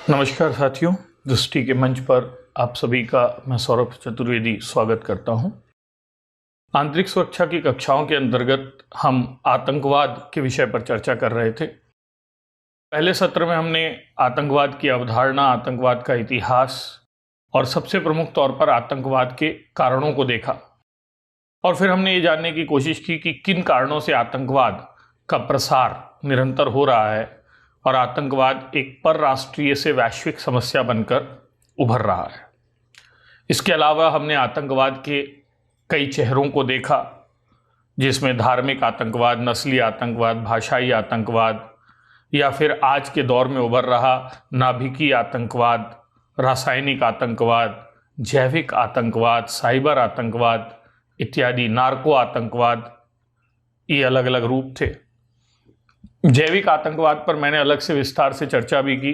नमस्कार साथियों, दृष्टि के मंच पर आप सभी का मैं सौरभ चतुर्वेदी स्वागत करता हूं। आंतरिक सुरक्षा की कक्षाओं के अंतर्गत हम आतंकवाद के विषय पर चर्चा कर रहे थे। पहले सत्र में हमने आतंकवाद की अवधारणा, आतंकवाद का इतिहास और सबसे प्रमुख तौर पर आतंकवाद के कारणों को देखा और फिर हमने ये जानने की कोशिश की कि किन कारणों से आतंकवाद का प्रसार निरंतर हो रहा है और आतंकवाद एक परराष्ट्रीय से वैश्विक समस्या बनकर उभर रहा है। इसके अलावा हमने आतंकवाद के कई चेहरों को देखा, जिसमें धार्मिक आतंकवाद, नस्ली आतंकवाद, भाषाई आतंकवाद या फिर आज के दौर में उभर रहा नाभिकीय आतंकवाद, रासायनिक आतंकवाद, जैविक आतंकवाद, साइबर आतंकवाद इत्यादि, नार्को आतंकवाद, ये अलग अलग रूप थे। जैविक आतंकवाद पर मैंने अलग से विस्तार से चर्चा भी की,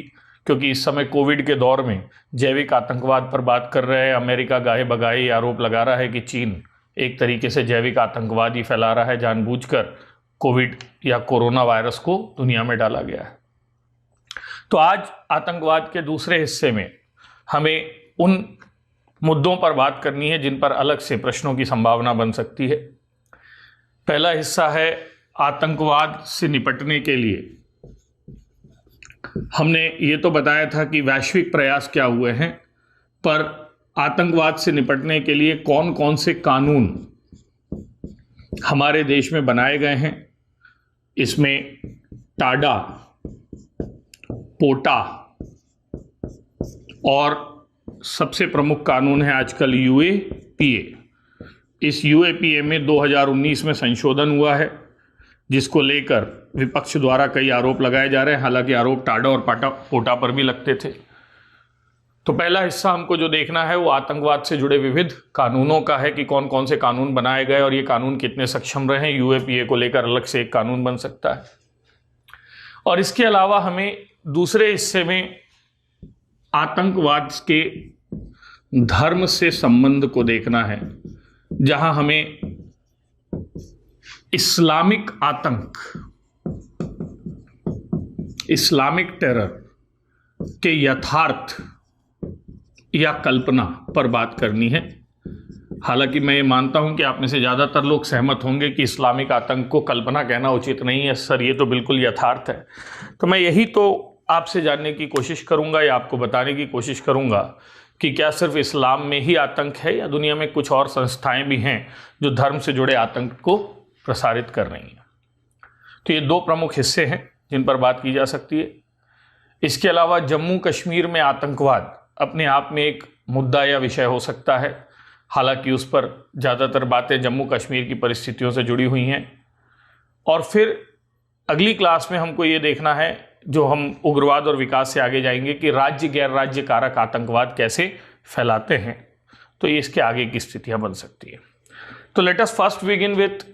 क्योंकि इस समय कोविड के दौर में जैविक आतंकवाद पर बात कर रहे हैं। अमेरिका गाहे बगाहे आरोप लगा रहा है कि चीन एक तरीके से जैविक आतंकवाद ही फैला रहा है, जानबूझकर कोविड या कोरोना वायरस को दुनिया में डाला गया है। तो आज आतंकवाद के दूसरे हिस्से में हमें उन मुद्दों पर बात करनी है जिन पर अलग से प्रश्नों की संभावना बन सकती है। पहला हिस्सा है आतंकवाद से निपटने के लिए। हमने ये तो बताया था कि वैश्विक प्रयास क्या हुए हैं, पर आतंकवाद से निपटने के लिए कौन कौन से कानून हमारे देश में बनाए गए हैं। इसमें टाडा, पोटा और सबसे प्रमुख कानून है आजकल यूएपीए। इस यूएपीए में 2019 में संशोधन हुआ है, जिसको लेकर विपक्ष द्वारा कई आरोप लगाए जा रहे हैं। हालांकि आरोप टाडा और पोटा पर भी लगते थे। तो पहला हिस्सा हमको जो देखना है वो आतंकवाद से जुड़े विविध कानूनों का है कि कौन कौन से कानून बनाए गए और ये कानून कितने सक्षम रहे हैं। यूएपीए को लेकर अलग से एक कानून बन सकता है। और इसके अलावा हमें दूसरे हिस्से में आतंकवाद के धर्म से संबंध को देखना है, जहां हमें इस्लामिक आतंक, इस्लामिक टेरर के यथार्थ या कल्पना पर बात करनी है। हालांकि मैं ये मानता हूं कि आप में से ज़्यादातर लोग सहमत होंगे कि इस्लामिक आतंक को कल्पना कहना उचित नहीं है। सर, ये तो बिल्कुल यथार्थ है। तो मैं यही तो आपसे जानने की कोशिश करूंगा या आपको बताने की कोशिश करूंगा कि क्या सिर्फ इस्लाम में ही आतंक है या दुनिया में कुछ और संस्थाएं भी हैं जो धर्म से जुड़े आतंक को प्रसारित कर रही हैं। तो ये दो प्रमुख हिस्से हैं जिन पर बात की जा सकती है। इसके अलावा जम्मू कश्मीर में आतंकवाद अपने आप में एक मुद्दा या विषय हो सकता है। हालांकि उस पर ज़्यादातर बातें जम्मू कश्मीर की परिस्थितियों से जुड़ी हुई हैं। और फिर अगली क्लास में हमको ये देखना है, जो हम उग्रवाद और विकास से आगे जाएंगे, कि राज्य गैर राज्य कारक आतंकवाद कैसे फैलाते हैं। तो ये इसके आगे की स्थितियां बन सकती है। तो let us first begin with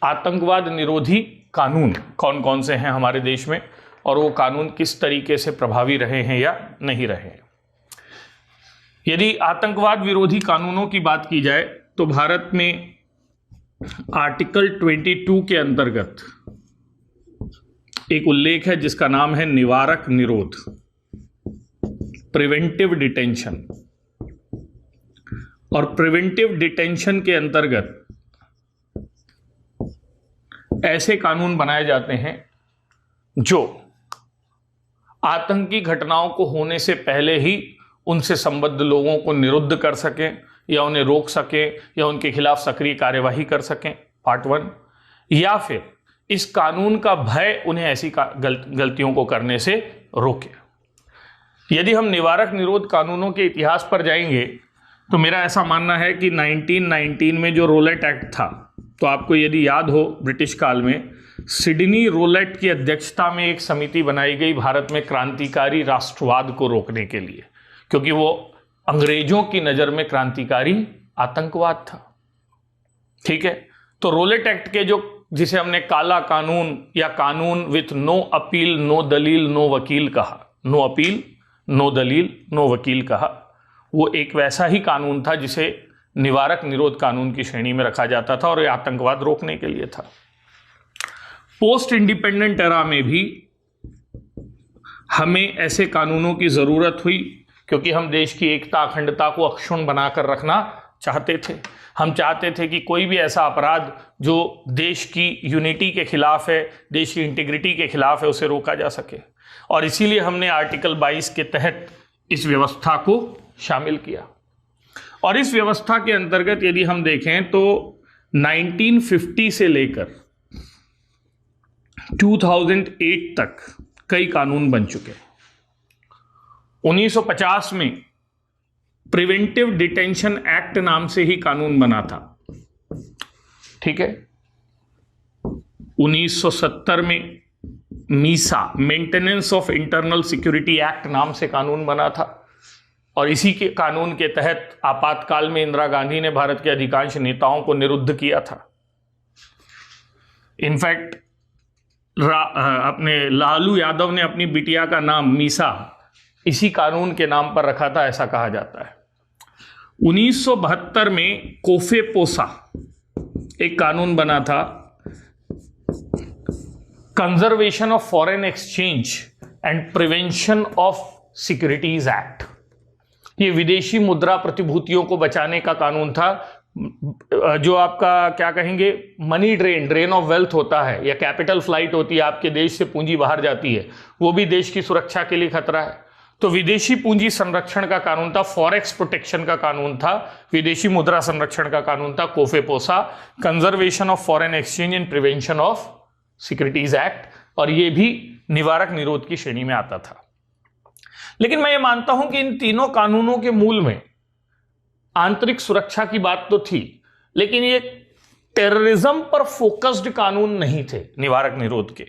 आतंकवाद निरोधी कानून कौन कौन से हैं हमारे देश में और वो कानून किस तरीके से प्रभावी रहे हैं या नहीं रहे हैं। यदि आतंकवाद विरोधी कानूनों की बात की जाए तो भारत में आर्टिकल 22 के अंतर्गत एक उल्लेख है जिसका नाम है निवारक निरोध, प्रिवेंटिव डिटेंशन। और प्रिवेंटिव डिटेंशन के अंतर्गत ऐसे कानून बनाए जाते हैं जो आतंकी घटनाओं को होने से पहले ही उनसे संबद्ध लोगों को निरुद्ध कर सकें या उन्हें रोक सकें या उनके खिलाफ सक्रिय कार्यवाही कर सकें, पार्ट 1। या फिर इस कानून का भय उन्हें ऐसी गलतियों को करने से रोके। यदि हम निवारक निरोध कानूनों के इतिहास पर जाएंगे तो मेरा ऐसा मानना है कि 1919 में जो रोलेट एक्ट था, तो आपको यदि याद हो, ब्रिटिश काल में सिडनी रोलेट की अध्यक्षता में एक समिति बनाई गई भारत में क्रांतिकारी राष्ट्रवाद को रोकने के लिए, क्योंकि वो अंग्रेजों की नज़र में क्रांतिकारी आतंकवाद था। ठीक है, तो रोलेट एक्ट के जिसे हमने काला कानून या कानून विथ नो अपील नो दलील नो वकील कहा, नो अपील नो दलील नो वकील कहा, वो एक वैसा ही कानून था जिसे निवारक निरोध कानून की श्रेणी में रखा जाता था और ये आतंकवाद रोकने के लिए था। पोस्ट इंडिपेंडेंट एरा में भी हमें ऐसे कानूनों की ज़रूरत हुई क्योंकि हम देश की एकता अखंडता को अक्षुण्ण बनाकर रखना चाहते थे। हम चाहते थे कि कोई भी ऐसा अपराध जो देश की यूनिटी के खिलाफ है, देश की इंटीग्रिटी के खिलाफ है, उसे रोका जा सके। और इसीलिए हमने आर्टिकल 22 के तहत इस व्यवस्था को शामिल किया। और इस व्यवस्था के अंतर्गत यदि हम देखें तो 1950 से लेकर 2008 तक कई कानून बन चुके। 1950 में प्रिवेंटिव डिटेंशन एक्ट नाम से ही कानून बना था, ठीक है। 1970 में Misa, maintenance of internal security act नाम से कानून बना था। और इसी के कानून के तहत आपातकाल में इंदिरा गांधी ने भारत के अधिकांश नेताओं को निरुद्ध किया था। इनफैक्ट अपने लालू यादव ने अपनी बिटिया का नाम मीसा इसी कानून के नाम पर रखा था, ऐसा कहा जाता है। 1972 में कोफेपोसा एक कानून बना था, conservation of foreign exchange and prevention of securities act. ये विदेशी मुद्रा प्रतिभूतियों को बचाने का कानून था। जो आपका क्या कहेंगे, मनी ड्रेन ऑफ वेल्थ होता है या कैपिटल फ्लाइट होती है, आपके देश से पूंजी बाहर जाती है, वो भी देश की सुरक्षा के लिए खतरा है। तो विदेशी पूंजी संरक्षण का कानून था, फॉरेक्स प्रोटेक्शन का कानून था, विदेशी मुद्रा संरक्षण का कानून था COFEPOSA, conservation of foreign exchange and prevention of securities act, और ये भी निवारक निरोध की श्रेणी में आता था। लेकिन मैं ये मानता हूं कि इन तीनों कानूनों के मूल में आंतरिक सुरक्षा की बात तो थी, लेकिन ये टेररिज्म पर फोकस्ड कानून नहीं थे। निवारक निरोध के,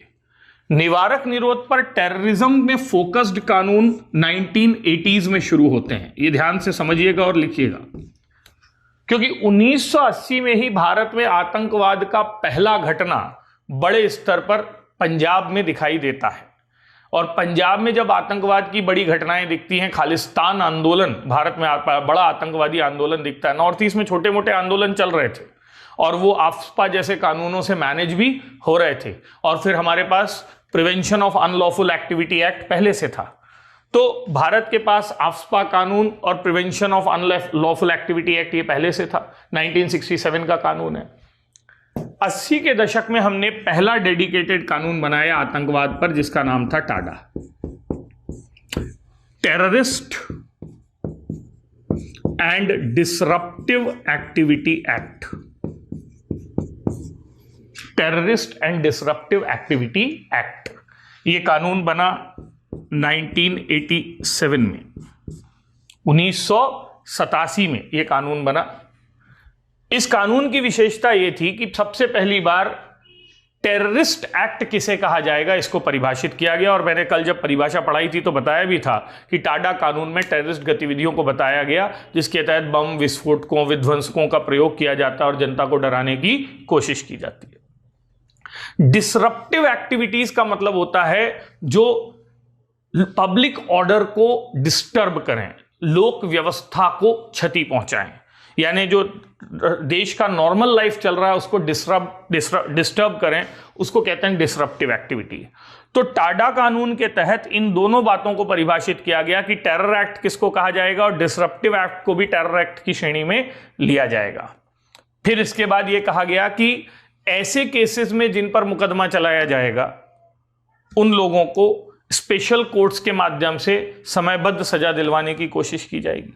निवारक निरोध पर टेररिज्म में फोकस्ड कानून 1980s में शुरू होते हैं। ये ध्यान से समझिएगा और लिखिएगा, क्योंकि 1980 में ही भारत में आतंकवाद का पहला घटना बड़े स्तर पर पंजाब में दिखाई देता है। और पंजाब में जब आतंकवाद की बड़ी घटनाएं दिखती हैं, खालिस्तान आंदोलन, भारत में बड़ा आतंकवादी आंदोलन दिखता है। नॉर्थ ईस्ट में छोटे मोटे आंदोलन चल रहे थे और वो आफ्स्पा जैसे कानूनों से मैनेज भी हो रहे थे। और फिर हमारे पास prevention of unlawful activity act पहले से था। तो भारत के पास आफ्स्पा कानून और prevention of unlawful activity act ये पहले से था, 1967 का कानून है। 80 के दशक में हमने पहला डेडिकेटेड कानून बनाया आतंकवाद पर, जिसका नाम था Tada, terrorist and disruptive activity act. Terrorist and disruptive activity act, ये कानून बना 1987 में। 1987 में यह कानून बना। इस कानून की विशेषता यह थी कि सबसे पहली बार टेररिस्ट एक्ट किसे कहा जाएगा इसको परिभाषित किया गया। और मैंने कल जब परिभाषा पढ़ाई थी तो बताया भी था कि टाडा कानून में टेररिस्ट गतिविधियों को बताया गया जिसके तहत बम, विस्फोटकों, विध्वंसकों का प्रयोग किया जाता है और जनता को डराने की कोशिश की जाती है। डिसरप्टिव एक्टिविटीज का मतलब होता है जो पब्लिक ऑर्डर को डिस्टर्ब करें, लोक व्यवस्था को क्षति पहुंचाएं, यानी जो देश का नॉर्मल लाइफ चल रहा है उसको डिस्टर्ब करें, उसको कहते हैं डिसरप्टिव एक्टिविटी। तो टाडा कानून के तहत इन दोनों बातों को परिभाषित किया गया कि टेरर एक्ट किसको कहा जाएगा और डिसरप्टिव एक्ट को भी टेरर एक्ट की श्रेणी में लिया जाएगा। फिर इसके बाद यह कहा गया कि ऐसे केसेस में जिन पर मुकदमा चलाया जाएगा उन लोगों को स्पेशल कोर्ट्स के माध्यम से समयबद्ध सजा दिलवाने की कोशिश की जाएगी।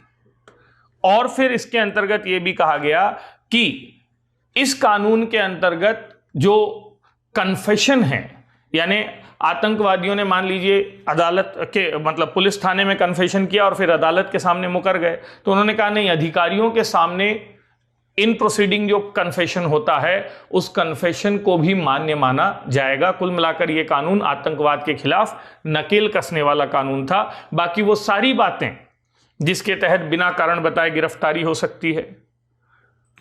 और फिर इसके अंतर्गत यह भी कहा गया कि इस कानून के अंतर्गत जो कन्फेशन है, यानी आतंकवादियों ने मान लीजिए अदालत के मतलब पुलिस थाने में कन्फेशन किया और फिर अदालत के सामने मुकर गए, तो उन्होंने कहा नहीं, अधिकारियों के सामने इन प्रोसीडिंग जो कन्फेशन होता है उस कन्फेशन को भी मान्य माना जाएगा। कुल मिलाकर यह कानून आतंकवाद के खिलाफ नकेल कसने वाला कानून था। बाकी वो सारी बातें जिसके तहत बिना कारण बताए गिरफ्तारी हो सकती है,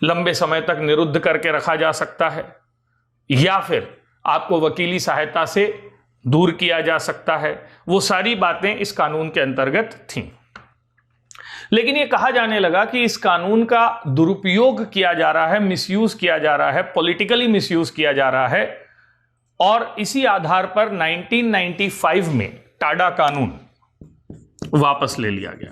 लंबे समय तक निरुद्ध करके रखा जा सकता है, या फिर आपको वकीली सहायता से दूर किया जा सकता है, वो सारी बातें इस कानून के अंतर्गत थीं। लेकिन यह कहा जाने लगा कि इस कानून का दुरुपयोग किया जा रहा है, मिसयूज किया जा रहा है, पॉलिटिकली मिसयूज किया जा रहा है। और इसी आधार पर 1995 में टाडा कानून वापस ले लिया गया।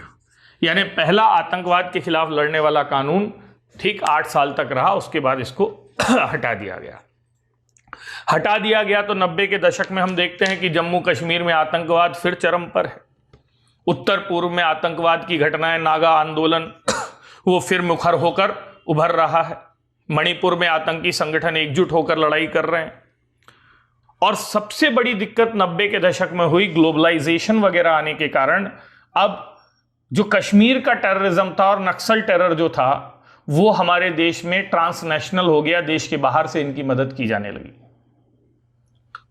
यानी पहला आतंकवाद के खिलाफ लड़ने वाला कानून ठीक 8 साल तक रहा, उसके बाद इसको हटा दिया गया। तो 90 के दशक में हम देखते हैं कि जम्मू कश्मीर में आतंकवाद फिर चरम पर है। उत्तर पूर्व में आतंकवाद की घटनाएं, नागा आंदोलन वो फिर मुखर होकर उभर रहा है। मणिपुर में आतंकी संगठन एकजुट होकर लड़ाई कर रहे हैं। और सबसे बड़ी दिक्कत 90 के दशक में हुई, ग्लोबलाइजेशन वगैरह आने के कारण अब जो कश्मीर का टेररिज्म था और नक्सल टेरर जो था वो हमारे देश में ट्रांसनेशनल हो गया, देश के बाहर से इनकी मदद की जाने लगी।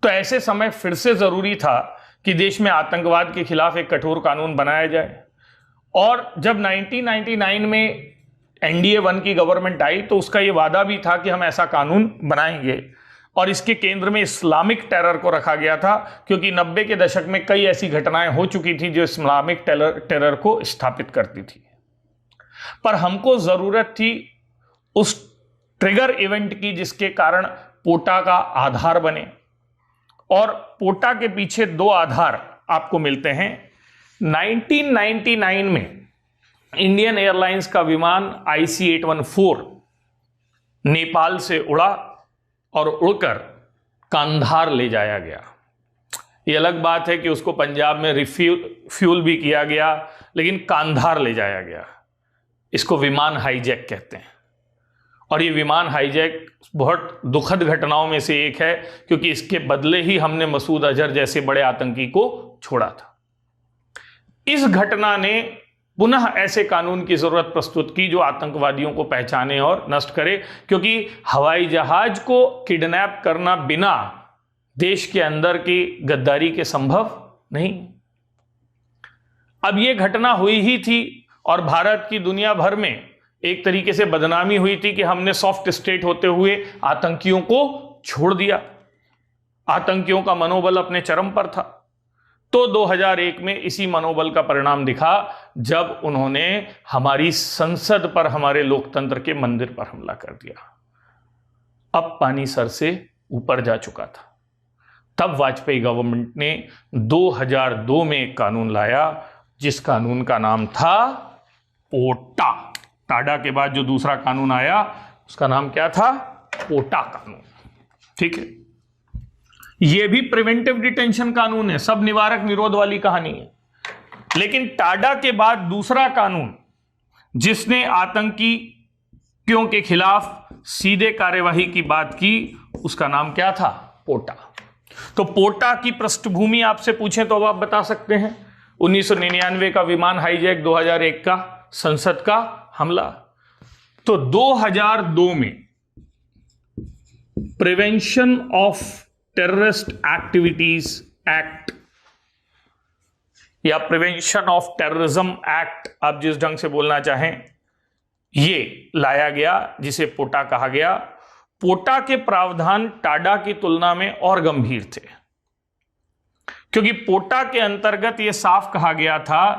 तो ऐसे समय फिर से जरूरी था कि देश में आतंकवाद के खिलाफ एक कठोर कानून बनाया जाए। और जब 1999 में NDA 1 की गवर्नमेंट आई तो उसका यह वादा भी था कि हम ऐसा कानून बनाएंगे, और इसके केंद्र में इस्लामिक टेरर को रखा गया था, क्योंकि 90 के दशक में कई ऐसी घटनाएं हो चुकी थी जो इस्लामिक टेरर को स्थापित करती थी। पर हमको जरूरत थी उस ट्रिगर इवेंट की जिसके कारण पोटा का आधार बने, और पोटा के पीछे 2 आधार आपको मिलते हैं। 1999 में इंडियन एयरलाइंस का विमान IC-814 नेपाल से उड़ा और उड़कर कांधार ले जाया गया। यह अलग बात है कि उसको पंजाब में रिफ्यूल भी किया गया, लेकिन कांधार ले जाया गया। इसको विमान हाईजैक कहते हैं। और ये विमान हाईजैक बहुत दुखद घटनाओं में से एक है, क्योंकि इसके बदले ही हमने मसूद अजहर जैसे बड़े आतंकी को छोड़ा था। इस घटना ने पुनः ऐसे कानून की जरूरत प्रस्तुत की जो आतंकवादियों को पहचाने और नष्ट करे, क्योंकि हवाई जहाज को किडनैप करना बिना देश के अंदर की गद्दारी के संभव नहीं। अब यह घटना हुई ही थी और भारत की दुनिया भर में एक तरीके से बदनामी हुई थी कि हमने सॉफ्ट स्टेट होते हुए आतंकियों को छोड़ दिया। आतंकियों का मनोबल अपने चरम पर था। तो 2001 में इसी मनोबल का परिणाम दिखा जब उन्होंने हमारी संसद पर, हमारे लोकतंत्र के मंदिर पर हमला कर दिया। अब पानी सर से ऊपर जा चुका था। तब वाजपेयी गवर्नमेंट ने 2002 में एक कानून लाया जिस कानून का नाम था पोटा। टाडा के बाद जो दूसरा कानून आया उसका नाम क्या था? पोटा कानून। ठीक है, यह भी प्रिवेंटिव डिटेंशन कानून है, सब निवारक निरोध वाली कहानी है। लेकिन टाडा के बाद दूसरा कानून जिसने आतंकियों के खिलाफ सीधे कार्यवाही की बात की, उसका नाम क्या था? पोटा। तो पोटा की पृष्ठभूमि आपसे पूछें तो अब आप बता सकते हैं 1999 का विमान हाईजैक, 2001 का संसद का हमला। तो 2002 में prevention of terrorist activities act या प्रिवेंशन ऑफ टेररिज्म एक्ट, आप जिस ढंग से बोलना चाहें, ये लाया गया जिसे पोटा कहा गया। पोटा के प्रावधान टाडा की तुलना में और गंभीर थे, क्योंकि पोटा के अंतर्गत यह साफ कहा गया था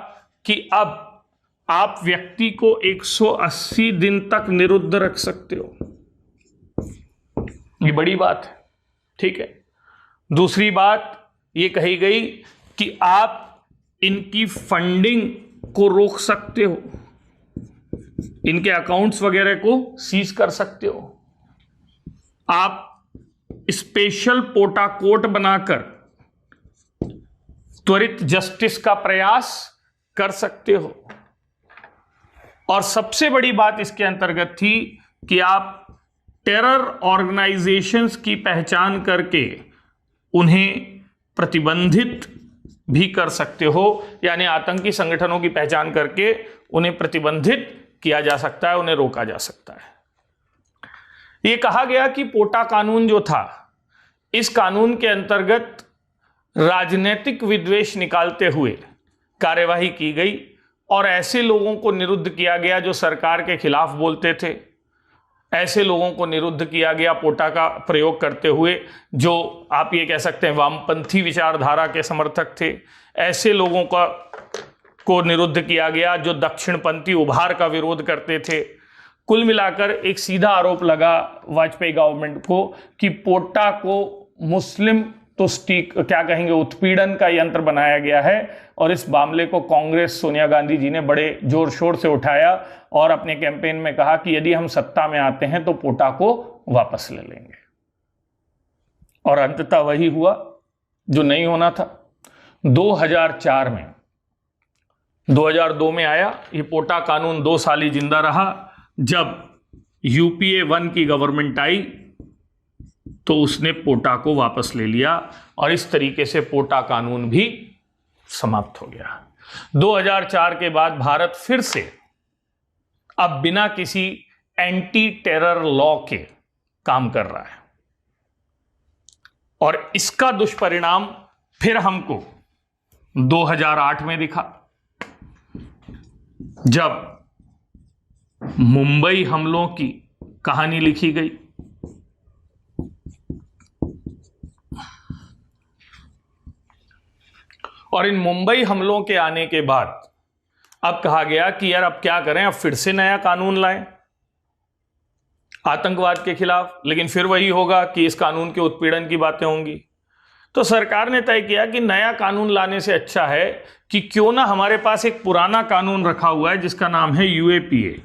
कि अब आप व्यक्ति को 180 दिन तक निरुद्ध रख सकते हो। ये बड़ी बात है, ठीक है। दूसरी बात यह कही गई कि आप इनकी फंडिंग को रोक सकते हो, इनके अकाउंट्स वगैरह को सीज कर सकते हो, आप स्पेशल पोटा कोर्ट बनाकर त्वरित जस्टिस का प्रयास कर सकते हो। और सबसे बड़ी बात इसके अंतर्गत थी कि आप टेरर ऑर्गेनाइजेशंस की पहचान करके उन्हें प्रतिबंधित भी कर सकते हो, यानी आतंकी संगठनों की पहचान करके उन्हें प्रतिबंधित किया जा सकता है, उन्हें रोका जा सकता है। यह कहा गया कि पोटा कानून जो था, इस कानून के अंतर्गत राजनीतिक विद्वेष निकालते हुए कार्यवाही की गई और ऐसे लोगों को निरुद्ध किया गया जो सरकार के खिलाफ बोलते थे। ऐसे लोगों को निरुद्ध किया गया पोटा का प्रयोग करते हुए जो आप ये कह सकते हैं वामपंथी विचारधारा के समर्थक थे। ऐसे लोगों को निरुद्ध किया गया जो दक्षिणपंथी उभार का विरोध करते थे। कुल मिलाकर एक सीधा आरोप लगा वाजपेयी गवर्नमेंट को कि पोटा को मुस्लिम तो क्या कहेंगे, उत्पीड़न का यंत्र बनाया गया है। और इस मामले को कांग्रेस सोनिया गांधी जी ने बड़े जोर शोर से उठाया और अपने कैंपेन में कहा कि यदि हम सत्ता में आते हैं तो पोटा को वापस ले लेंगे। और अंततः वही हुआ जो नहीं होना था। 2004 में 2002 में आया ये पोटा कानून, 2 साल ही जिंदा रहा। जब यूपीए 1 की गवर्नमेंट आई तो उसने पोटा को वापस ले लिया और इस तरीके से पोटा कानून भी समाप्त हो गया। 2004 के बाद भारत फिर से अब बिना किसी एंटी टेरर लॉ के काम कर रहा है और इसका दुष्परिणाम फिर हमको 2008 में दिखा, जब मुंबई हमलों की कहानी लिखी गई। और इन मुंबई हमलों के आने के बाद अब कहा गया कि यार अब क्या करें, अब फिर से नया कानून लाएं आतंकवाद के खिलाफ, लेकिन फिर वही होगा कि इस कानून के उत्पीड़न की बातें होंगी। तो सरकार ने तय किया कि नया कानून लाने से अच्छा है कि क्यों ना हमारे पास एक पुराना कानून रखा हुआ है जिसका नाम है UAPA,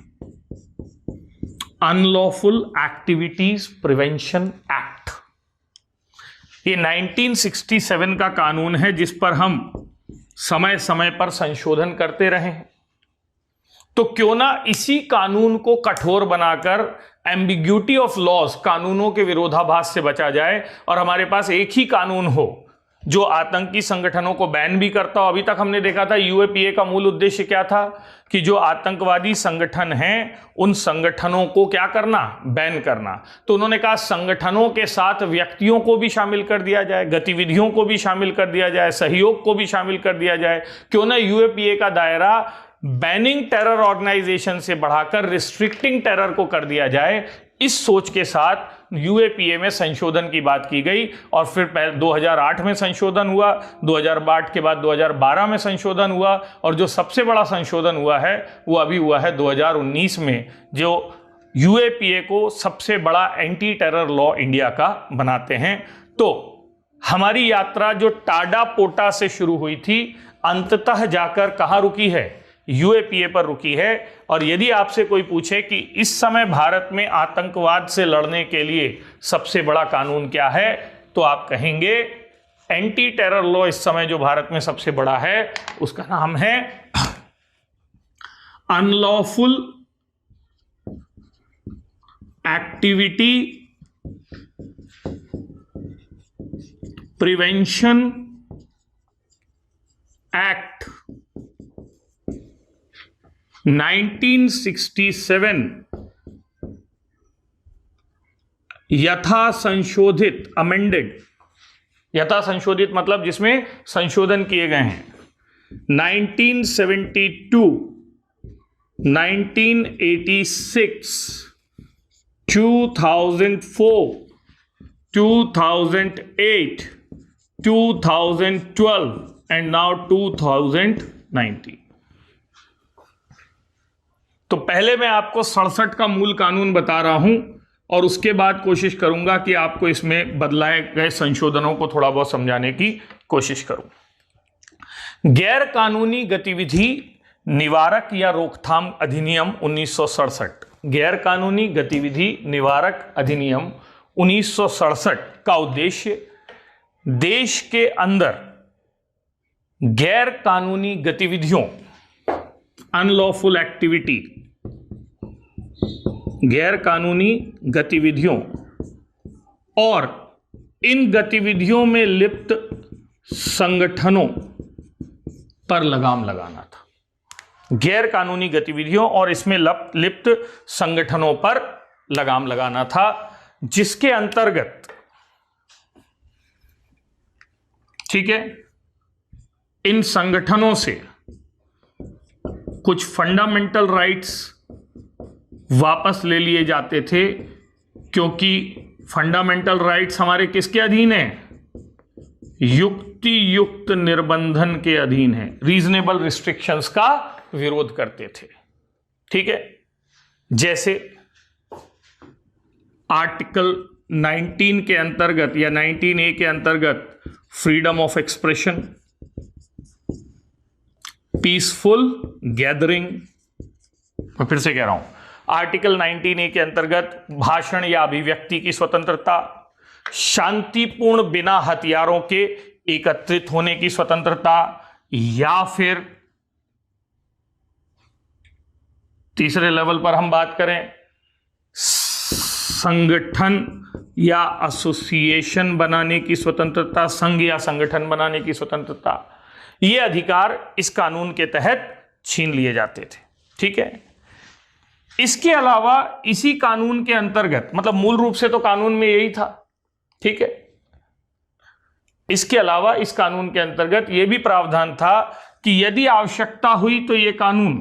unlawful activities prevention act. ये 1967 का कानून है जिस पर हम समय समय पर संशोधन करते रहे हैं। तो क्यों ना इसी कानून को कठोर बनाकर एम्बिग्यूटी ऑफ लॉज, कानूनों के विरोधाभास से बचा जाए और हमारे पास एक ही कानून हो जो आतंकी संगठनों को बैन भी करता हो। अभी तक हमने देखा था यूएपीए का मूल उद्देश्य क्या था कि जो आतंकवादी संगठन हैं उन संगठनों को क्या करना, बैन करना। तो उन्होंने कहा संगठनों के साथ व्यक्तियों को भी शामिल कर दिया जाए, गतिविधियों को भी शामिल कर दिया जाए, सहयोग को भी शामिल कर दिया जाए। क्यों ना यूएपीए का दायरा बैनिंग टेरर ऑर्गेनाइजेशन से बढ़ाकर रिस्ट्रिक्टिंग टेरर को कर दिया जाए। इस सोच के साथ यूएपीए में संशोधन की बात की गई और फिर 2008 में संशोधन हुआ, 2008 के बाद 2012 में संशोधन हुआ और जो सबसे बड़ा संशोधन हुआ है वो अभी हुआ है 2019 में, जो यूएपीए को सबसे बड़ा एंटी टेरर लॉ इंडिया का बनाते हैं। तो हमारी यात्रा जो टाडा पोटा से शुरू हुई थी अंततः जाकर कहां रुकी है, यूएपीए पर रुकी है। और यदि आपसे कोई पूछे कि इस समय भारत में आतंकवाद से लड़ने के लिए सबसे बड़ा कानून क्या है, तो आप कहेंगे एंटी टेरर लॉ इस समय जो भारत में सबसे बड़ा है उसका नाम है अनलॉफुल एक्टिविटी प्रिवेंशन एक्ट 1967 यथा संशोधित, अमेंडेड, यथा संशोधित मतलब जिसमें संशोधन किए गए हैं। 1972, 1986, 2004, 2008, 2012 and now 2019। तो पहले मैं आपको 67 का मूल कानून बता रहा हूं और उसके बाद कोशिश करूंगा कि आपको इसमें बदलाए गए संशोधनों को थोड़ा बहुत समझाने की कोशिश करूं। गैर कानूनी गतिविधि निवारक या रोकथाम अधिनियम 1967, गैर कानूनी गतिविधि निवारक अधिनियम 1967 का उद्देश्य देश के अंदर गैर कानूनी गतिविधियों, अनलॉफुल एक्टिविटी, गैर कानूनी गतिविधियों और इन गतिविधियों में लिप्त संगठनों पर लगाम लगाना था। गैर कानूनी गतिविधियों और इसमें लिप्त संगठनों पर लगाम लगाना था, जिसके अंतर्गत, ठीक है, इन संगठनों से कुछ फंडामेंटल राइट्स वापस ले लिए जाते थे, क्योंकि फंडामेंटल राइट्स हमारे किसके अधीन हैं, युक्ति युक्त निर्बंधन के अधीन है, रीजनेबल रिस्ट्रिक्शंस का विरोध करते थे। ठीक है, जैसे आर्टिकल 19 के अंतर्गत या 19A के अंतर्गत freedom of expression, peaceful gathering, मैं फिर से कह रहा हूं, आर्टिकल 19A के अंतर्गत भाषण या अभिव्यक्ति की स्वतंत्रता, शांतिपूर्ण बिना हथियारों के एकत्रित होने की स्वतंत्रता, या फिर तीसरे लेवल पर हम बात करें संगठन या एसोसिएशन बनाने की स्वतंत्रता, संघ या संगठन बनाने की स्वतंत्रता, ये अधिकार इस कानून के तहत छीन लिए जाते थे। ठीक है, इसके अलावा इसी कानून के अंतर्गत, मतलब मूल रूप से तो कानून में यही था, ठीक है, इसके अलावा इस कानून के अंतर्गत यह भी प्रावधान था कि यदि आवश्यकता हुई तो यह कानून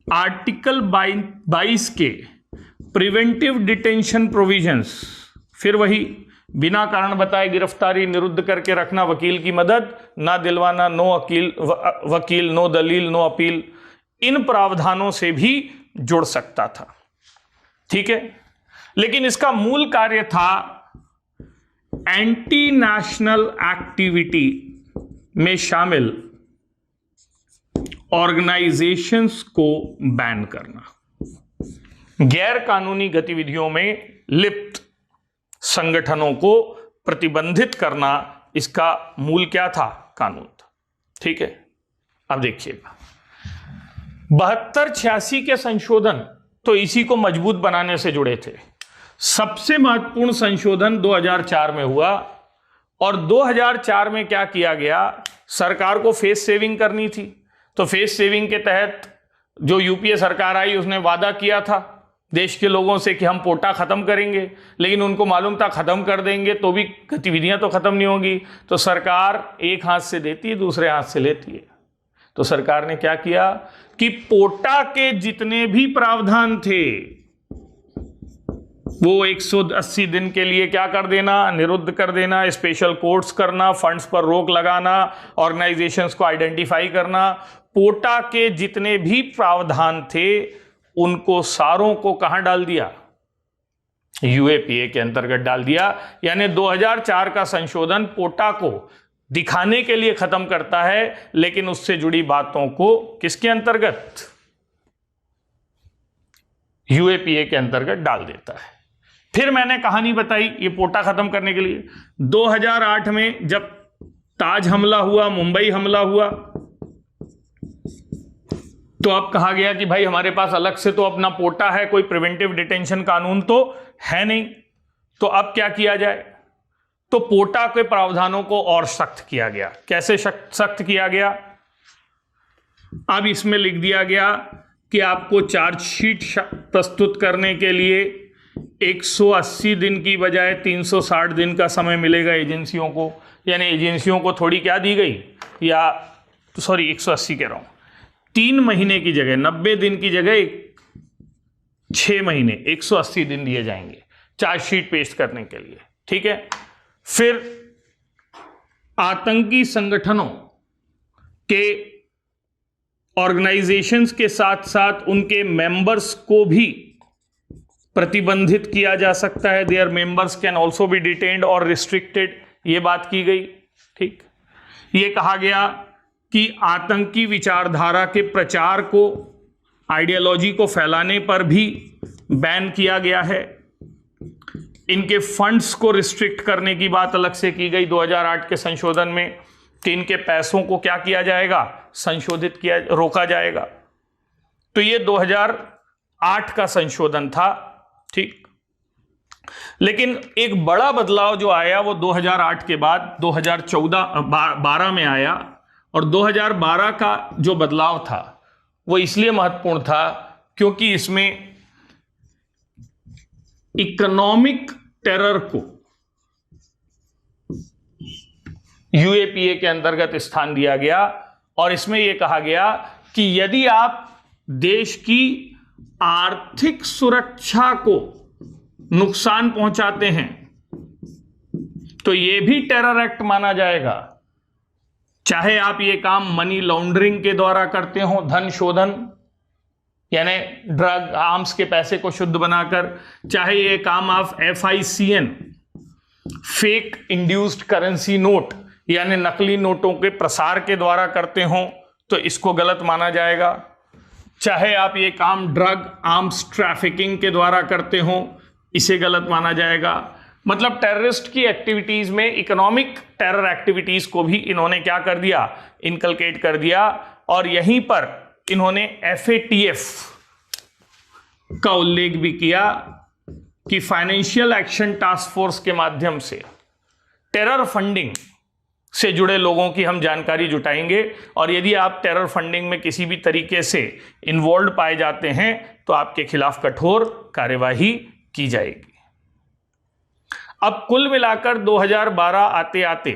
आर्टिकल 22 के प्रिवेंटिव डिटेंशन प्रोविजंस, फिर वही बिना कारण बताए गिरफ्तारी, निरुद्ध करके रखना, वकील की मदद ना दिलवाना, नो वकील, नो दलील, नो अपील, इन प्रावधानों से भी जुड़ सकता था। ठीक है, लेकिन इसका मूल कार्य था एंटी नेशनल एक्टिविटी में शामिल ऑर्गेनाइजेशंस को बैन करना, गैर कानूनी गतिविधियों में लिप्त संगठनों को प्रतिबंधित करना, इसका मूल क्या था? कानून था। ठीक है, अब देखिएगा 72-86 के संशोधन तो इसी को मजबूत बनाने से जुड़े थे। सबसे महत्वपूर्ण संशोधन 2004 में हुआ, और 2004 में क्या किया गया, सरकार को फेस सेविंग करनी थी, तो फेस सेविंग के तहत जो यूपीए सरकार आई उसने वादा किया था देश के लोगों से कि हम पोटा खत्म करेंगे, लेकिन उनको मालूम था खत्म कर देंगे तो भी गतिविधियां तो खत्म नहीं होंगी, तो सरकार एक हाथ से देती है दूसरे हाथ से लेती है। तो सरकार ने क्या किया कि पोटा के जितने भी प्रावधान थे वो 180 दिन के लिए क्या कर देना, निरुद्ध कर देना, स्पेशल कोर्ट्स करना, फंड्स पर रोक लगाना, ऑर्गेनाइजेशंस को आइडेंटिफाई करना, पोटा के जितने भी प्रावधान थे उनको सारों को कहां डाल दिया? यूएपीए के अंतर्गत डाल दिया। यानी 2004 का संशोधन पोटा को दिखाने के लिए खत्म करता है, लेकिन उससे जुड़ी बातों को किसके अंतर्गत? यूएपीए के अंतर्गत डाल देता है। फिर मैंने कहानी बताई ये पोटा खत्म करने के लिए। 2008 में जब ताज हमला हुआ, मुंबई हमला हुआ, तो अब कहा गया कि भाई हमारे पास अलग से तो अपना पोटा है, कोई प्रिवेंटिव डिटेंशन कानून तो है नहीं, तो अब क्या किया जाए? तो पोटा के प्रावधानों को और सख्त किया गया। कैसे सख्त किया गया? अब इसमें लिख दिया गया कि आपको चार्जशीट प्रस्तुत करने के लिए 180 दिन की बजाय 360 दिन का समय मिलेगा एजेंसियों को। यानी एजेंसियों को थोड़ी क्या दी गई, या सॉरी 180 कह रहा हूं, 3 महीने की जगह 90 दिन की जगह 6 महीने 180 दिन दिए जाएंगे चार्जशीट पेश करने के लिए। ठीक है, फिर आतंकी संगठनों के ऑर्गेनाइजेशंस के साथ साथ उनके मेंबर्स को भी प्रतिबंधित किया जा सकता है। There members can also be detained और रिस्ट्रिक्टेड, ये बात की गई। ठीक, ये कहा गया कि आतंकी विचारधारा के प्रचार को, आइडियोलॉजी को फैलाने पर भी बैन किया गया है। इनके फंड्स को रिस्ट्रिक्ट करने की बात अलग से की गई 2008 के संशोधन में, कि इनके पैसों को क्या किया जाएगा, संशोधित किया, रोका जाएगा। तो ये 2008 का संशोधन था। ठीक, लेकिन एक बड़ा बदलाव जो आया वो 2008 के बाद 2012 में आया, और 2012 का जो बदलाव था वो इसलिए महत्वपूर्ण था क्योंकि इसमें इकोनॉमिक टेरर को यूएपीए के अंतर्गत स्थान दिया गया, और इसमें यह कहा गया कि यदि आप देश की आर्थिक सुरक्षा को नुकसान पहुंचाते हैं तो यह भी टेरर एक्ट माना जाएगा। चाहे आप ये काम मनी लॉन्ड्रिंग के द्वारा करते हो, धन शोधन, यानी ड्रग आर्म्स के पैसे को शुद्ध बनाकर, चाहे ये काम आप FICN fake induced currency note यानी नकली नोटों के प्रसार के द्वारा करते हो तो इसको गलत माना जाएगा, चाहे आप ये काम ड्रग आर्म्स ट्रैफिकिंग के द्वारा करते हो इसे गलत माना जाएगा। मतलब टेररिस्ट की एक्टिविटीज में इकोनॉमिक टेरर एक्टिविटीज को भी इन्होंने क्या कर दिया, इनकलकेट कर दिया। और यहीं पर इन्होंने FATF का उल्लेख भी किया कि फाइनेंशियल एक्शन टास्क फोर्स के माध्यम से टेरर फंडिंग से जुड़े लोगों की हम जानकारी जुटाएंगे और यदि आप टेरर फंडिंग में किसी भी तरीके से इन्वॉल्व पाए जाते हैं तो आपके खिलाफ कठोर कार्यवाही की जाएगी। अब कुल मिलाकर 2012 आते आते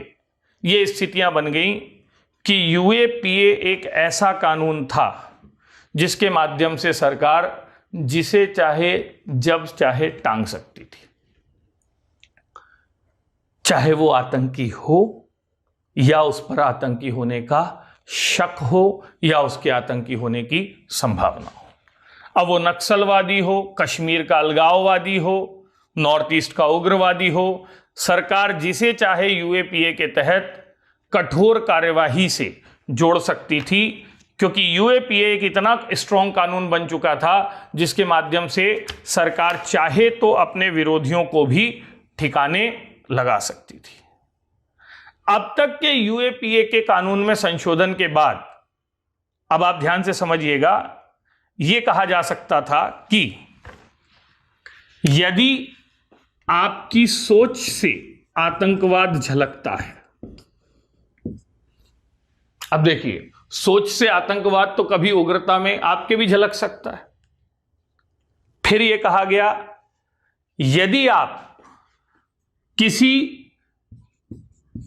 ये स्थितियां बन गई कि UAPA एक ऐसा कानून था जिसके माध्यम से सरकार जिसे चाहे जब चाहे टांग सकती थी, चाहे वो आतंकी हो या उस पर आतंकी होने का शक हो या उसके आतंकी होने की संभावना हो। अब वो नक्सलवादी हो, कश्मीर का अलगाववादी हो, नॉर्थ ईस्ट का उग्रवादी हो, सरकार जिसे चाहे UAPA के तहत कठोर कार्यवाही से जोड़ सकती थी, क्योंकि UAPA एक इतना स्ट्रॉन्ग कानून बन चुका था जिसके माध्यम से सरकार चाहे तो अपने विरोधियों को भी ठिकाने लगा सकती थी। अब तक के UAPA के कानून में संशोधन के बाद अब आप ध्यान से समझिएगा, यह कहा जा सकता था कि यदि आपकी सोच से आतंकवाद झलकता है, अब देखिए सोच से आतंकवाद तो कभी उग्रता में आपके भी झलक सकता है। फिर यह कहा गया यदि आप किसी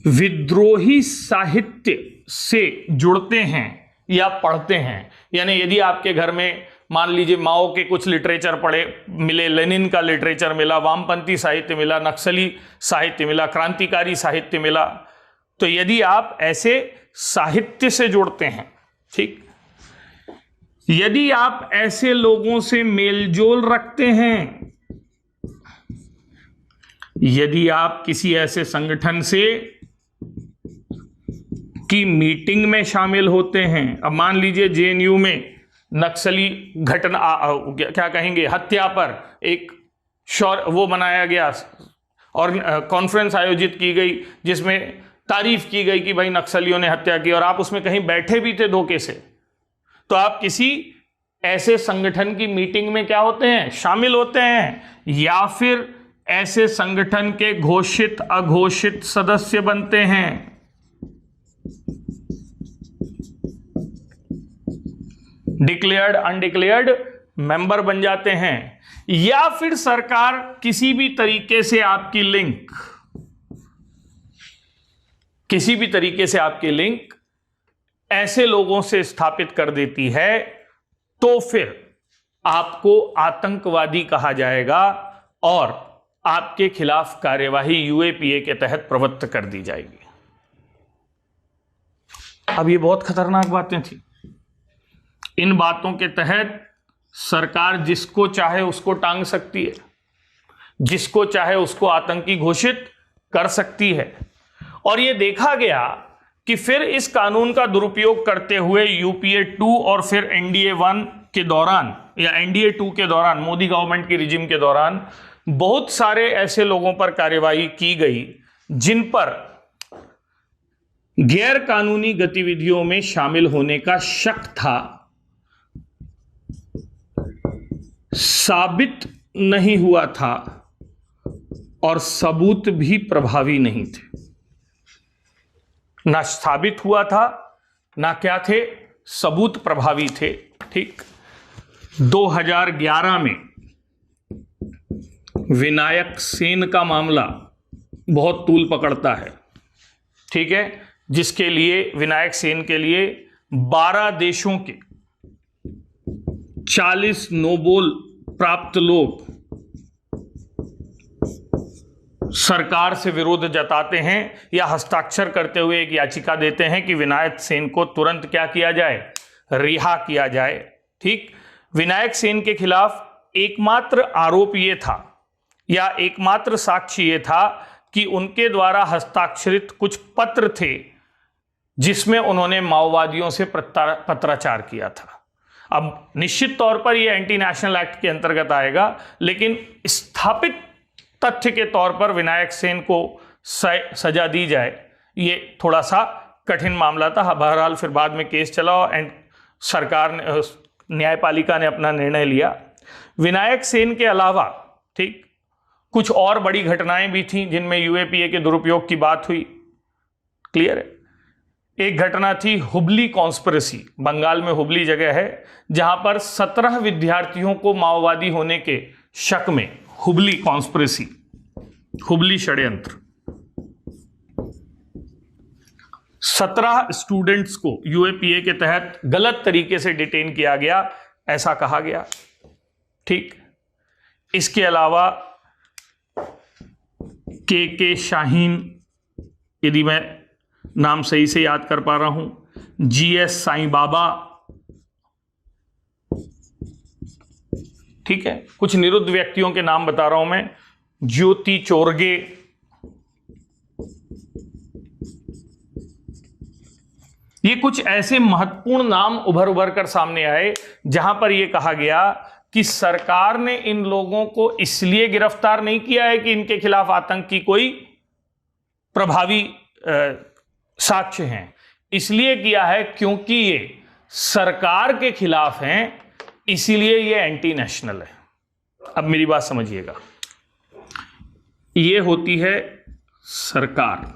विद्रोही साहित्य से जुड़ते हैं या पढ़ते हैं, यानी यदि आपके घर में मान लीजिए माओ के कुछ लिटरेचर पढ़े मिले, लेनिन का लिटरेचर मिला, वामपंथी साहित्य मिला, नक्सली साहित्य मिला, क्रांतिकारी साहित्य मिला, तो यदि आप ऐसे साहित्य से जुड़ते हैं, ठीक, यदि आप ऐसे लोगों से मेलजोल रखते हैं, यदि आप किसी ऐसे संगठन से की मीटिंग में शामिल होते हैं, अब मान लीजिए JNU में नक्सली घटना क्या कहेंगे हत्या पर एक वो बनाया गया और कॉन्फ्रेंस आयोजित की गई जिसमें तारीफ की गई कि भाई नक्सलियों ने हत्या की और आप उसमें कहीं बैठे भी थे धोखे से, तो आप किसी ऐसे संगठन की मीटिंग में क्या होते हैं, शामिल होते हैं, या फिर ऐसे संगठन के घोषित अघोषित सदस्य बनते हैं। डिक्लेयर्ड अनडिक्लेयर्ड मेंबर बन जाते हैं, या फिर सरकार किसी भी तरीके से आपकी लिंक ऐसे लोगों से स्थापित कर देती है, तो फिर आपको आतंकवादी कहा जाएगा और आपके खिलाफ कार्यवाही UAPA के तहत प्रवृत्त कर दी जाएगी। अब ये बहुत खतरनाक बातें थी। इन बातों के तहत सरकार जिसको चाहे उसको टांग सकती है, जिसको चाहे उसको आतंकी घोषित कर सकती है। और यह देखा गया कि फिर इस कानून का दुरुपयोग करते हुए UPA 2 और फिर NDA 1 के दौरान या NDA 2 के दौरान, मोदी गवर्नमेंट की रिजिम के दौरान बहुत सारे ऐसे लोगों पर कार्रवाई की गई जिन पर गैर कानूनी गतिविधियों में शामिल होने का शक था, साबित नहीं हुआ था और सबूत भी प्रभावी नहीं थे। ना साबित हुआ था, ना क्या थे, सबूत प्रभावी थे। ठीक, 2011 में विनायक सेन का मामला बहुत तूल पकड़ता है, ठीक है, जिसके लिए विनायक सेन के लिए 12 देशों के 40 नोबेल प्राप्त लोग सरकार से विरोध जताते हैं या हस्ताक्षर करते हुए एक याचिका देते हैं कि विनायक सेन को तुरंत क्या किया जाए, रिहा किया जाए। ठीक, विनायक सेन के खिलाफ एकमात्र आरोप यह था या एकमात्र साक्ष्य यह था कि उनके द्वारा हस्ताक्षरित कुछ पत्र थे जिसमें उन्होंने माओवादियों से पत्राचार किया था। अब निश्चित तौर पर यह एंटी नेशनल एक्ट के अंतर्गत आएगा, लेकिन स्थापित तथ्य के तौर पर विनायक सेन को सजा दी जाए, ये थोड़ा सा कठिन मामला था। बहरहाल फिर बाद में केस चला एंड सरकार ने, न्यायपालिका ने अपना निर्णय लिया। विनायक सेन के अलावा ठीक कुछ और बड़ी घटनाएं भी थीं जिनमें यूएपीए के दुरुपयोग की बात हुई। क्लियर है? एक घटना थी हुबली कॉन्स्पिरेसी, बंगाल में हुबली जगह है जहां पर 17 विद्यार्थियों को माओवादी होने के शक में, हुबली कॉन्स्पिरेसी, हुबली षड्यंत्र, 17 स्टूडेंट्स को यूएपीए के तहत गलत तरीके से डिटेन किया गया, ऐसा कहा गया। ठीक, इसके अलावा के शाहीन, यदि मैं नाम सही से याद कर पा रहा हूं, जीएस साईं बाबा, ठीक है, कुछ निरुद्ध व्यक्तियों के नाम बता रहा हूं मैं, ज्योति चोरगे, ये कुछ ऐसे महत्वपूर्ण नाम उभर कर सामने आए जहां पर यह कहा गया कि सरकार ने इन लोगों को इसलिए गिरफ्तार नहीं किया है कि इनके खिलाफ आतंक की कोई प्रभावी साक्ष्य हैं, इसलिए किया है क्योंकि ये सरकार के खिलाफ हैं, इसीलिए ये एंटी नेशनल है। अब मेरी बात समझिएगा, ये होती है सरकार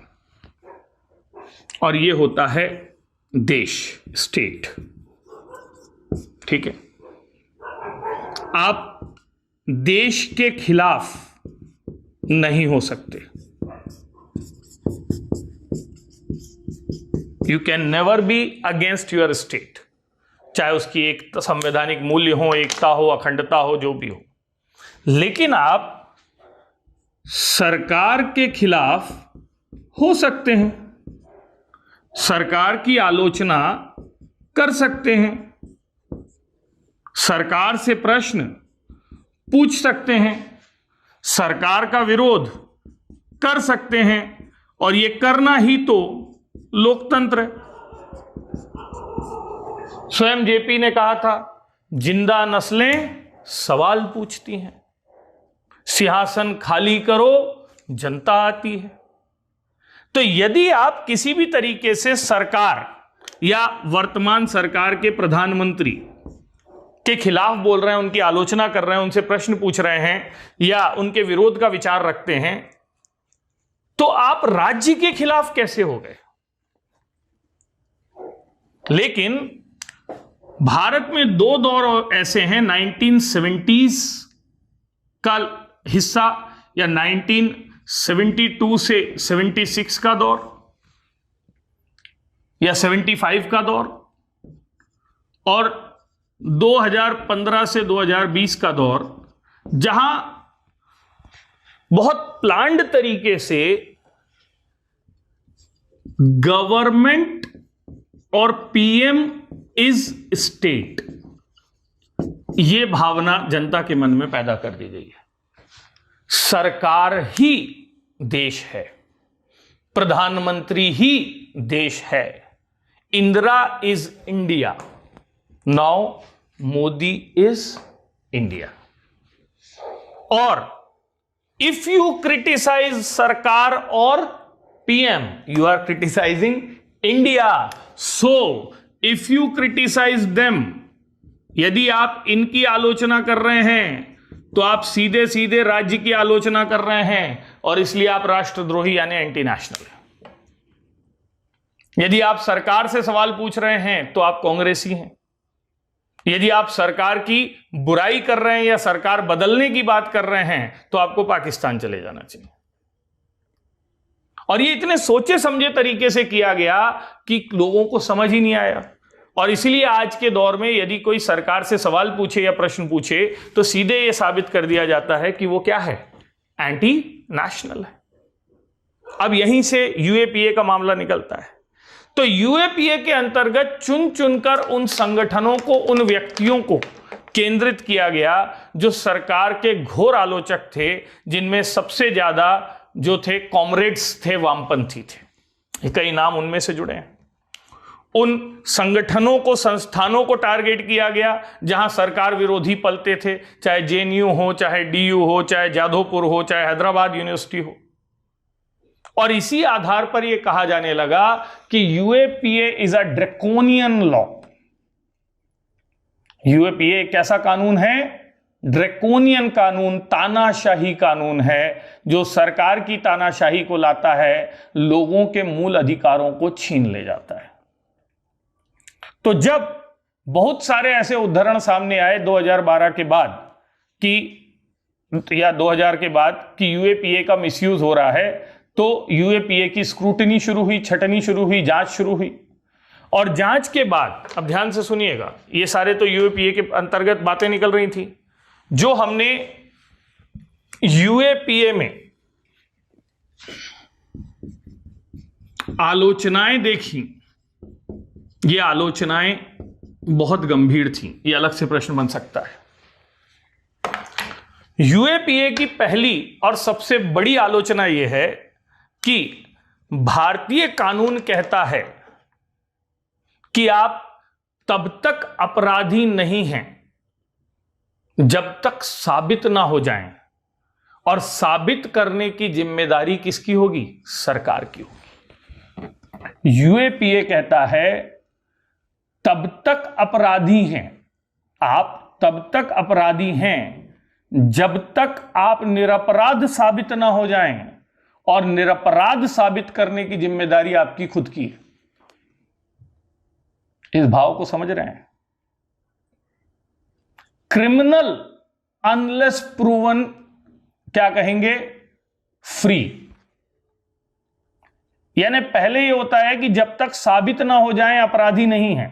और ये होता है देश, स्टेट। ठीक है, आप देश के खिलाफ नहीं हो सकते। You can never be against your state, चाहे उसकी एक संवैधानिक मूल्य हो, एकता हो, अखंडता हो, जो भी हो। लेकिन आप सरकार के खिलाफ हो सकते हैं, सरकार की आलोचना कर सकते हैं, सरकार से प्रश्न पूछ सकते हैं, सरकार का विरोध कर सकते हैं, और यह करना ही तो लोकतंत्र है। स्वयं जेपी ने कहा था, जिंदा नस्लें सवाल पूछती हैं, सिंहासन खाली करो जनता आती है। तो यदि आप किसी भी तरीके से सरकार या वर्तमान सरकार के प्रधानमंत्री के खिलाफ बोल रहे हैं, उनकी आलोचना कर रहे हैं, उनसे प्रश्न पूछ रहे हैं या उनके विरोध का विचार रखते हैं, तो आप राज्य के खिलाफ कैसे हो गए? लेकिन भारत में दो दौर ऐसे हैं, 1970s का हिस्सा या 1972 से 76 का दौर या 75 का दौर, और 2015 से 2020 का दौर, जहां बहुत प्लान्ड तरीके से गवर्नमेंट और पीएम इज स्टेट, यह भावना जनता के मन में पैदा कर दी गई है। सरकार ही देश है, प्रधानमंत्री ही देश है। Indira is India, now Modi is India. और इफ यू क्रिटिसाइज सरकार और PM, you are criticising India. So if you criticise them, यदि आप इनकी आलोचना कर रहे हैं तो आप सीधे सीधे राज्य की आलोचना कर रहे हैं, और इसलिए आप राष्ट्रद्रोही यानी एंटी नेशनल हैं। यदि आप सरकार से सवाल पूछ रहे हैं तो आप कांग्रेसी हैं। यदि आप सरकार की बुराई कर रहे हैं या सरकार बदलने की बात कर रहे हैं तो आपको पाकिस्तान चले जाना चाहिए। और ये इतने सोचे समझे तरीके से किया गया कि लोगों को समझ ही नहीं आया। और इसीलिए आज के दौर में यदि कोई सरकार से सवाल पूछे या प्रश्न पूछे तो सीधे यह साबित कर दिया जाता है कि वो क्या है, एंटी नेशनल है। अब यहीं से यूएपीए का मामला निकलता है। तो यूएपीए के अंतर्गत चुन चुनकर उन संगठनों को, उन व्यक्तियों को केंद्रित किया गया, जो सरकार के घोर आलोचक थे, जिनमें सबसे ज्यादा जो थे कॉमरेड्स थे, वामपंथी थे। कई नाम उनमें से जुड़े हैं। उन संगठनों को, संस्थानों को टारगेट किया गया जहां सरकार विरोधी पलते थे, चाहे जेएनयू हो, चाहे डीयू हो, चाहे जादवपुर हो, चाहे हैदराबाद यूनिवर्सिटी हो। और इसी आधार पर यह कहा जाने लगा कि UAPA is a draconian law. UAPA एक ऐसा कानून है, ड्रैकोनियन कानून, तानाशाही कानून है, जो सरकार की तानाशाही को लाता है, लोगों के मूल अधिकारों को छीन ले जाता है। तो जब बहुत सारे ऐसे उदाहरण सामने आए 2012 के बाद कि, या 2000 के बाद, कि यूएपीए का मिसयूज हो रहा है, तो यूएपीए की स्क्रूटनी शुरू हुई, छटनी शुरू हुई, जांच शुरू हुई। और जांच के बाद, अब ध्यान से सुनिएगा, ये सारे तो यूएपीए के अंतर्गत बातें निकल रही थी। जो हमने यूएपीए में आलोचनाएं देखी, ये आलोचनाएं बहुत गंभीर थी। ये अलग से प्रश्न बन सकता है। यूएपीए की पहली और सबसे बड़ी आलोचना यह है कि भारतीय कानून कहता है कि आप तब तक अपराधी नहीं हैं जब तक साबित ना हो जाएं, और साबित करने की जिम्मेदारी किसकी होगी? सरकार की होगी। यूएपीए कहता है तब तक अपराधी हैं आप, तब तक अपराधी हैं जब तक आप निरपराध साबित ना हो जाएं, और निरपराध साबित करने की जिम्मेदारी आपकी खुद की है। इस भाव को समझ रहे हैं? क्रिमिनल अनलेस प्रूवन, क्या कहेंगे? फ्री। यानी पहले ये होता है कि जब तक साबित ना हो जाए अपराधी नहीं है,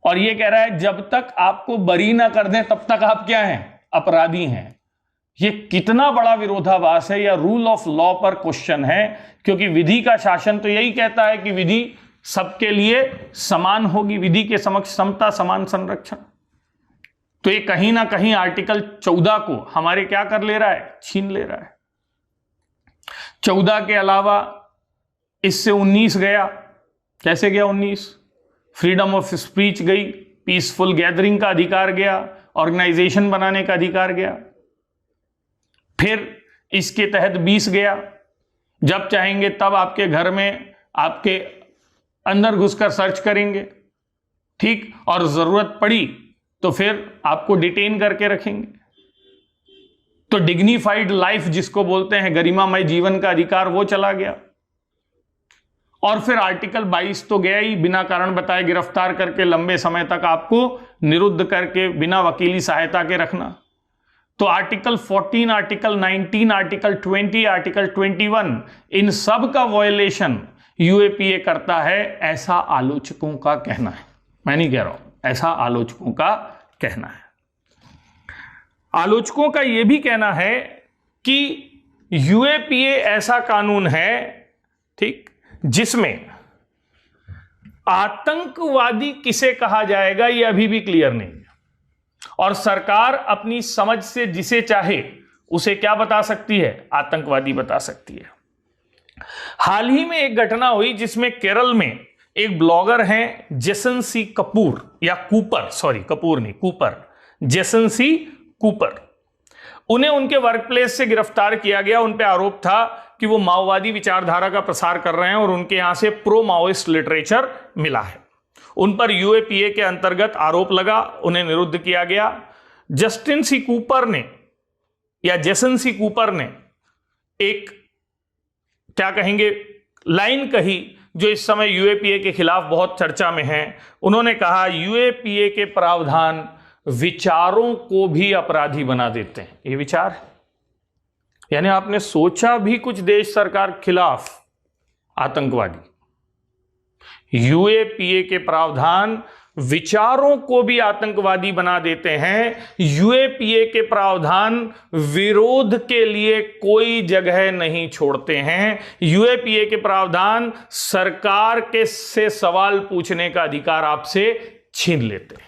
और ये कह रहा है जब तक आपको बरी ना कर दें तब तक आप क्या हैं? अपराधी हैं। ये कितना बड़ा विरोधाभास है, या रूल ऑफ लॉ पर क्वेश्चन है, क्योंकि विधि का शासन तो यही कहता है कि विधि सबके लिए समान होगी, विधि के समक्ष समता, समान संरक्षण। तो ये कहीं ना कहीं आर्टिकल 14 को हमारे क्या कर ले रहा है? छीन ले रहा है। 14 के अलावा इससे 19 गया। कैसे गया 19? फ्रीडम ऑफ स्पीच गई, पीसफुल गैदरिंग का अधिकार गया, ऑर्गेनाइजेशन बनाने का अधिकार गया। फिर इसके तहत 20 गया, जब चाहेंगे तब आपके घर में, आपके अंदर घुसकर सर्च करेंगे, ठीक, और जरूरत पड़ी तो फिर आपको डिटेन करके रखेंगे। तो डिग्निफाइड लाइफ जिसको बोलते हैं, गरिमामय जीवन का अधिकार, वो चला गया। और फिर आर्टिकल 22 तो गया ही, बिना कारण बताए गिरफ्तार करके लंबे समय तक आपको निरुद्ध करके बिना वकीली सहायता के रखना। तो आर्टिकल 14, आर्टिकल 19, आर्टिकल 20, आर्टिकल 21, इन सब का वायलेशन यूएपीए करता है, ऐसा आलोचकों का कहना है। मैं नहीं कह रहा हूं, ऐसा आलोचकों का कहना है। आलोचकों का यह भी कहना है कि यूएपीए ऐसा कानून है, ठीक, जिसमें आतंकवादी किसे कहा जाएगा यह अभी भी क्लियर नहीं है, और सरकार अपनी समझ से जिसे चाहे उसे क्या बता सकती है? आतंकवादी बता सकती है। हाल ही में एक घटना हुई जिसमें केरल में एक ब्लॉगर हैं जेसन सी कपूर, या कूपर, सॉरी कपूर नहीं, कूपर, जेसन सी कूपर। उन्हें उनके वर्कप्लेस से गिरफ्तार किया गया। उन पर आरोप था कि वो माओवादी विचारधारा का प्रसार कर रहे हैं और उनके यहां से प्रो माओइस्ट लिटरेचर मिला है। उन पर यूएपीए के अंतर्गत आरोप लगा, उन्हें निरुद्ध किया गया। जस्टिन सी कूपर ने, या जेसन सी कूपर ने एक, क्या कहेंगे, लाइन कही जो इस समय यूएपीए के खिलाफ बहुत चर्चा में है। उन्होंने कहा यूएपीए के प्रावधान विचारों को भी अपराधी बना देते हैं। ये विचार है, यानी आपने सोचा भी कुछ देश सरकार खिलाफ आतंकवादी। यूएपीए के प्रावधान विचारों को भी आतंकवादी बना देते हैं। यूएपीए के प्रावधान विरोध के लिए कोई जगह नहीं छोड़ते हैं। यूएपीए के प्रावधान सरकार के से सवाल पूछने का अधिकार आपसे छीन लेते हैं।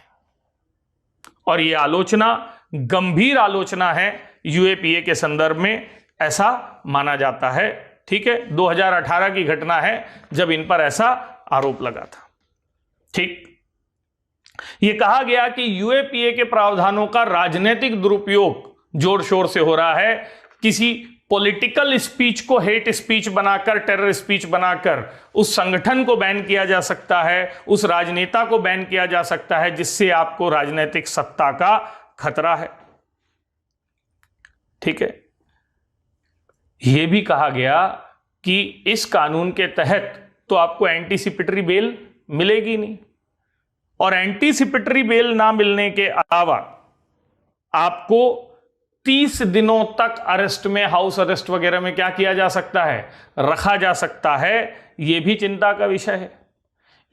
और यह आलोचना गंभीर आलोचना है यूएपीए के संदर्भ में, ऐसा माना जाता है। ठीक है, 2018 की घटना है जब इन पर ऐसा आरोप लगा था। ठीक, यह कहा गया कि यूएपीए के प्रावधानों का राजनीतिक दुरुपयोग जोर शोर से हो रहा है। किसी पॉलिटिकल स्पीच को हेट स्पीच बनाकर, टेरर स्पीच बनाकर उस संगठन को बैन किया जा सकता है, उस राजनेता को बैन किया जा सकता है जिससे आपको राजनीतिक सत्ता का खतरा है। ठीक है, यह भी कहा गया कि इस कानून के तहत तो आपको एंटीसिपेटरी बेल मिलेगी नहीं, और एंटीसिपेटरी बेल ना मिलने के अलावा आपको 30 दिनों तक अरेस्ट में, हाउस अरेस्ट वगैरह में क्या किया जा सकता है, रखा जा सकता है। यह भी चिंता का विषय है।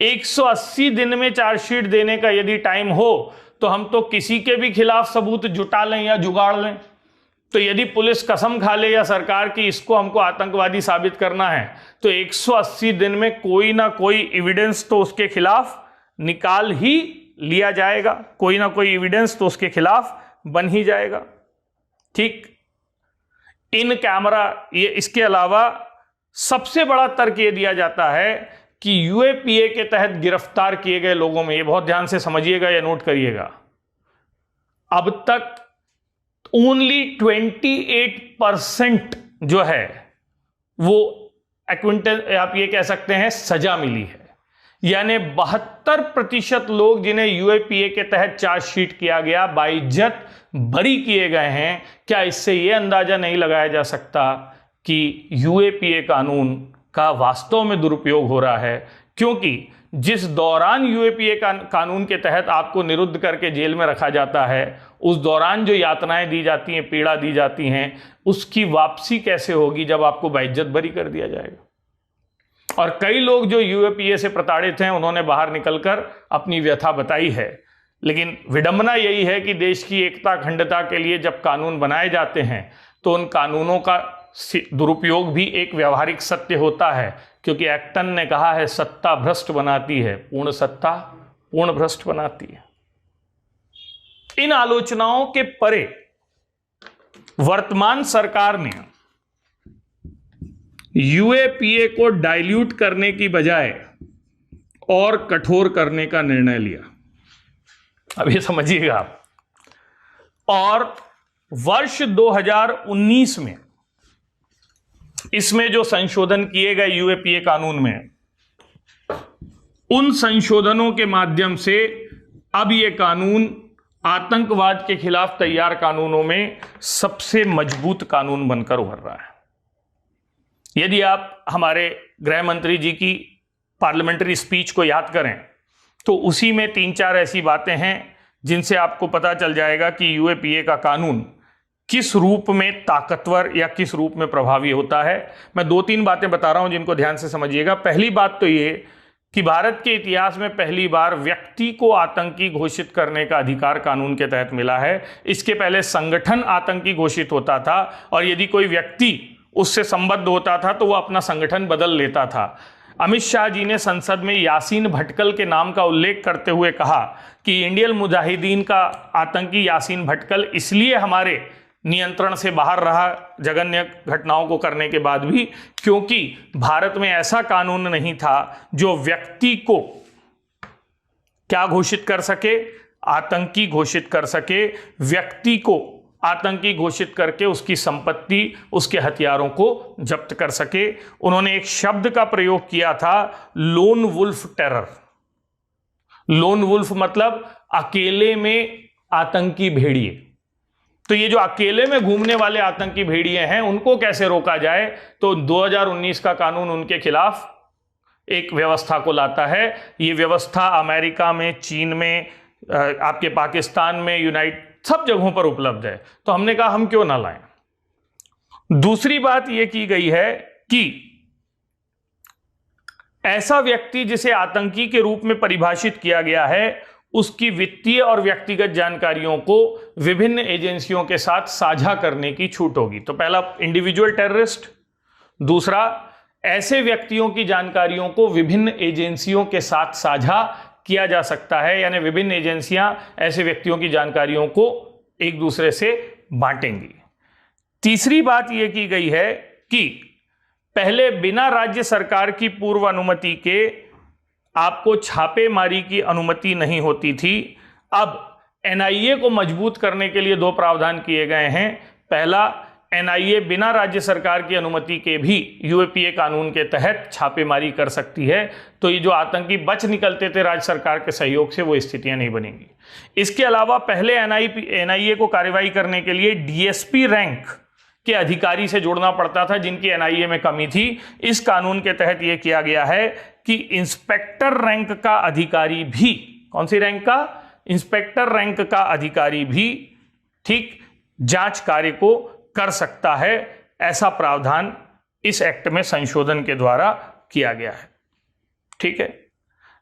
180 दिन में चार्जशीट देने का यदि टाइम हो तो हम तो किसी के भी खिलाफ सबूत जुटा लें या जुगाड़ लें। तो यदि पुलिस कसम खा ले या सरकार की इसको हमको आतंकवादी साबित करना है, तो 180 दिन में कोई ना कोई एविडेंस तो उसके खिलाफ निकाल ही लिया जाएगा, कोई ना कोई एविडेंस तो उसके खिलाफ बन ही जाएगा। ठीक, इन कैमरा, ये इसके अलावा सबसे बड़ा तर्क ये दिया जाता है कि यूएपीए के तहत गिरफ्तार किए गए लोगों में, ये बहुत ध्यान से समझिएगा या नोट करिएगा, अब तक ओनली 28% जो है वो एक्विंटल, आप ये कह सकते हैं सजा मिली है। यानी 72% लोग जिन्हें यूएपीए के तहत चार्जशीट किया गया बाइज्जत बरी किए गए हैं। क्या इससे यह अंदाजा नहीं लगाया जा सकता कि यूएपीए कानून का वास्तव में दुरुपयोग हो रहा है? क्योंकि जिस दौरान यूएपीए कानून के तहत आपको निरुद्ध करके जेल में रखा जाता है, उस दौरान जो यातनाएं दी जाती हैं, पीड़ा दी जाती हैं, उसकी वापसी कैसे होगी जब आपको बाइज्जत बरी कर दिया जाएगा? और कई लोग जो यूएपीए से प्रताड़ित हैं, उन्होंने बाहर निकलकर अपनी व्यथा बताई है। लेकिन विडंबना यही है कि देश की एकता अखंडता के लिए जब कानून बनाए जाते हैं तो उन कानूनों का दुरुपयोग भी एक व्यवहारिक सत्य होता है, क्योंकि एक्टन ने कहा है सत्ता भ्रष्ट बनाती है, पूर्ण सत्ता पूर्ण भ्रष्ट बनाती है। इन आलोचनाओं के परे वर्तमान सरकार ने यूएपीए को डाइल्यूट करने की बजाय और कठोर करने का निर्णय लिया। अब ये समझिएगा आप, और वर्ष 2019 में इसमें जो संशोधन किए गए यूएपीए कानून में, उन संशोधनों के माध्यम से अब यह कानून आतंकवाद के खिलाफ तैयार कानूनों में सबसे मजबूत कानून बनकर उभर रहा है। यदि आप हमारे गृह मंत्री जी की पार्लियामेंट्री स्पीच को याद करें तो उसी में 3-4 ऐसी बातें हैं जिनसे आपको पता चल जाएगा कि यूएपीए का कानून किस रूप में ताकतवर या किस रूप में प्रभावी होता है। मैं 2-3 बातें बता रहा हूं जिनको ध्यान से समझिएगा। पहली बात तो ये कि भारत के इतिहास में पहली बार व्यक्ति को आतंकी घोषित करने का अधिकार कानून के तहत मिला है। इसके पहले संगठन आतंकी घोषित होता था, और यदि कोई व्यक्ति उससे संबद्ध होता था तो वह अपना संगठन बदल लेता था। अमित शाह जी ने संसद में यासीन भटकल के नाम का उल्लेख करते हुए कहा कि इंडियन मुजाहिदीन का आतंकी यासीन भटकल इसलिए हमारे नियंत्रण से बाहर रहा जघन्य घटनाओं को करने के बाद भी, क्योंकि भारत में ऐसा कानून नहीं था जो व्यक्ति को क्या घोषित कर सके, आतंकी घोषित कर सके, व्यक्ति को आतंकी घोषित करके उसकी संपत्ति, उसके हथियारों को जब्त कर सके। उन्होंने एक शब्द का प्रयोग किया था, lone wolf terror. Lone wolf मतलब अकेले में आतंकी भेड़िए। तो ये जो अकेले में घूमने वाले आतंकी भेड़िए हैं, उनको कैसे रोका जाए? तो 2019 का कानून उनके खिलाफ एक व्यवस्था को लाता है। ये व्यवस्था अमेरिका में, चीन में, आपके पाकिस्तान में, यूनाइटेड सब जगहों पर उपलब्ध है। तो हमने कहा हम क्यों ना लाएं। दूसरी बात यह की गई है कि ऐसा व्यक्ति जिसे आतंकी के रूप में परिभाषित किया गया है, उसकी वित्तीय और व्यक्तिगत जानकारियों को विभिन्न एजेंसियों के साथ साझा करने की छूट होगी। तो पहला इंडिविजुअल टेररिस्ट, दूसरा ऐसे व्यक्तियों की जानकारियों को विभिन्न एजेंसियों के साथ साझा किया जा सकता है, यानी विभिन्न एजेंसियां ऐसे व्यक्तियों की जानकारियों को एक दूसरे से बांटेंगी। तीसरी बात यह की गई है कि पहले बिना राज्य सरकार की पूर्व अनुमति के आपको छापेमारी की अनुमति नहीं होती थी। अब एनआईए को मजबूत करने के लिए दो प्रावधान किए गए हैं। पहला, एनआईए बिना राज्य सरकार की अनुमति के भी यूएपीए कानून के तहत छापेमारी कर सकती है। तो ये जो आतंकी बच निकलते थे राज्य सरकार के सहयोग से, वो स्थितियां नहीं बनेंगी। इसके अलावा पहले एनआईए को कार्रवाई करने के लिए डीएसपी रैंक के अधिकारी से जोड़ना पड़ता था, जिनकी एनआईए में कमी थी। इस कानून के तहत यह किया गया है कि इंस्पेक्टर रैंक का अधिकारी भी, कौन सी रैंक का? इंस्पेक्टर रैंक का अधिकारी भी, ठीक, जांच कार्य को कर सकता है। ऐसा प्रावधान इस एक्ट में संशोधन के द्वारा किया गया है। ठीक है,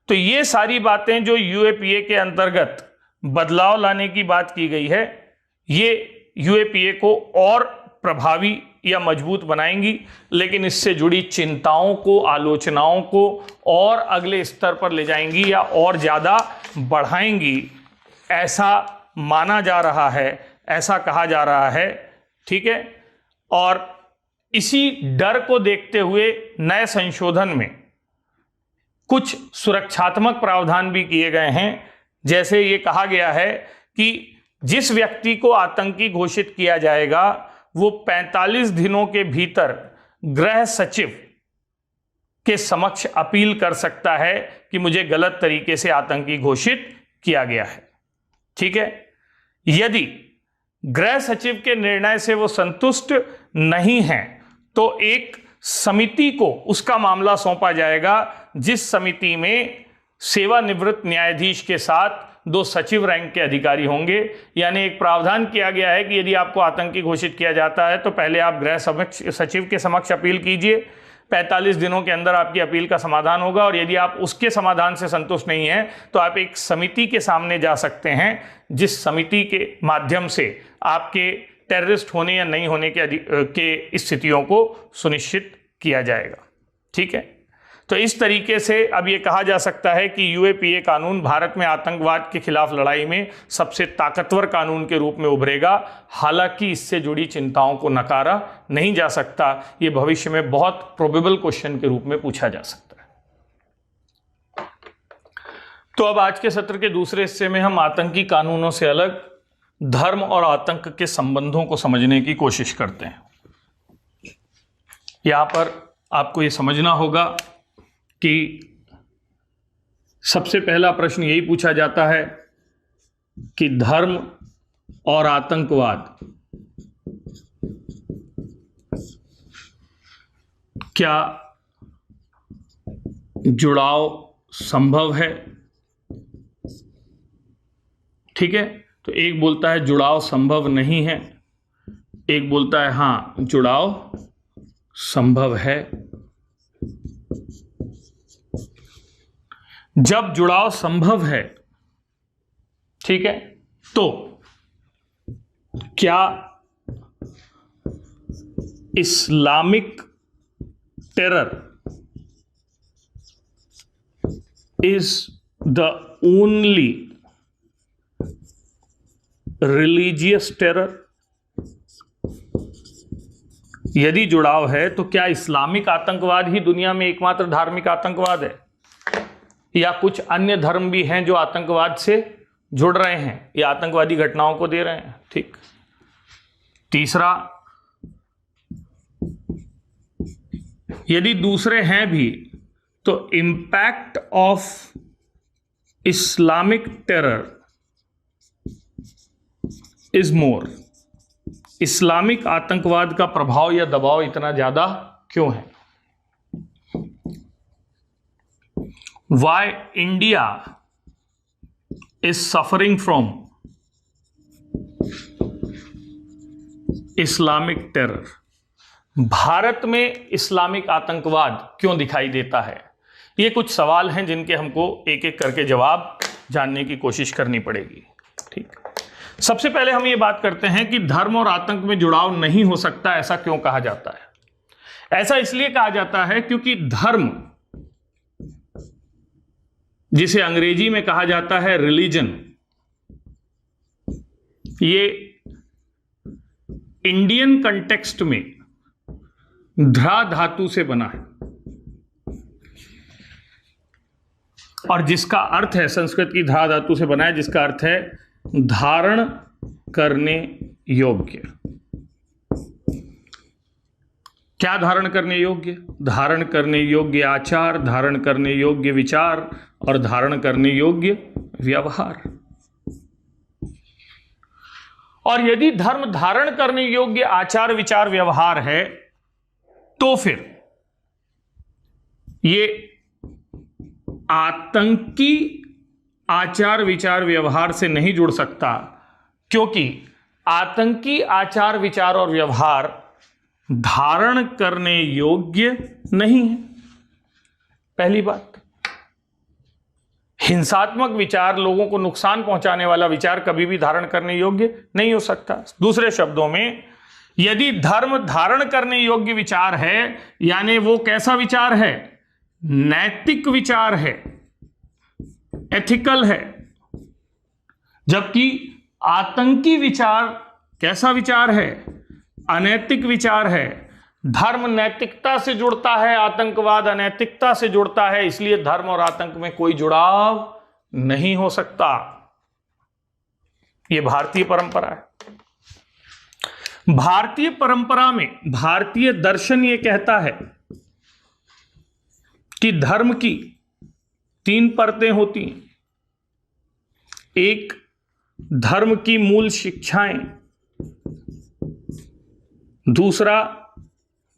तो ये सारी बातें जो यूएपीए के अंतर्गत बदलाव लाने की बात की गई है, ये यूएपीए को और प्रभावी या मजबूत बनाएंगी, लेकिन इससे जुड़ी चिंताओं को, आलोचनाओं को और अगले स्तर पर ले जाएंगी या और ज्यादा बढ़ाएंगी, ऐसा माना जा रहा है, ऐसा कहा जा रहा है। ठीक है, और इसी डर को देखते हुए नए संशोधन में कुछ सुरक्षात्मक प्रावधान भी किए गए हैं। जैसे ये कहा गया है कि जिस व्यक्ति को आतंकी घोषित किया जाएगा वो 45 दिनों के भीतर गृह सचिव के समक्ष अपील कर सकता है कि मुझे गलत तरीके से आतंकी घोषित किया गया है। ठीक है, यदि गृह सचिव के निर्णय से वो संतुष्ट नहीं है तो एक समिति को उसका मामला सौंपा जाएगा, जिस समिति में सेवानिवृत्त न्यायाधीश के साथ 2 सचिव रैंक के अधिकारी होंगे। यानी एक प्रावधान किया गया है कि यदि आपको आतंकी घोषित किया जाता है तो पहले आप गृह सचिव के समक्ष अपील कीजिए, 45 दिनों के अंदर आपकी अपील का समाधान होगा, और यदि आप उसके समाधान से संतुष्ट नहीं हैं तो आप एक समिति के सामने जा सकते हैं, जिस समिति के माध्यम से आपके टेररिस्ट होने या नहीं होने के स्थितियों को सुनिश्चित किया जाएगा। ठीक है, तो इस तरीके से अब ये कहा जा सकता है कि यूएपीए कानून भारत में आतंकवाद के खिलाफ लड़ाई में सबसे ताकतवर कानून के रूप में उभरेगा। हालांकि इससे जुड़ी चिंताओं को नकारा नहीं जा सकता, ये भविष्य में बहुत प्रोबेबल क्वेश्चन के रूप में पूछा जा सकता है। तो अब आज के सत्र के दूसरे हिस्से में हम आतंकी कानूनों से अलग धर्म और आतंक के संबंधों को समझने की कोशिश करते हैं। यहां पर आपको ये समझना होगा कि सबसे पहला प्रश्न यही पूछा जाता है कि धर्म और आतंकवाद क्या जुड़ाव संभव है? ठीक है, तो एक बोलता है जुड़ाव संभव नहीं है, एक बोलता है हां जुड़ाव संभव है। जब जुड़ाव संभव है, ठीक है, तो क्या Islamic terror is the only religious terror? यदि जुड़ाव है तो क्या इस्लामिक आतंकवाद ही दुनिया में एकमात्र धार्मिक आतंकवाद है, या कुछ अन्य धर्म भी हैं जो आतंकवाद से जुड़ रहे हैं या आतंकवादी घटनाओं को दे रहे हैं? ठीक। तीसरा, यदि दूसरे हैं भी तो impact of Islamic terror is more. Islamic आतंकवाद का प्रभाव या दबाव इतना ज्यादा क्यों है? Why India is suffering from Islamic terror? Bharat में इस्लामिक आतंकवाद क्यों दिखाई देता है? ये कुछ सवाल हैं जिनके हमको एक एक करके जवाब जानने की कोशिश करनी पड़ेगी। ठीक, सबसे पहले हम ये बात करते हैं कि धर्म और आतंक में जुड़ाव नहीं हो सकता, ऐसा क्यों कहा जाता है? ऐसा इसलिए कहा जाता है क्योंकि धर्म जिसे अंग्रेजी में कहा जाता है रिलीजन, ये इंडियन कंटेक्स्ट में ध्रा धातु से बना है और जिसका अर्थ है, संस्कृत की धा धातु से बना है, जिसका अर्थ है धारण करने योग्य। क्या धारण करने योग्य? धारण करने योग्य आचार, धारण करने योग्य विचार और धारण करने योग्य व्यवहार। और यदि धर्म धारण करने योग्य आचार विचार व्यवहार है तो फिर ये आतंकी आचार विचार व्यवहार से नहीं जुड़ सकता, क्योंकि आतंकी आचार विचार और व्यवहार धारण करने योग्य नहीं है। पहली बात, हिंसात्मक विचार, लोगों को नुकसान पहुंचाने वाला विचार कभी भी धारण करने योग्य नहीं हो सकता। दूसरे शब्दों में, यदि धर्म धारण करने योग्य विचार है, यानी वो कैसा विचार है? नैतिक विचार है, एथिकल है। जबकि आतंकी विचार कैसा विचार है? अनैतिक विचार है। धर्म नैतिकता से जुड़ता है, आतंकवाद अनैतिकता से जुड़ता है, इसलिए धर्म और आतंक में कोई जुड़ाव नहीं हो सकता। यह भारतीय परंपरा है। भारतीय परंपरा में भारतीय दर्शन यह कहता है कि धर्म की 3 परतें होती हैं। एक, धर्म की मूल शिक्षाएं। दूसरा,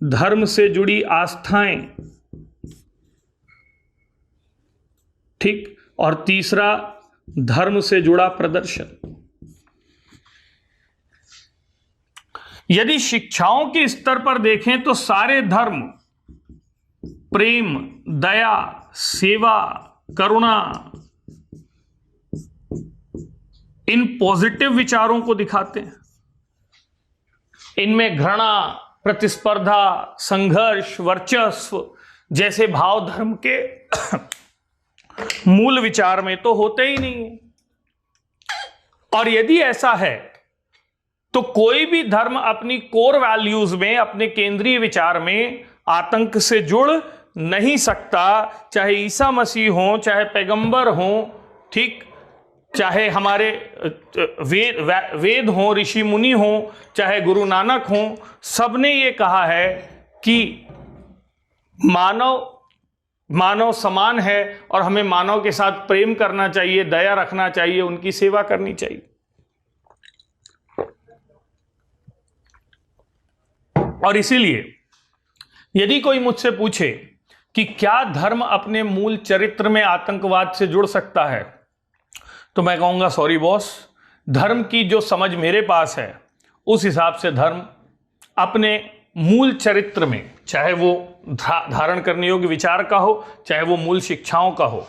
धर्म से जुड़ी आस्थाएं। ठीक। और तीसरा, धर्म से जुड़ा प्रदर्शन। यदि शिक्षाओं के स्तर पर देखें तो सारे धर्म प्रेम, दया, सेवा, करुणा, इन पॉजिटिव विचारों को दिखाते हैं। इनमें घृणा, प्रतिस्पर्धा, संघर्ष, वर्चस्व जैसे भाव धर्म के मूल विचार में तो होते ही नहीं है। और यदि ऐसा है तो कोई भी धर्म अपनी कोर वैल्यूज में, अपने केंद्रीय विचार में आतंक से जुड़ नहीं सकता। चाहे ईसा मसीह हो, चाहे पैगंबर हो, ठीक, चाहे हमारे वेद हो, ऋषि मुनि हो, चाहे गुरु नानक हो, सबने ये कहा है कि मानव समान है और हमें मानव के साथ प्रेम करना चाहिए, दया रखना चाहिए, उनकी सेवा करनी चाहिए। और इसीलिए यदि कोई मुझसे पूछे कि क्या धर्म अपने मूल चरित्र में आतंकवाद से जुड़ सकता है, तो मैं कहूंगा सॉरी बॉस, धर्म की जो समझ मेरे पास है उस हिसाब से धर्म अपने मूल चरित्र में, चाहे वो धारण करने योग्य विचार का हो, चाहे वो मूल शिक्षाओं का हो,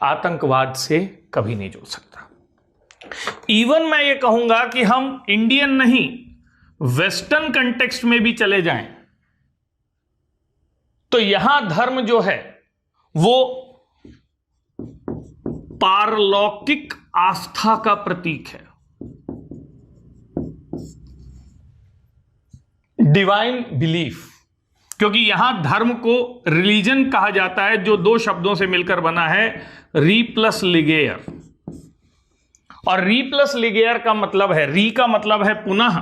आतंकवाद से कभी नहीं जुड़ सकता। इवन मैं ये कहूंगा कि हम इंडियन नहीं, वेस्टर्न कंटेक्स्ट में भी चले जाएं तो यहां धर्म जो है वो पारलौकिक आस्था का प्रतीक है, डिवाइन बिलीफ। क्योंकि यहां धर्म को रिलीजन कहा जाता है, जो 2 शब्दों से मिलकर बना है, री प्लस लिगेयर। और री प्लस लिगेयर का मतलब है, री का मतलब है पुनः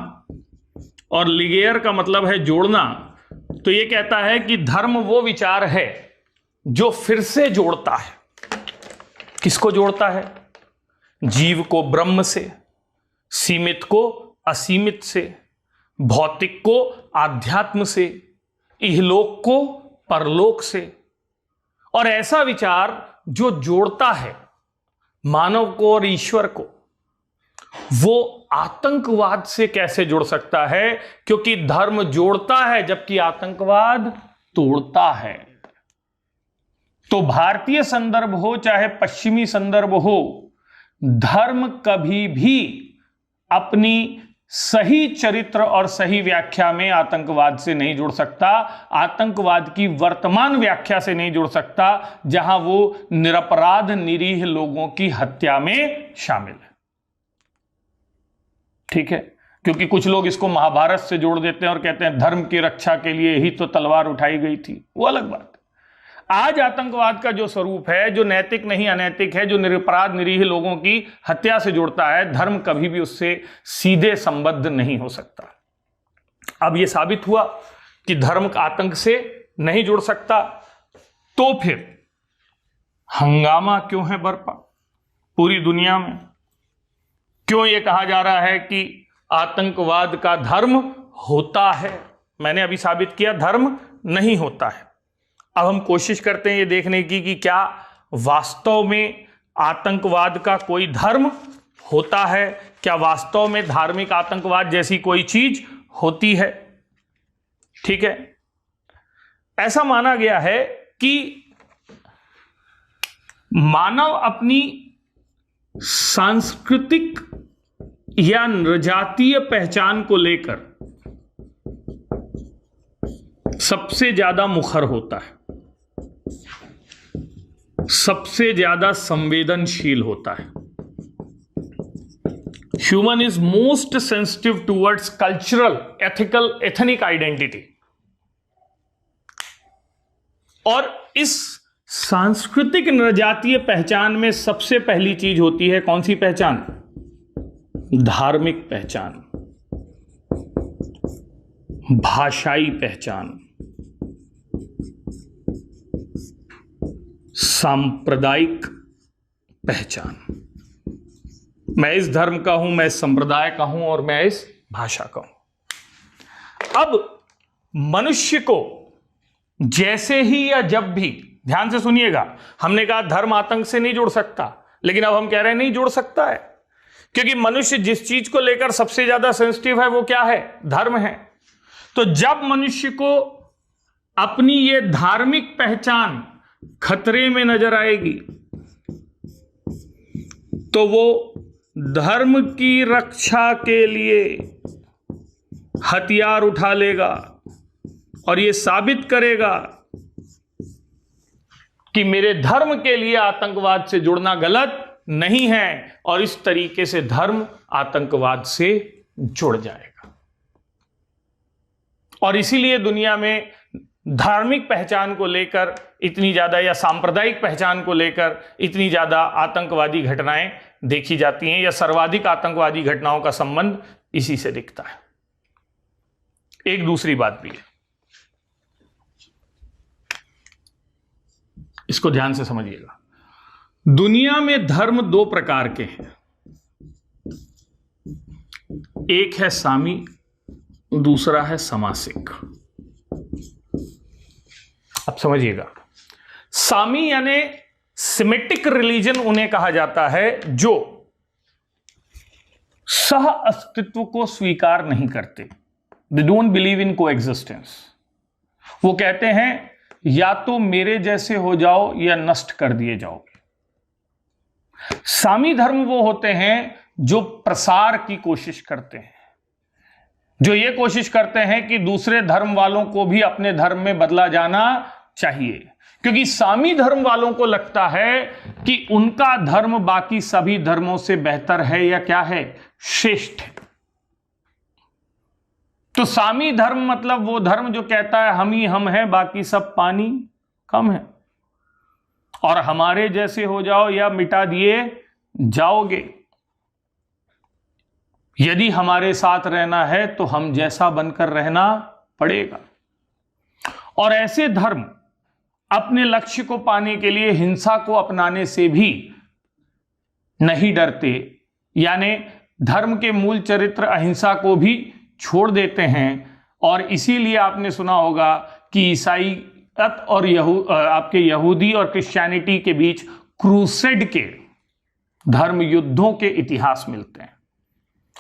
और लिगेयर का मतलब है जोड़ना। तो यह कहता है कि धर्म वो विचार है जो फिर से जोड़ता है। किसको जोड़ता है? जीव को ब्रह्म से, सीमित को असीमित से, भौतिक को आध्यात्म से, इहलोक को परलोक से। और ऐसा विचार जो जोड़ता है मानव को और ईश्वर को, वो आतंकवाद से कैसे जुड़ सकता है? क्योंकि धर्म जोड़ता है जबकि आतंकवाद तोड़ता है। तो भारतीय संदर्भ हो चाहे पश्चिमी संदर्भ हो, धर्म कभी भी अपनी सही चरित्र और सही व्याख्या में आतंकवाद से नहीं जुड़ सकता, आतंकवाद की वर्तमान व्याख्या से नहीं जुड़ सकता जहां वो निरपराध निरीह लोगों की हत्या में शामिल है। ठीक है, क्योंकि कुछ लोग इसको महाभारत से जोड़ देते हैं और कहते हैं धर्म की रक्षा के लिए ही तो तलवार उठाई गई थी, वो अलग बात है। आज आतंकवाद का जो स्वरूप है, जो नैतिक नहीं अनैतिक है, जो निरपराध निरीह लोगों की हत्या से जुड़ता है, धर्म कभी भी उससे सीधे संबद्ध नहीं हो सकता। अब यह साबित हुआ कि धर्म आतंक से नहीं जुड़ सकता, तो फिर हंगामा क्यों है बरपा पूरी दुनिया में? क्यों यह कहा जा रहा है कि आतंकवाद का धर्म होता है? मैंने अभी साबित किया धर्म नहीं होता है। अब हम कोशिश करते हैं ये देखने की कि क्या वास्तव में आतंकवाद का कोई धर्म होता है, क्या वास्तव में धार्मिक आतंकवाद जैसी कोई चीज होती है। ठीक है, ऐसा माना गया है कि मानव अपनी सांस्कृतिक या नृजातीय पहचान को लेकर सबसे ज्यादा मुखर होता है, सबसे ज्यादा संवेदनशील होता है। Human is most sensitive towards cultural, ethical, ethnic identity. और इस सांस्कृतिक नृजातीय पहचान में सबसे पहली चीज होती है कौन सी पहचान? धार्मिक पहचान, भाषाई पहचान, सांप्रदायिक पहचान। मैं इस धर्म का हूं, मैं इस संप्रदाय का हूं और मैं इस भाषा का हूं। अब मनुष्य को जैसे ही या जब भी, ध्यान से सुनिएगा, हमने कहा धर्म आतंक से नहीं जुड़ सकता, लेकिन अब हम कह रहे हैं नहीं जुड़ सकता है, क्योंकि मनुष्य जिस चीज को लेकर सबसे ज्यादा सेंसिटिव है वो क्या है? धर्म है। तो जब मनुष्य को अपनी ये धार्मिक पहचान खतरे में नजर आएगी तो वो धर्म की रक्षा के लिए हथियार उठा लेगा और ये साबित करेगा कि मेरे धर्म के लिए आतंकवाद से जुड़ना गलत नहीं है, और इस तरीके से धर्म आतंकवाद से जुड़ जाएगा। और इसीलिए दुनिया में धार्मिक पहचान को लेकर इतनी ज्यादा, या सांप्रदायिक पहचान को लेकर इतनी ज्यादा आतंकवादी घटनाएं देखी जाती हैं, या सर्वाधिक आतंकवादी घटनाओं का संबंध इसी से दिखता है। एक दूसरी बात भी है, इसको ध्यान से समझिएगा। दुनिया में धर्म दो प्रकार के हैं, एक है सामी, दूसरा है समासिक। अब समझिएगा, सामी यानी सेमेटिक रिलीजन उन्हें कहा जाता है जो सह अस्तित्व को स्वीकार नहीं करते। They don't believe in coexistence. वो कहते हैं या तो मेरे जैसे हो जाओ या नष्ट कर दिए जाओगे। सामी धर्म वो होते हैं जो प्रसार की कोशिश करते हैं, जो ये कोशिश करते हैं कि दूसरे धर्म वालों को भी अपने धर्म में बदला जाना चाहिए, क्योंकि सामी धर्म वालों को लगता है कि उनका धर्म बाकी सभी धर्मों से बेहतर है या क्या है, श्रेष्ठ है। तो सामी धर्म मतलब वो धर्म जो कहता है हम ही हम हैं, बाकी सब पानी कम है, और हमारे जैसे हो जाओ या मिटा दिए जाओगे। यदि हमारे साथ रहना है तो हम जैसा बनकर रहना पड़ेगा। और ऐसे धर्म अपने लक्ष्य को पाने के लिए हिंसा को अपनाने से भी नहीं डरते, यानी धर्म के मूल चरित्र अहिंसा को भी छोड़ देते हैं। और इसीलिए आपने सुना होगा कि ईसाईयत और आपके यहूदी और क्रिश्चियनिटी के बीच क्रूसेड के धर्म युद्धों के इतिहास मिलते हैं,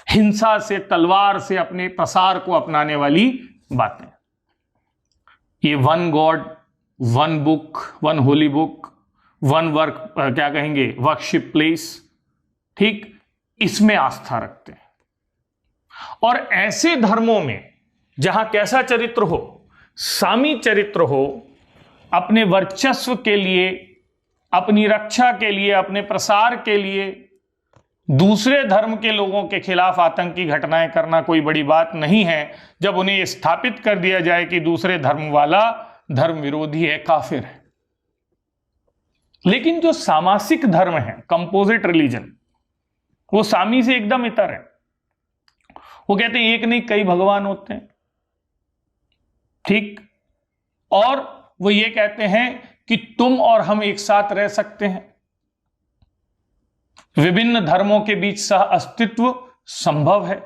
हिंसा से, तलवार से अपने प्रसार को अपनाने वाली बातें। ये one God, one book, one Holi book, one work, क्या कहेंगे, वर्कशिप प्लेस, ठीक, इसमें आस्था रखते हैं। और ऐसे धर्मों में जहां कैसा चरित्र हो, सामी चरित्र हो, अपने वर्चस्व के लिए, अपनी रक्षा के लिए, अपने प्रसार के लिए दूसरे धर्म के लोगों के खिलाफ आतंकी घटनाएं करना कोई बड़ी बात नहीं है, जब उन्हें स्थापित कर दिया जाए कि दूसरे धर्म वाला धर्म विरोधी है, काफिर है। लेकिन जो सामासिक धर्म है, कंपोजिट रिलीजन, वो सामी से एकदम इतर है। वो कहते हैं एक नहीं कई भगवान होते हैं, ठीक, और वो ये कहते हैं कि तुम और हम एक साथ रह सकते हैं, विभिन्न धर्मों के बीच सह अस्तित्व संभव है,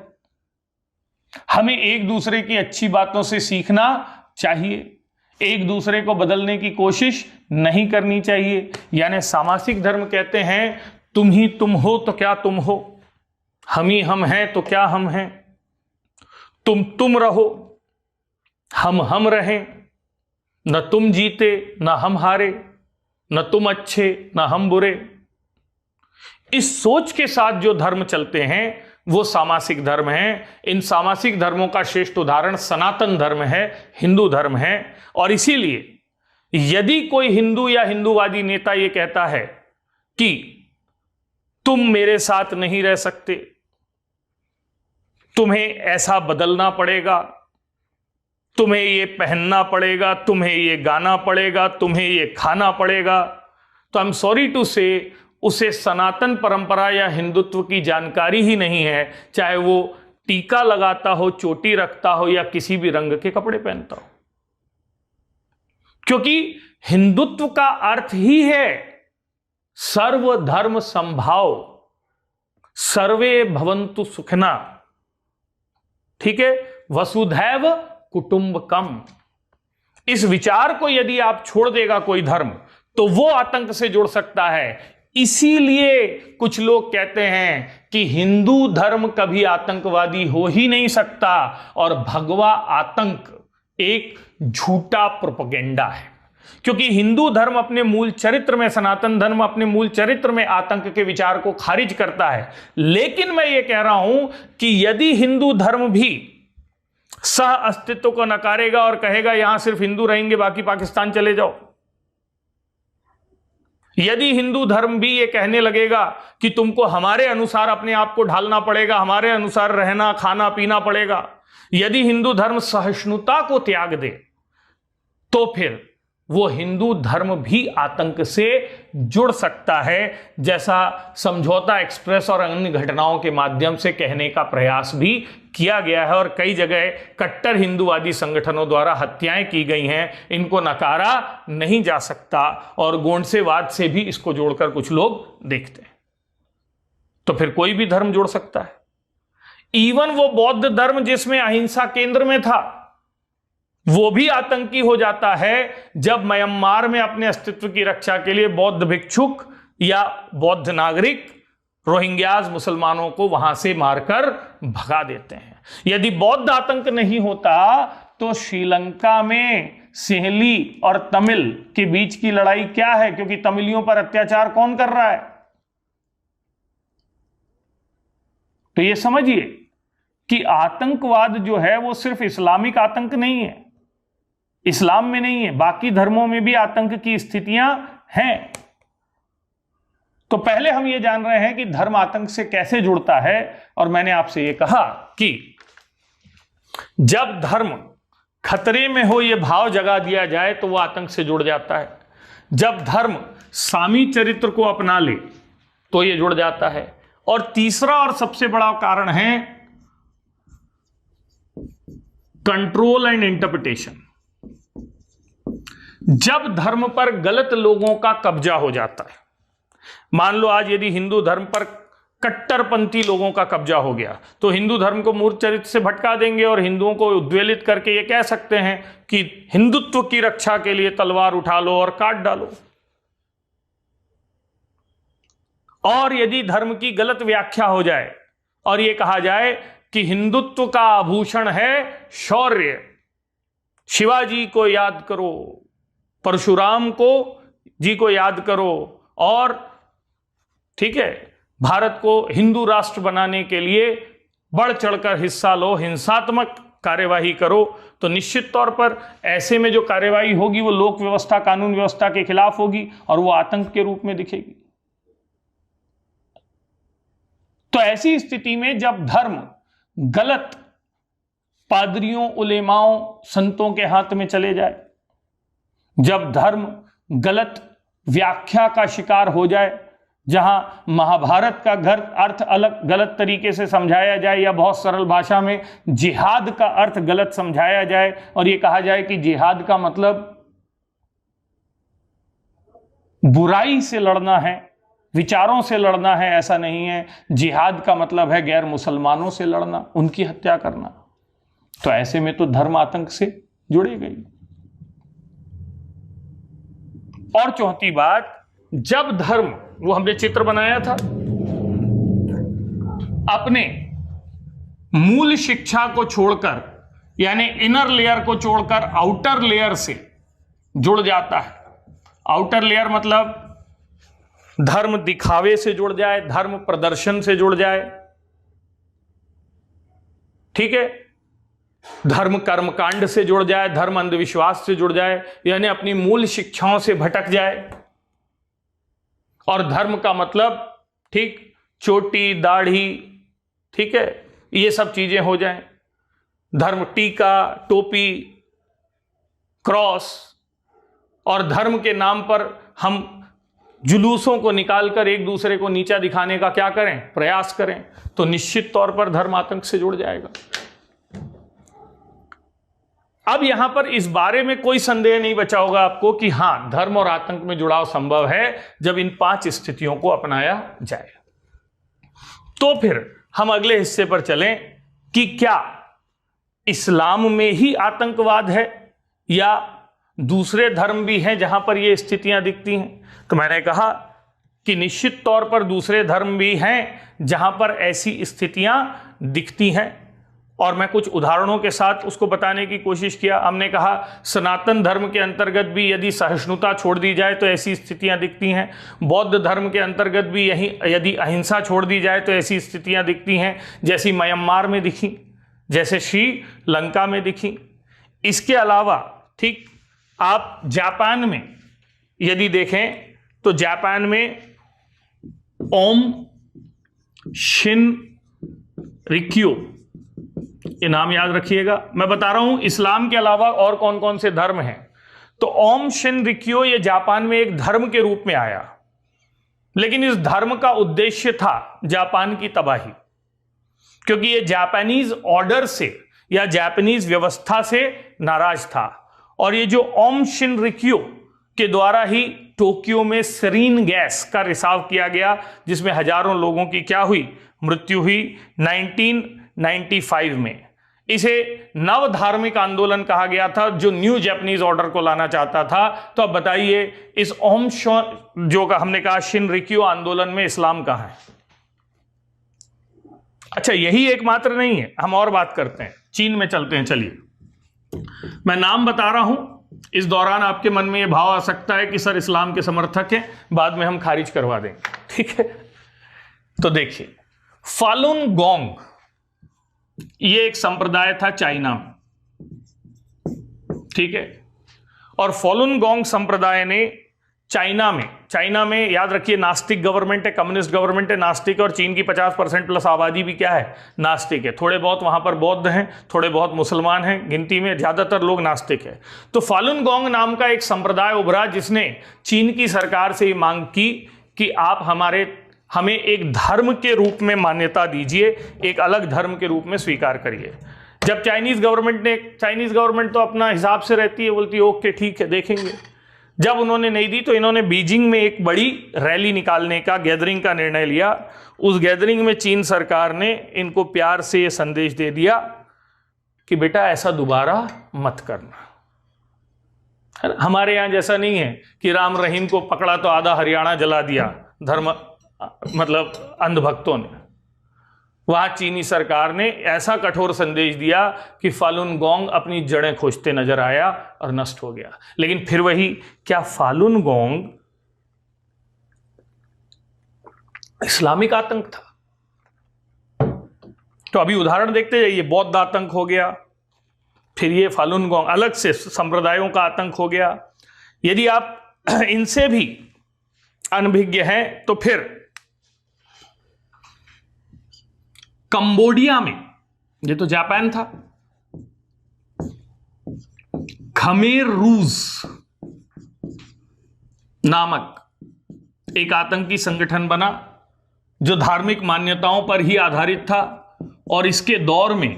हमें एक दूसरे की अच्छी बातों से सीखना चाहिए, एक दूसरे को बदलने की कोशिश नहीं करनी चाहिए। यानी सामासिक धर्म कहते हैं तुम ही तुम हो तो क्या तुम हो, हम ही हम हैं तो क्या हम हैं, तुम रहो हम रहें, न तुम जीते न हम हारे, न तुम अच्छे न हम बुरे। इस सोच के साथ जो धर्म चलते हैं वो सामासिक धर्म है। इन सामासिक धर्मों का श्रेष्ठ उदाहरण सनातन धर्म है, हिंदू धर्म है। और इसीलिए यदि कोई हिंदू या हिंदूवादी नेता यह कहता है कि तुम मेरे साथ नहीं रह सकते, तुम्हें ऐसा बदलना पड़ेगा, तुम्हें ये पहनना पड़ेगा, तुम्हें ये गाना पड़ेगा, तुम्हें ये खाना पड़ेगा, तो आई एम सॉरी टू से उसे सनातन परंपरा या हिंदुत्व की जानकारी ही नहीं है, चाहे वो टीका लगाता हो, चोटी रखता हो या किसी भी रंग के कपड़े पहनता हो। क्योंकि हिंदुत्व का अर्थ ही है सर्वधर्म संभाव, सर्वे भवन्तु सुखिना, ठीक है, वसुधैव कुटुंबकम। इस विचार को यदि आप छोड़ देगा कोई धर्म, तो वो आतंक से जुड़ सकता है। इसीलिए कुछ लोग कहते हैं कि हिंदू धर्म कभी आतंकवादी हो ही नहीं सकता और भगवा आतंक एक झूठा प्रोपेगेंडा है, क्योंकि हिंदू धर्म अपने मूल चरित्र में, सनातन धर्म अपने मूल चरित्र में आतंक के विचार को खारिज करता है। लेकिन मैं ये कह रहा हूं कि यदि हिंदू धर्म भी सह अस्तित्व को नकारेगा और कहेगा यहां सिर्फ हिंदू रहेंगे, बाकी पाकिस्तान चले जाओ, यदि हिंदू धर्म भी ये कहने लगेगा कि तुमको हमारे अनुसार अपने आप को ढालना पड़ेगा, हमारे अनुसार रहना खाना पीना पड़ेगा, यदि हिंदू धर्म सहिष्णुता को त्याग दे, तो फिर वो हिंदू धर्म भी आतंक से जुड़ सकता है, जैसा समझौता एक्सप्रेस और अन्य घटनाओं के माध्यम से कहने का प्रयास भी किया गया है। और कई जगह कट्टर हिंदूवादी संगठनों द्वारा हत्याएं की गई हैं, इनको नकारा नहीं जा सकता और गोंडसेवाद से भी इसको जोड़कर कुछ लोग देखते हैं। तो फिर कोई भी धर्म जोड़ सकता है, इवन वो बौद्ध धर्म जिसमें अहिंसा केंद्र में था, वो भी आतंकी हो जाता है जब म्यांमार में अपने अस्तित्व की रक्षा के लिए बौद्ध भिक्षुक या बौद्ध नागरिक रोहिंग्याज मुसलमानों को वहां से मारकर भगा देते हैं। यदि बौद्ध आतंक नहीं होता तो श्रीलंका में सिंहली और तमिल के बीच की लड़ाई क्या है, क्योंकि तमिलियों पर अत्याचार कौन कर रहा है। तो ये समझिए कि आतंकवाद जो है वो सिर्फ इस्लामिक आतंक नहीं है, इस्लाम में नहीं है, बाकी धर्मों में भी आतंक की स्थितियां हैं। तो पहले हम ये जान रहे हैं कि धर्म आतंक से कैसे जुड़ता है, और मैंने आपसे ये कहा कि जब धर्म खतरे में हो ये भाव जगा दिया जाए तो वो आतंक से जुड़ जाता है। जब धर्म सामी चरित्र को अपना ले तो ये जुड़ जाता है। और तीसरा और सबसे बड़ा कारण है कंट्रोल एंड इंटरप्रिटेशन। जब धर्म पर गलत लोगों का कब्जा हो जाता है, मान लो आज यदि हिंदू धर्म पर कट्टरपंथी लोगों का कब्जा हो गया, तो हिंदू धर्म को मूर्ख चरित्र से भटका देंगे और हिंदुओं को उद्वेलित करके ये कह सकते हैं कि हिंदुत्व की रक्षा के लिए तलवार उठा लो और काट डालो। और यदि धर्म की गलत व्याख्या हो जाए और यह कहा जाए कि हिंदुत्व का आभूषण है शौर्य, शिवाजी को याद करो, परशुराम को जी को याद करो, और ठीक है, भारत को हिंदू राष्ट्र बनाने के लिए बढ़ चढ़कर हिस्सा लो, हिंसात्मक कार्यवाही करो, तो निश्चित तौर पर ऐसे में जो कार्यवाही होगी वो लोक व्यवस्था, कानून व्यवस्था के खिलाफ होगी और वो आतंक के रूप में दिखेगी। तो ऐसी स्थिति में जब धर्म गलत पादरियों, उलेमाओं, संतों के हाथ में चले जाए, जब धर्म गलत व्याख्या का शिकार हो जाए, जहां महाभारत का अर्थ अलग गलत तरीके से समझाया जाए, या बहुत सरल भाषा में जिहाद का अर्थ गलत समझाया जाए और यह कहा जाए कि जिहाद का मतलब बुराई से लड़ना है, विचारों से लड़ना है, ऐसा नहीं है। जिहाद का मतलब है गैर मुसलमानों से लड़ना, उनकी हत्या करना। तो ऐसे में तो धर्म आतंक से जुड़ेगा ही। और चौथी बात, जब धर्म, वो हमने चित्र बनाया था, अपने मूल शिक्षा को छोड़कर, यानी इनर लेयर को छोड़कर आउटर लेयर से जुड़ जाता है। आउटर लेयर मतलब धर्म दिखावे से जुड़ जाए, धर्म प्रदर्शन से जुड़ जाए, ठीक है, धर्म कर्मकांड से जुड़ जाए, धर्म अंधविश्वास से जुड़ जाए, यानी अपनी मूल शिक्षाओं से भटक जाए। और धर्म का मतलब, ठीक, चोटी, दाढ़ी, ठीक है, ये सब चीजें हो जाएं। धर्म टीका, टोपी, क्रॉस, और धर्म के नाम पर हम जुलूसों को निकालकर एक दूसरे को नीचा दिखाने का क्या करें, प्रयास करें, तो निश्चित तौर पर धर्म आतंक से जुड़ जाएगा। अब यहां पर इस बारे में कोई संदेह नहीं बचा होगा आपको कि हां, धर्म और आतंक में जुड़ाव संभव है जब इन 5 स्थितियों को अपनाया जाए। तो फिर हम अगले हिस्से पर चलें कि क्या इस्लाम में ही आतंकवाद है या दूसरे धर्म भी हैं जहां पर ये स्थितियां दिखती हैं। तो मैंने कहा कि निश्चित तौर पर दूसरे धर्म भी हैं जहां पर ऐसी स्थितियां दिखती हैं, और मैं कुछ उदाहरणों के साथ उसको बताने की कोशिश किया। हमने कहा सनातन धर्म के अंतर्गत भी यदि सहिष्णुता छोड़ दी जाए तो ऐसी स्थितियां दिखती हैं। बौद्ध धर्म के अंतर्गत भी यदि अहिंसा छोड़ दी जाए तो ऐसी स्थितियां दिखती हैं, जैसी म्यांमार में दिखी, जैसे श्रीलंका में दिखी। इसके अलावा, ठीक, आप जापान में यदि देखें तो जापान में ओम शिन रिक्यो, ये नाम याद रखिएगा। मैं बता रहा हूं इस्लाम के अलावा और कौन कौन से धर्म हैं। तो ओम शिन रिक्यो ये जापान में एक धर्म के रूप में आया, लेकिन इस धर्म का उद्देश्य था जापान की तबाही, क्योंकि ये जापानीज ऑर्डर से या जापानीज व्यवस्था से नाराज था। और ये जो ओम शिन रिक्यो के द्वारा ही टोक्यो में सरीन गैस का रिसाव किया गया, जिसमें हजारों लोगों की क्या हुई, मृत्यु हुई 1995 में। इसे नव धार्मिक आंदोलन कहा गया था जो न्यू जापानीज ऑर्डर को लाना चाहता था। तो अब बताइए इस ओम जो का हमने कहा शिन रिक्यो आंदोलन में इस्लाम कहां है। अच्छा, यही एकमात्र नहीं है, हम और बात करते हैं, चीन में चलते हैं। चलिए, मैं नाम बता रहा हूं, इस दौरान आपके मन में यह भाव आ सकता है कि सर इस्लाम के समर्थक हैं, बाद में हम खारिज करवा देंगे, ठीक है। तो देखिए, फालुन गोंग ये एक संप्रदाय था चाइना में, ठीक है। और फालुन गोंग संप्रदाय ने चाइना में याद रखिए नास्तिक गवर्नमेंट है, कम्युनिस्ट गवर्नमेंट है, नास्तिक, और चीन की 50% प्लस आबादी भी क्या है, नास्तिक है। थोड़े बहुत वहां पर बौद्ध हैं, थोड़े बहुत मुसलमान हैं, गिनती में ज्यादातर लोग नास्तिक है। तो फालुन गोंग नाम का एक संप्रदाय उभरा जिसने चीन की सरकार से मांग की कि आप हमें एक धर्म के रूप में मान्यता दीजिए, एक अलग धर्म के रूप में स्वीकार करिए। जब चाइनीज गवर्नमेंट तो अपना हिसाब से रहती है, बोलती है ओके ठीक है देखेंगे। जब उन्होंने नहीं दी तो इन्होंने बीजिंग में एक बड़ी रैली निकालने का, गैदरिंग का निर्णय लिया। उस गैदरिंग में चीन सरकार ने इनको प्यार से यह संदेश दे दिया कि बेटा ऐसा दोबारा मत करना। हमारे यहां जैसा नहीं है कि राम रहीम को पकड़ा तो आधा हरियाणा जला दिया धर्म मतलब अंधभक्तों ने। वहां चीनी सरकार ने ऐसा कठोर संदेश दिया कि फालुन गोंग अपनी जड़ें खोजते नजर आया और नष्ट हो गया। लेकिन फिर वही, क्या फालुन गोंग इस्लामिक आतंक था? तो अभी उदाहरण देखते जाइए, बौद्ध आतंक हो गया, फिर ये फालुन गोंग, अलग से संप्रदायों का आतंक हो गया। यदि आप इनसे भी अनभिज्ञ हैं तो फिर कंबोडिया में, ये तो जापान था, खमेर रूस नामक एक आतंकी संगठन बना जो धार्मिक मान्यताओं पर ही आधारित था, और इसके दौर में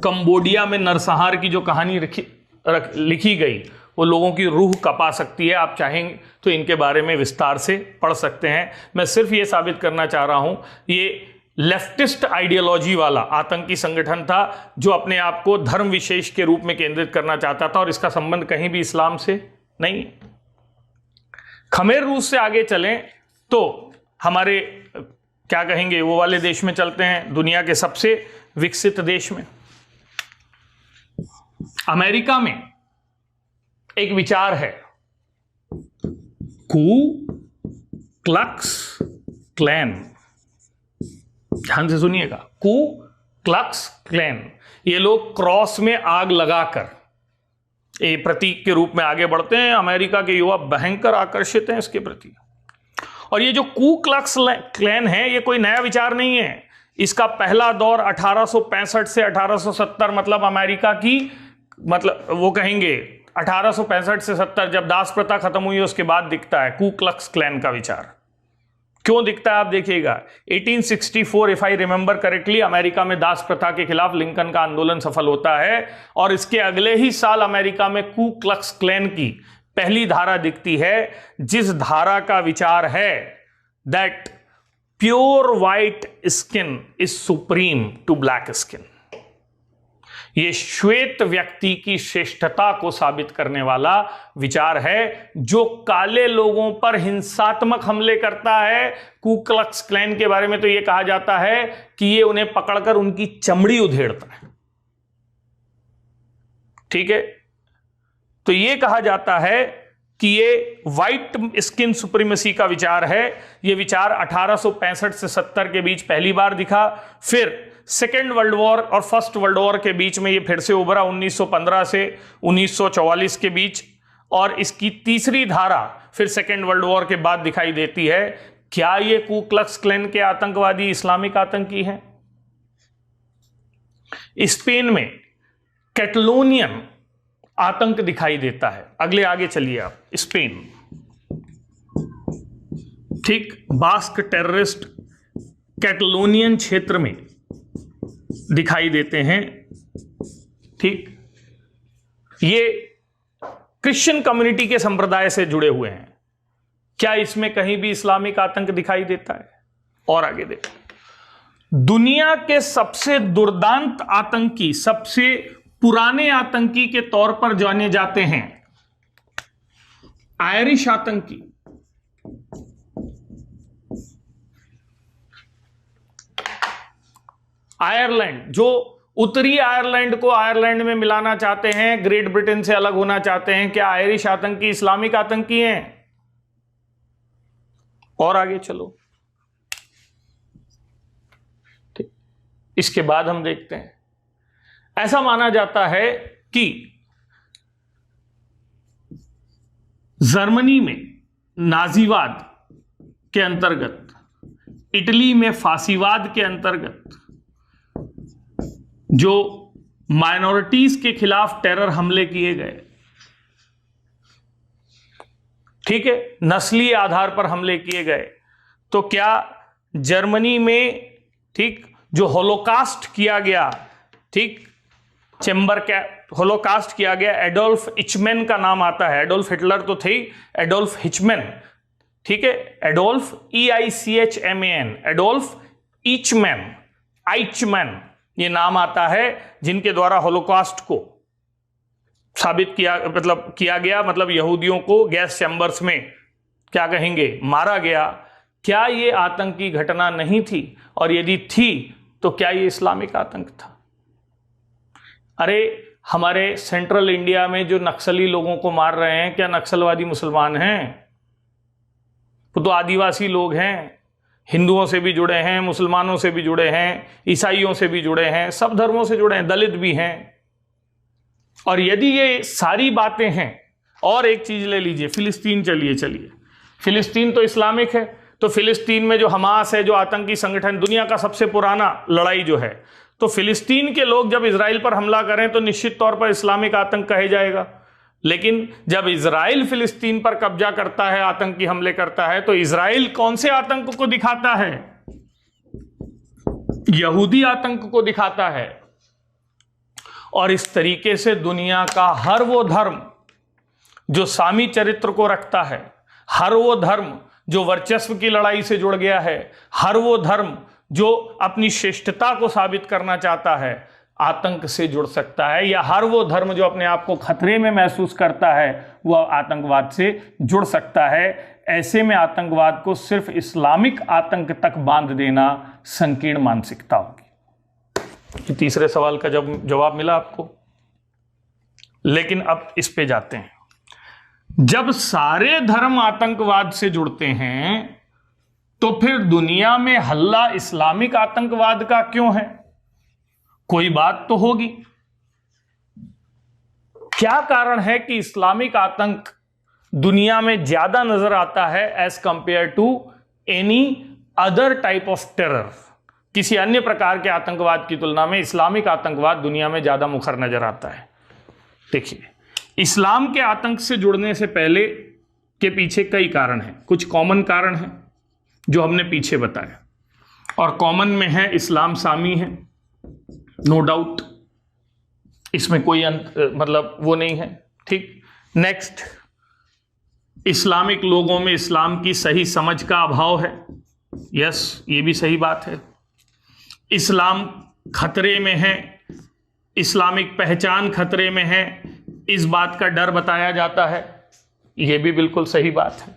कंबोडिया में नरसंहार की जो कहानी लिखी गई वो लोगों की रूह कपा सकती है। आप चाहेंगे तो इनके बारे में विस्तार से पढ़ सकते हैं। मैं सिर्फ ये साबित करना चाह रहा हूं, ये लेफ्टिस्ट आइडियोलॉजी वाला आतंकी संगठन था जो अपने आप को धर्म विशेष के रूप में केंद्रित करना चाहता था, और इसका संबंध कहीं भी इस्लाम से नहीं है। खमेर रूस से आगे चलें तो हमारे क्या कहेंगे वो वाले देश में चलते हैं, दुनिया के सबसे विकसित देश में, अमेरिका में एक विचार है कू क्लक्स क्लैन। ध्यान से सुनिएगा, कू क्लक्स क्लैन। ये लोग क्रॉस में आग लगाकर एक प्रतीक के रूप में आगे बढ़ते हैं। अमेरिका के युवा भयंकर आकर्षित हैं इसके प्रति। और ये जो कू क्लक्स क्लैन है, ये कोई नया विचार नहीं है। इसका पहला दौर 1865 से 1870, मतलब अमेरिका की, मतलब वो कहेंगे 1865 से 70, जब दास प्रथा खत्म हुई उसके बाद दिखता है कू क्लक्स क्लैन का विचार। क्यों दिखता है आप देखिएगा। 1864 if I remember correctly, America में दास प्रथा के खिलाफ लिंकन का आंदोलन सफल होता है, और इसके अगले ही साल अमेरिका में कू क्लक्स क्लैन की पहली धारा दिखती है, जिस धारा का विचार है that pure white skin is supreme to black skin. ये श्वेत व्यक्ति की श्रेष्ठता को साबित करने वाला विचार है, जो काले लोगों पर हिंसात्मक हमले करता है। कू क्लक्स क्लैन के बारे में तो यह कहा जाता है कि ये उन्हें पकड़कर उनकी चमड़ी उधेड़ता है। ठीक है, तो ये कहा जाता है कि ये व्हाइट स्किन सुप्रीमेसी का विचार है। ये विचार 1865 से 70 के बीच पहली बार दिखा, फिर सेकेंड वर्ल्ड वॉर और फर्स्ट वर्ल्ड वॉर के बीच में ये फिर से उभरा 1915 से 1944 के बीच, और इसकी तीसरी धारा फिर सेकेंड वर्ल्ड वॉर के बाद दिखाई देती है। क्या ये कू क्लक्स क्लैन के आतंकवादी इस्लामिक आतंकी हैं? स्पेन में कैटलोनियन आतंक दिखाई देता है। अगले आगे चलिए आप, स्पेन, ठीक, बास्क टेररिस्ट कैटलोनियन क्षेत्र में दिखाई देते हैं। ठीक, ये क्रिश्चियन कम्युनिटी के संप्रदाय से जुड़े हुए हैं। क्या इसमें कहीं भी इस्लामिक आतंक दिखाई देता है? और आगे देखो, दुनिया के सबसे दुर्दांत आतंकी, सबसे पुराने आतंकी के तौर पर जाने जाते हैं आयरिश आतंकी। आयरलैंड, जो उत्तरी आयरलैंड को आयरलैंड में मिलाना चाहते हैं, ग्रेट ब्रिटेन से अलग होना चाहते हैं, क्या आयरिश आतंकी इस्लामिक आतंकी हैं? और आगे चलो, ठीक, इसके बाद हम देखते हैं, ऐसा माना जाता है कि जर्मनी में नाजीवाद के अंतर्गत, इटली में फांसीवाद के अंतर्गत जो माइनॉरिटीज के खिलाफ टेरर हमले किए गए, ठीक है, नस्ली आधार पर हमले किए गए, तो क्या जर्मनी में, ठीक, जो होलोकास्ट किया गया, ठीक, चेंबर का होलोकास्ट किया गया, एडोल्फ इचमैन का नाम आता है। एडोल्फ हिटलर तो थे, एडोल्फ हिचमैन, ठीक है, एडोल्फ EICHMAN, एडोल्फ आइचमैन ये नाम आता है, जिनके द्वारा होलोकास्ट को साबित किया गया, मतलब यहूदियों को गैस चैम्बर्स में, क्या कहेंगे, मारा गया। क्या ये आतंकी घटना नहीं थी? और यदि थी तो क्या ये इस्लामिक आतंक था? अरे, हमारे सेंट्रल इंडिया में जो नक्सली लोगों को मार रहे हैं, क्या नक्सलवादी मुसलमान हैं? वो तो आदिवासी लोग हैं। हिंदुओं से भी जुड़े हैं, मुसलमानों से भी जुड़े हैं, ईसाइयों से भी जुड़े हैं, सब धर्मों से जुड़े हैं, दलित भी हैं। और यदि ये सारी बातें हैं, और एक चीज ले लीजिए, फिलिस्तीन चलिए, फिलिस्तीन तो इस्लामिक है, तो फिलिस्तीन में जो हमास है, जो आतंकी संगठन, दुनिया का सबसे पुराना लड़ाई जो है, तो फिलिस्तीन के लोग जब इजराइल पर हमला करें तो निश्चित तौर पर इस्लामिक आतंक कहे जाएगा। लेकिन जब इजराइल फिलिस्तीन पर कब्जा करता है, आतंकी हमले करता है, तो इजराइल कौन से आतंक को दिखाता है? यहूदी आतंक को दिखाता है। और इस तरीके से दुनिया का हर वो धर्म जो सामी चरित्र को रखता है, हर वो धर्म जो वर्चस्व की लड़ाई से जुड़ गया है, हर वो धर्म जो अपनी श्रेष्ठता को साबित करना चाहता है, आतंक से जुड़ सकता है। या हर वो धर्म जो अपने आप को खतरे में महसूस करता है, वह आतंकवाद से जुड़ सकता है। ऐसे में आतंकवाद को सिर्फ इस्लामिक आतंक तक बांध देना संकीर्ण मानसिकता होगी। तीसरे सवाल का जवाब मिला आपको। लेकिन अब इस पे जाते हैं। जब सारे धर्म आतंकवाद से जुड़ते हैं, तो फिर दुनिया में हल्ला इस्लामिक आतंकवाद का क्यों है? कोई बात तो होगी। क्या कारण है कि इस्लामिक आतंक दुनिया में ज्यादा नजर आता है as compare to any other type of terror? किसी अन्य प्रकार के आतंकवाद की तुलना में इस्लामिक आतंकवाद दुनिया में ज्यादा मुखर नजर आता है। देखिए, इस्लाम के आतंक से जुड़ने से पहले के पीछे कई कारण हैं। कुछ कॉमन कारण हैं जो हमने पीछे बताया, और कॉमन में है इस्लाम सामी है, नो डाउट, इसमें कोई मतलब वो नहीं है। ठीक। नेक्स्ट, इस्लामिक लोगों में इस्लाम की सही समझ का अभाव है। यस, ये भी सही बात है। इस्लाम खतरे में है, इस्लामिक पहचान खतरे में है, इस बात का डर बताया जाता है। यह भी बिल्कुल सही बात है।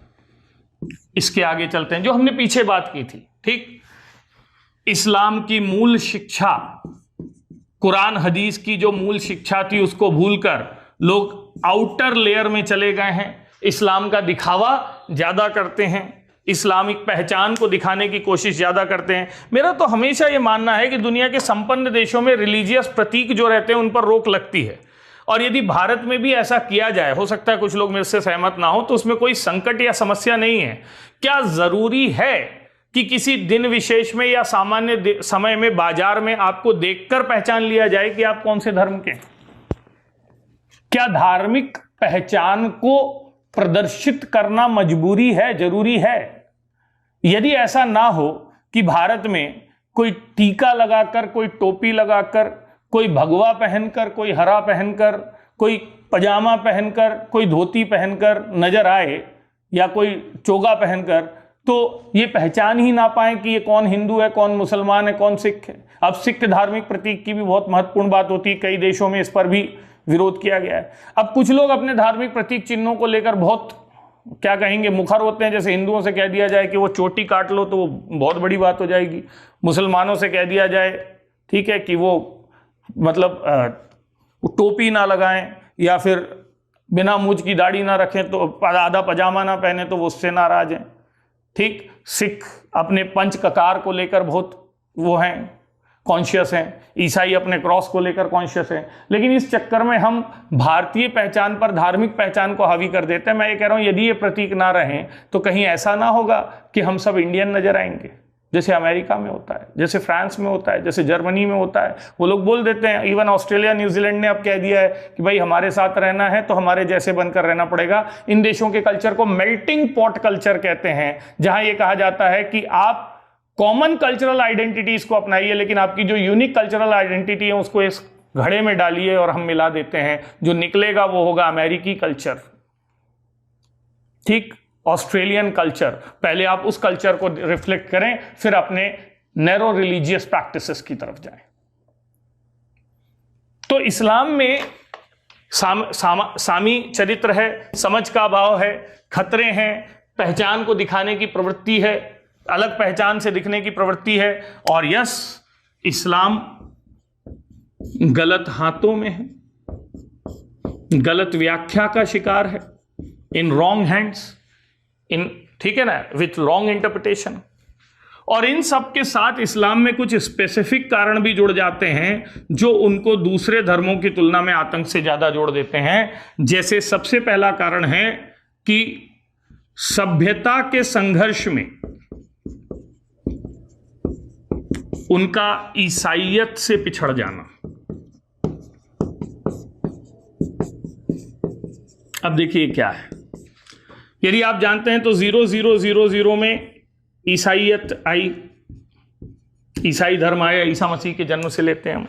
इसके आगे चलते हैं, जो हमने पीछे बात की थी। ठीक। इस्लाम की मूल शिक्षा, कुरान हदीस की जो मूल शिक्षा थी, उसको भूलकर लोग आउटर लेयर में चले गए हैं, इस्लाम का दिखावा ज्यादा करते हैं, इस्लामिक पहचान को दिखाने की कोशिश ज्यादा करते हैं। मेरा तो हमेशा यह मानना है कि दुनिया के संपन्न देशों में रिलीजियस प्रतीक जो रहते हैं उन पर रोक लगती है, और यदि भारत में भी ऐसा किया जाए, हो सकता है कुछ लोग मेरे से सहमत ना हो, तो उसमें कोई संकट या समस्या नहीं है। क्या जरूरी है कि किसी दिन विशेष में या सामान्य समय में बाजार में आपको देखकर पहचान लिया जाए कि आप कौन से धर्म के? क्या धार्मिक पहचान को प्रदर्शित करना मजबूरी है, जरूरी है? यदि ऐसा ना हो कि भारत में कोई टीका लगाकर, कोई टोपी लगाकर, कोई भगवा पहनकर, कोई हरा पहनकर, कोई पजामा पहनकर, कोई धोती पहनकर नजर आए, या कोई चोगा पहनकर, तो ये पहचान ही ना पाए कि ये कौन हिंदू है, कौन मुसलमान है, कौन सिख है। अब सिख धार्मिक प्रतीक की भी बहुत महत्वपूर्ण बात होती है, कई देशों में इस पर भी विरोध किया गया है। अब कुछ लोग अपने धार्मिक प्रतीक चिन्हों को लेकर बहुत, क्या कहेंगे, मुखर होते हैं। जैसे हिंदुओं से कह दिया जाए कि वो चोटी काट लो तो वो बहुत बड़ी बात हो जाएगी, मुसलमानों से कह दिया जाए, ठीक है, कि वो मतलब टोपी ना लगाएं, या फिर बिना मूंछ की दाढ़ी ना रखें, तो आधा पजामा ना पहने तो वो उससे नाराज हैं। ठीक। सिख अपने पंच ककार को लेकर बहुत वो हैं, कॉन्शियस हैं। ईसाई अपने क्रॉस को लेकर कॉन्शियस हैं। लेकिन इस चक्कर में हम भारतीय पहचान पर धार्मिक पहचान को हावी कर देते हैं। मैं ये कह रहा हूं, यदि ये प्रतीक ना रहें तो कहीं ऐसा ना होगा कि हम सब इंडियन नजर आएंगे, जैसे अमेरिका में होता है, जैसे फ्रांस में होता है, जैसे जर्मनी में होता है। वो लोग बोल देते हैं, इवन ऑस्ट्रेलिया, न्यूजीलैंड ने अब कह दिया है कि भाई हमारे साथ रहना है तो हमारे जैसे बनकर रहना पड़ेगा। इन देशों के कल्चर को मेल्टिंग पॉट कल्चर कहते हैं, जहां ये कहा जाता है कि आप कॉमन कल्चरल आइडेंटिटीज को अपनाइए, लेकिन आपकी जो यूनिक कल्चरल आइडेंटिटी है उसको इस घड़े में डालिए और हम मिला देते हैं। जो निकलेगा वो होगा अमेरिकी कल्चर, ठीक, ऑस्ट्रेलियन कल्चर। पहले आप उस कल्चर को रिफ्लेक्ट करें, फिर अपने नैरो रिलीजियस प्रैक्टिसेस की तरफ जाएं। तो इस्लाम में सामी चरित्र है, समझ का अभाव है, खतरे हैं, पहचान को दिखाने की प्रवृत्ति है, अलग पहचान से दिखने की प्रवृत्ति है, और यस, इस्लाम गलत हाथों में है, गलत व्याख्या का शिकार है, इन रॉन्ग हैंड्स, इन, ठीक है ना, विथ रॉन्ग इंटरप्रिटेशन। और इन सब के साथ इस्लाम में कुछ स्पेसिफिक कारण भी जुड़ जाते हैं जो उनको दूसरे धर्मों की तुलना में आतंक से ज्यादा जोड़ देते हैं। जैसे सबसे पहला कारण है कि सभ्यता के संघर्ष में उनका ईसाइयत से पिछड़ जाना। अब देखिए क्या है, यदि आप जानते हैं तो 0000 में ईसाइयत आई, ईसाई धर्म आया, ईसा मसीह के जन्म से लेते हैं हम,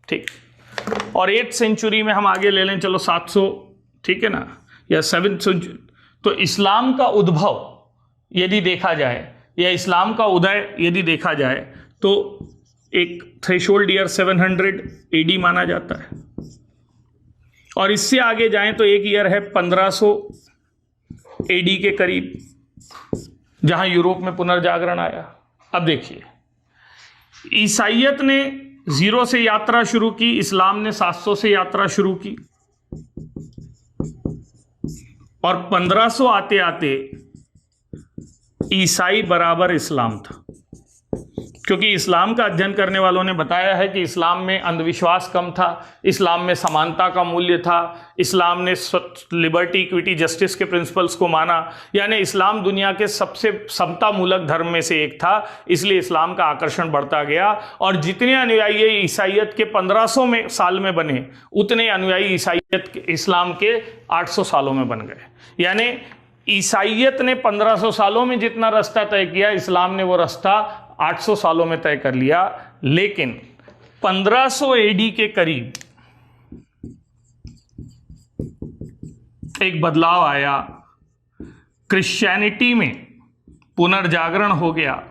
ठीक। और 8th सेंचुरी में हम आगे ले लें, चलो 700, ठीक है ना, या 7th सेंचुरी, तो इस्लाम का उद्भव यदि देखा जाए या इस्लाम का उदय यदि देखा जाए तो एक थ्रेशोल्ड ईयर 700 AD माना जाता है। और इससे आगे जाएं तो एक ईयर है 1500 AD के करीब, जहां यूरोप में पुनर्जागरण आया। अब देखिए, ईसाइयत ने 0 से यात्रा शुरू की, इस्लाम ने 700 से यात्रा शुरू की, और 1500 आते आते ईसाई बराबर इस्लाम था। क्योंकि इस्लाम का अध्ययन करने वालों ने बताया है कि इस्लाम में अंधविश्वास कम था, इस्लाम में समानता का मूल्य था, इस्लाम ने लिबर्टी, इक्विटी, जस्टिस के प्रिंसिपल्स को माना, यानी इस्लाम दुनिया के सबसे समता मूलक धर्म में से एक था। इसलिए इस्लाम का आकर्षण बढ़ता गया और जितने अनुयायी ईसाइयत के 1500 साल में बने, उतने अनुयायी ईसाइयत इस्लाम के 800 सालों में बन गए। यानी ईसाइयत ने 1500 सालों में जितना रास्ता तय किया, इस्लाम ने वो रास्ता 800 सालों में तय कर लिया। लेकिन 1500 AD के करीब एक बदलाव आया, क्रिश्चियनिटी में पुनर्जागरण हो गया।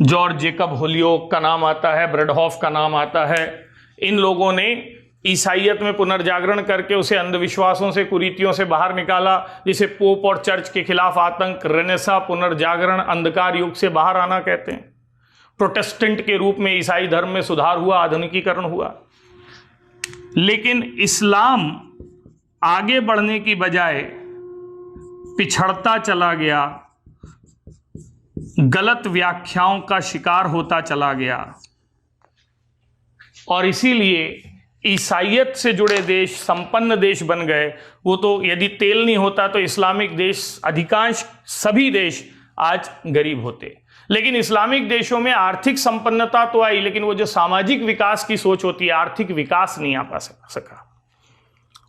जॉर्ज जेकब होलियोक का नाम आता है, ब्रडहॉफ का नाम आता है। इन लोगों ने ईसाइयत में पुनर्जागरण करके उसे अंधविश्वासों से, कुरीतियों से बाहर निकाला, जिसे पोप और चर्च के खिलाफ आतंक, रेनेसा, पुनर्जागरण, अंधकार युग से बाहर आना कहते हैं। प्रोटेस्टेंट के रूप में ईसाई धर्म में सुधार हुआ, आधुनिकीकरण हुआ। लेकिन इस्लाम आगे बढ़ने की बजाय पिछड़ता चला गया, गलत व्याख्याओं का शिकार होता चला गया। और इसीलिए ईसाइयत से जुड़े देश संपन्न देश बन गए। वो तो यदि तेल नहीं होता तो इस्लामिक देश, अधिकांश सभी देश आज गरीब होते। लेकिन इस्लामिक देशों में आर्थिक संपन्नता तो आई, लेकिन वो जो सामाजिक विकास की सोच होती है, आर्थिक विकास नहीं आ पा सका।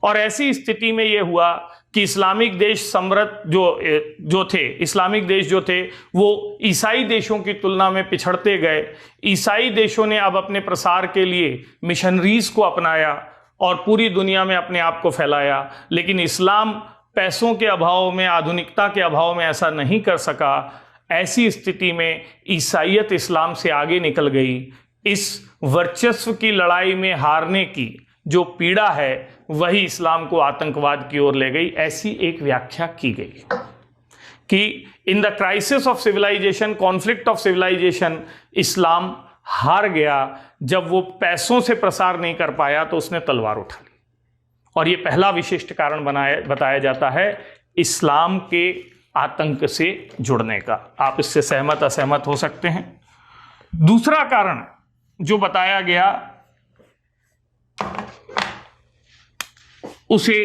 और ऐसी स्थिति में यह हुआ कि इस्लामिक देश समृद्ध जो थे, इस्लामिक देश जो थे, वो ईसाई देशों की तुलना में पिछड़ते गए। ईसाई देशों ने अब अपने प्रसार के लिए मिशनरीज को अपनाया और पूरी दुनिया में अपने आप को फैलाया। लेकिन इस्लाम पैसों के अभाव में, आधुनिकता के अभाव में ऐसा नहीं कर सका। ऐसी स्थिति में ईसाइयत इस्लाम से आगे निकल गई। इस वर्चस्व की लड़ाई में हारने की जो पीड़ा है, वही इस्लाम को आतंकवाद की ओर ले गई। ऐसी एक व्याख्या की गई कि in the crisis of civilization, conflict of civilization, इस्लाम हार गया। जब वो पैसों से प्रसार नहीं कर पाया तो उसने तलवार उठा ली। और ये पहला विशिष्ट कारण बताया जाता है इस्लाम के आतंक से जुड़ने का। आप इससे सहमत असहमत हो सकते हैं। दूसरा कारण जो बताया गया, उसे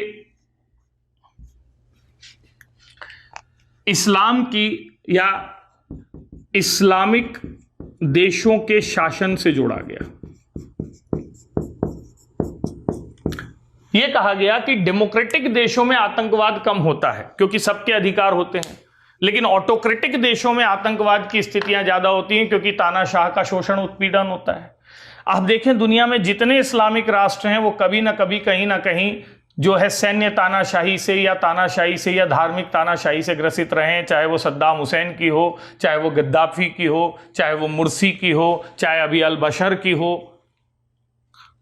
इस्लाम की या इस्लामिक देशों के शासन से जोड़ा गया। यह कहा गया कि डेमोक्रेटिक देशों में आतंकवाद कम होता है क्योंकि सबके अधिकार होते हैं, लेकिन ऑटोक्रेटिक देशों में आतंकवाद की स्थितियां ज्यादा होती हैं क्योंकि तानाशाह का शोषण, उत्पीड़न होता है। आप देखें, दुनिया में जितने इस्लामिक राष्ट्र हैं वो कभी ना कभी, कहीं ना कहीं जो है सैन्य तानाशाही से या धार्मिक तानाशाही से ग्रसित रहे हैं। चाहे वो सद्दाम हुसैन की हो, चाहे वो गद्दाफी की हो, चाहे वो मुर्सी की हो, चाहे अभी अल बशर की हो।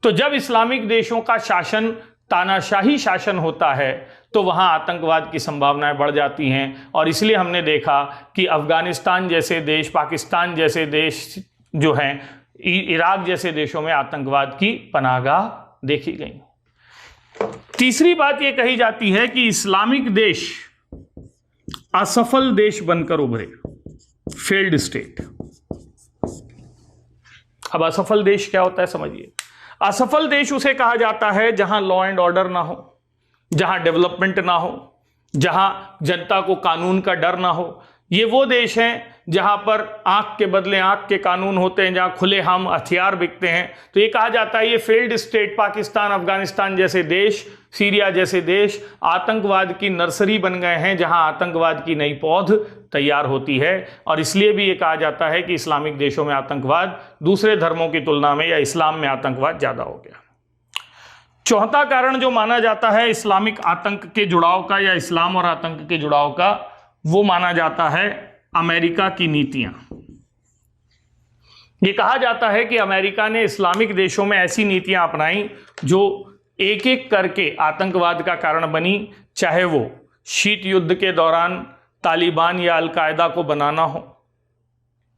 तो जब इस्लामिक देशों का शासन तानाशाही शासन होता है तो वहां आतंकवाद की संभावनाएं बढ़ जाती हैं। और इसलिए हमने देखा कि अफगानिस्तान जैसे देश, पाकिस्तान जैसे देश जो हैं, इराक जैसे देशों में आतंकवाद की पनाहगाह देखी गई। तीसरी बात यह कही जाती है कि इस्लामिक देश असफल देश बनकर उभरे। Failed state. अब असफल देश क्या होता है समझिए। असफल देश उसे कहा जाता है जहां लॉ एंड ऑर्डर ना हो, जहां डेवलपमेंट ना हो, जहां जनता को कानून का डर ना हो। ये वो देश हैं जहां पर आंख के बदले आंख के कानून होते हैं, जहां खुलेआम हथियार बिकते हैं। तो ये कहा जाता है ये फेल्ड स्टेट। पाकिस्तान, अफगानिस्तान जैसे देश, सीरिया जैसे देश आतंकवाद की नर्सरी बन गए हैं, जहां आतंकवाद की नई पौध तैयार होती है। और इसलिए भी ये कहा जाता है कि इस्लामिक देशों में आतंकवाद दूसरे धर्मों की तुलना में या इस्लाम में आतंकवाद ज्यादा हो गया। चौथा कारण जो माना जाता है इस्लामिक आतंक के जुड़ाव का या इस्लाम और आतंक के जुड़ाव का, वो माना जाता है अमेरिका की नीतियां। ये कहा जाता है कि अमेरिका ने इस्लामिक देशों में ऐसी नीतियां अपनाई जो एक एक करके आतंकवाद का कारण बनी, चाहे वो शीत युद्ध के दौरान तालिबान या अलकायदा को बनाना हो,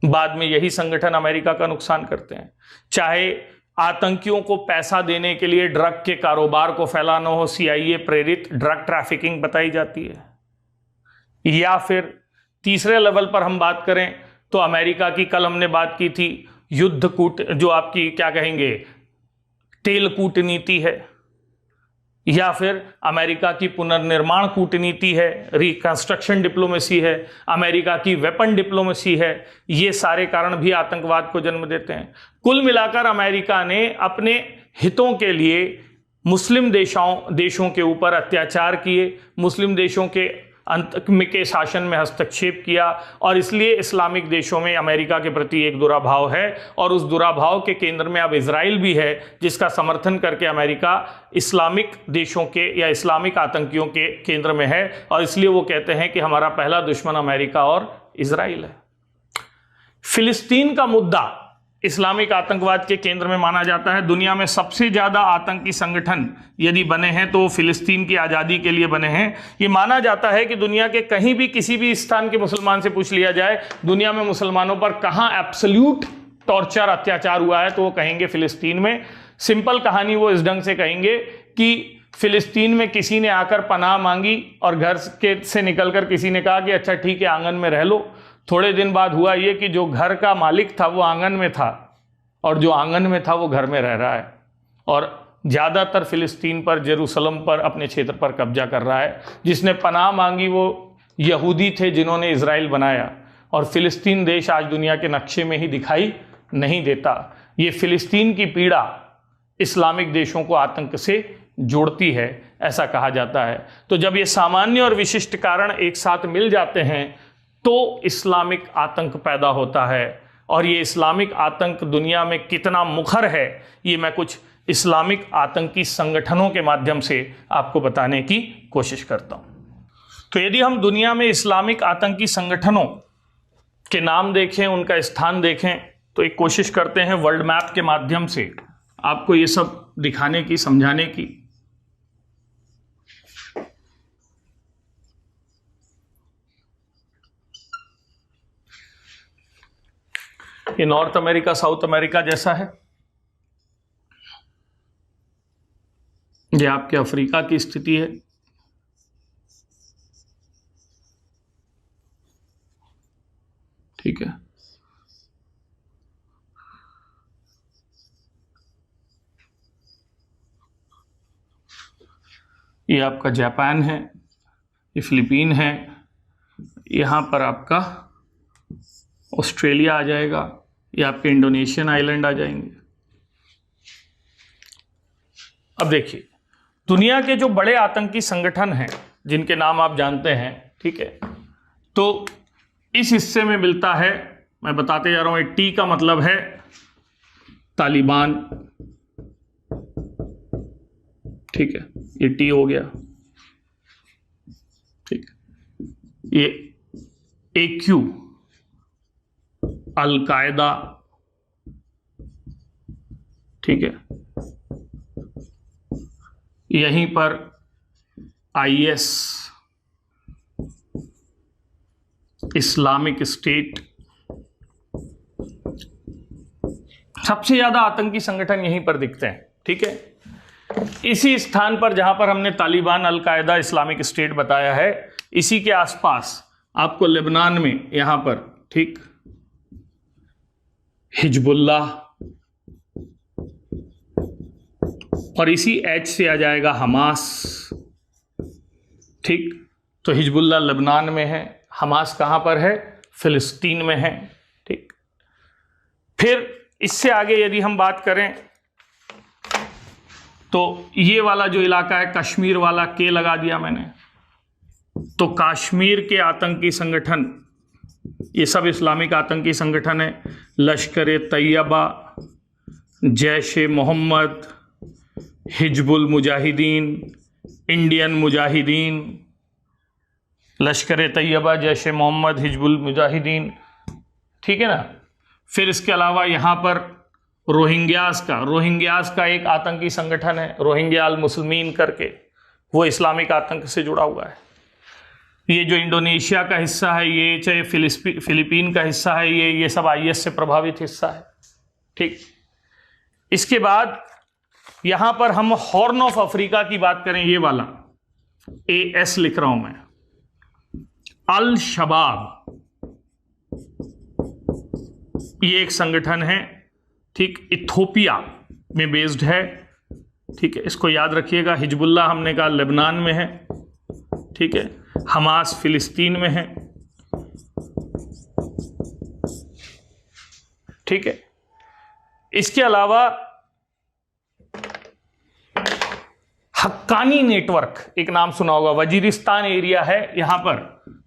बाद में यही संगठन अमेरिका का नुकसान करते हैं, चाहे आतंकियों को पैसा देने के लिए ड्रग के कारोबार को फैलाना हो, CIA प्रेरित ड्रग ट्रैफिकिंग बताई जाती है, या फिर तीसरे लेवल पर हम बात करें तो अमेरिका की कल हमने बात की थी युद्ध कूट, जो आपकी क्या कहेंगे तेल कूटनीति है, या फिर अमेरिका की पुनर्निर्माण कूटनीति है, रिकंस्ट्रक्शन डिप्लोमेसी है, अमेरिका की वेपन डिप्लोमेसी है। ये सारे कारण भी आतंकवाद को जन्म देते हैं। कुल मिलाकर अमेरिका ने अपने हितों के लिए मुस्लिम देशों के ऊपर अत्याचार किए, मुस्लिम देशों के के शासन में हस्तक्षेप किया, और इसलिए इस्लामिक देशों में अमेरिका के प्रति एक दुराभाव है। और उस दुराभाव के केंद्र में अब इजराइल भी है, जिसका समर्थन करके अमेरिका इस्लामिक देशों के या इस्लामिक आतंकियों के केंद्र में है। और इसलिए वो कहते हैं कि हमारा पहला दुश्मन अमेरिका और इजराइल है। फिलिस्तीन का मुद्दा इस्लामिक आतंकवाद के केंद्र में माना जाता है। दुनिया में सबसे ज्यादा आतंकी संगठन यदि बने हैं तो फिलिस्तीन की आजादी के लिए बने हैं। ये माना जाता है कि दुनिया के कहीं भी किसी भी स्थान के मुसलमान से पूछ लिया जाए दुनिया में मुसलमानों पर कहां एब्सोल्यूट टॉर्चर अत्याचार हुआ है, तो वो कहेंगे फिलिस्तीन में। सिंपल कहानी वो इस ढंग से कहेंगे कि फिलिस्तीन में किसी ने आकर पनाह मांगी और घर के से निकलकर किसी ने कहा कि अच्छा ठीक है आंगन में रह लो। थोड़े दिन बाद हुआ ये कि जो घर का मालिक था वो आंगन में था और जो आंगन में था वो घर में रह रहा है, और ज़्यादातर फिलिस्तीन पर, जेरूसलम पर, अपने क्षेत्र पर कब्जा कर रहा है। जिसने पनाह मांगी वो यहूदी थे जिन्होंने इजराइल बनाया, और फिलिस्तीन देश आज दुनिया के नक्शे में ही दिखाई नहीं देता। ये फिलिस्तीन की पीड़ा इस्लामिक देशों को आतंक से जोड़ती है, ऐसा कहा जाता है। तो जब ये सामान्य और विशिष्ट कारण एक साथ मिल जाते हैं तो इस्लामिक आतंक पैदा होता है। और ये इस्लामिक आतंक दुनिया में कितना मुखर है, ये मैं कुछ इस्लामिक आतंकी संगठनों के माध्यम से आपको बताने की कोशिश करता हूं। तो यदि हम दुनिया में इस्लामिक आतंकी संगठनों के नाम देखें, उनका स्थान देखें, तो एक कोशिश करते हैं वर्ल्ड मैप के माध्यम से आपको ये सब दिखाने की, समझाने की। ये नॉर्थ अमेरिका, साउथ अमेरिका जैसा है। ये आपके अफ्रीका की स्थिति है। ठीक है, ये आपका जापान है, ये फिलीपीन है, यहां पर आपका ऑस्ट्रेलिया आ जाएगा, ये आपके इंडोनेशियन आइलैंड आ जाएंगे। अब देखिए, दुनिया के जो बड़े आतंकी संगठन हैं जिनके नाम आप जानते हैं, ठीक है, तो इस हिस्से में मिलता है, मैं बताते जा रहा हूं, टी का मतलब है तालिबान, ठीक है, ये टी हो गया, ठीक, ये AQ अलकायदा, ठीक है, यहीं पर IS इस्लामिक स्टेट, सबसे ज्यादा आतंकी संगठन यहीं पर दिखते हैं। ठीक है, इसी स्थान पर जहां पर हमने तालिबान, अलकायदा, इस्लामिक स्टेट बताया है, इसी के आसपास आपको लेबनान में यहां पर, ठीक, हिजबुल्लाह, और इसी एच से आ जाएगा हमास। ठीक, तो हिजबुल्लाह लेबनान में है, हमास कहां पर है? फिलिस्तीन में है। ठीक, फिर इससे आगे यदि हम बात करें तो ये वाला जो इलाका है कश्मीर वाला, के लगा दिया मैंने, तो कश्मीर के आतंकी संगठन, ये सब इस्लामिक आतंकी संगठन है। लश्कर तैयबा, जैश ए मोहम्मद, हिजबुल मुजाहिदीन, इंडियन मुजाहिदीन, लश्कर तैयबा, जैश ए मोहम्मद, हिजबुल मुजाहिदीन, ठीक है ना। फिर इसके अलावा यहाँ पर रोहिंग्यास का एक आतंकी संगठन है, रोहिंग्या अल मुस्लिमीन करके, वो इस्लामिक आतंक से जुड़ा हुआ है। ये जो इंडोनेशिया का हिस्सा है, ये चाहे फिलीपीन का हिस्सा है, ये सब आईएस से प्रभावित हिस्सा है। ठीक, इसके बाद यहां पर हम हॉर्न ऑफ अफ्रीका की बात करें, ये वाला AS लिख रहा हूं मैं, अल शबाब, ये एक संगठन है। ठीक, इथोपिया में बेस्ड है। ठीक है, इसको याद रखिएगा। हिजबुल्लाह हमने कहा लेबनान में है। ठीक है, हमास फिलिस्तीन में है। ठीक है, इसके अलावा हक्कानी नेटवर्क, एक नाम सुना होगा, वजीरिस्तान एरिया है यहां पर,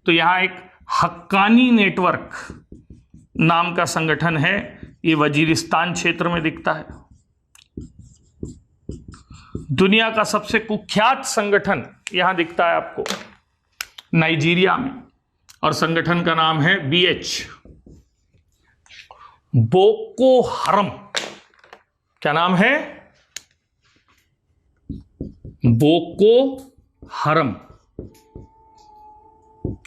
तो यहां एक हक्कानी नेटवर्क नाम का संगठन है, ये वजीरिस्तान क्षेत्र में दिखता है। दुनिया का सबसे कुख्यात संगठन यहां दिखता है आपको नाइजीरिया में, और संगठन का नाम है BH, बोको हरम। क्या नाम है? बोको हरम।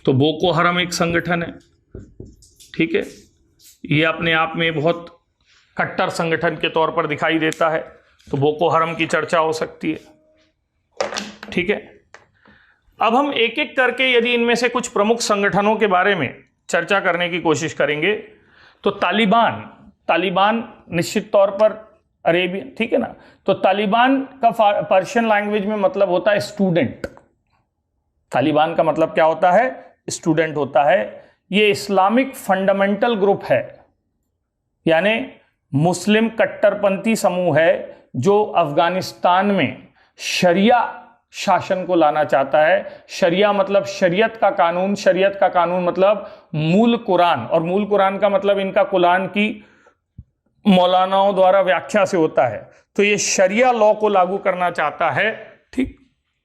तो बोको हरम एक संगठन है। ठीक है, ये अपने आप में बहुत कट्टर संगठन के तौर पर दिखाई देता है, तो बोको हरम की चर्चा हो सकती है। ठीक है, अब हम एक एक करके यदि इनमें से कुछ प्रमुख संगठनों के बारे में चर्चा करने की कोशिश करेंगे, तो तालिबान निश्चित तौर पर अरेबियन, ठीक है ना। तो तालिबान का पर्शियन लैंग्वेज में मतलब होता है स्टूडेंट। तालिबान का मतलब क्या होता है? स्टूडेंट होता है। ये इस्लामिक फंडामेंटल ग्रुप है, यानी मुस्लिम कट्टरपंथी समूह है जो अफगानिस्तान में शरिया शासन को लाना चाहता है। शरिया मतलब शरीयत का कानून, शरीयत का कानून मतलब मूल कुरान, और मूल कुरान का मतलब इनका कुरान की मौलानाओं द्वारा व्याख्या से होता है। तो ये शरिया लॉ को लागू करना चाहता है। ठीक,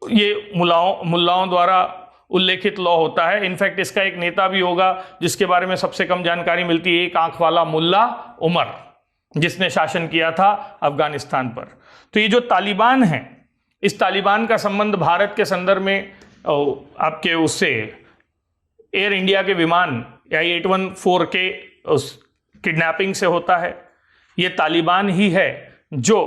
ये मुल्लाओं द्वारा उल्लेखित लॉ होता है। इनफैक्ट इसका एक नेता भी होगा जिसके बारे में सबसे कम जानकारी मिलती है, एक आंख वाला मुल्ला उमर, जिसने शासन किया था अफगानिस्तान पर। तो ये जो तालिबान है, इस तालिबान का संबंध भारत के संदर्भ में आपके उससे एयर इंडिया के विमान या 814 के उस किडनैपिंग से होता है। ये तालिबान ही है जो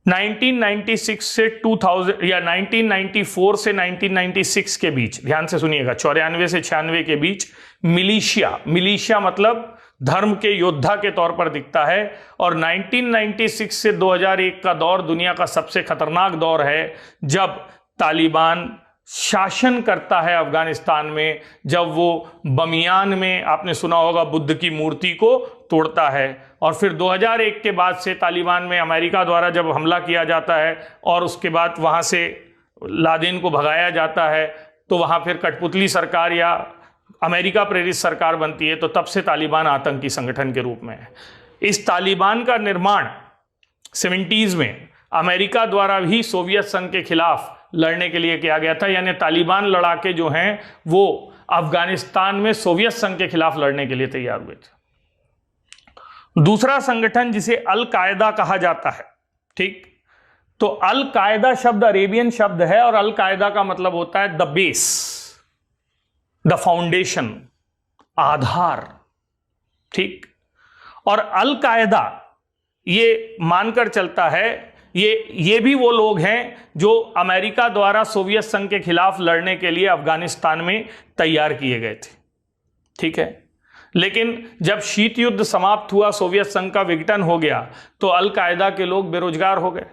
1996 से 2000 या 1994 से 1996 के बीच, ध्यान से सुनिएगा, 94 से 96 के बीच मिलिशिया मतलब धर्म के योद्धा के तौर पर दिखता है। और 1996 से 2001 का दौर दुनिया का सबसे खतरनाक दौर है, जब तालिबान शासन करता है अफगानिस्तान में, जब वो बमियान में, आपने सुना होगा, बुद्ध की मूर्ति को तोड़ता है। और फिर 2001 के बाद से तालिबान में अमेरिका द्वारा जब हमला किया जाता है और उसके बाद वहाँ से लादेन को भगाया जाता है, तो वहाँ फिर कठपुतली सरकार या अमेरिका प्रेरित सरकार बनती है। तो तब से तालिबान आतंकी संगठन के रूप में है। इस तालिबान का निर्माण 70s में अमेरिका द्वारा भी सोवियत संघ के खिलाफ लड़ने के लिए किया गया था, यानी तालिबान लड़ाके जो हैं वो अफगानिस्तान में सोवियत संघ के खिलाफ लड़ने के लिए तैयार हुए थे। दूसरा संगठन जिसे अल कायदा कहा जाता है, ठीक, तो अल कायदा शब्द अरेबियन शब्द है और अल कायदा का मतलब होता है द बेस, द फाउंडेशन, आधार। ठीक, और अल कायदा ये मानकर चलता है, ये भी वो लोग हैं जो अमेरिका द्वारा सोवियत संघ के खिलाफ लड़ने के लिए अफगानिस्तान में तैयार किए गए थे। ठीक है। लेकिन जब शीत युद्ध समाप्त हुआ, सोवियत संघ का विघटन हो गया, तो अल कायदा के लोग बेरोजगार हो गए।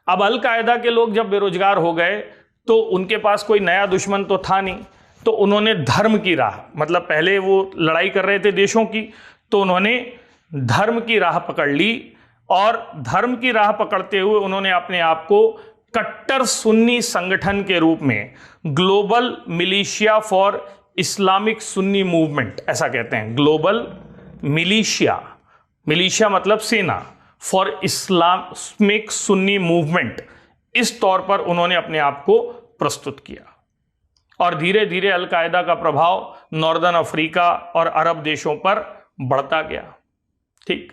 अब अल कायदा के लोग जब बेरोजगार हो गए तो उनके पास कोई नया दुश्मन तो था नहीं, तो उन्होंने धर्म की राह, मतलब पहले वो लड़ाई कर रहे थे देशों की, तो उन्होंने धर्म की राह पकड़ ली, और धर्म की राह पकड़ते हुए उन्होंने अपने आप को कट्टर सुन्नी संगठन के रूप में global militia for Islamic Sunni movement, ऐसा कहते हैं, ग्लोबल मिलिशिया, मिलिशिया मतलब सेना, फॉर इस्लामिक सुन्नी मूवमेंट, इस तौर पर उन्होंने अपने आप को प्रस्तुत किया। और धीरे धीरे अल कायदा का प्रभाव नॉर्दर्न अफ्रीका और अरब देशों पर बढ़ता गया। ठीक,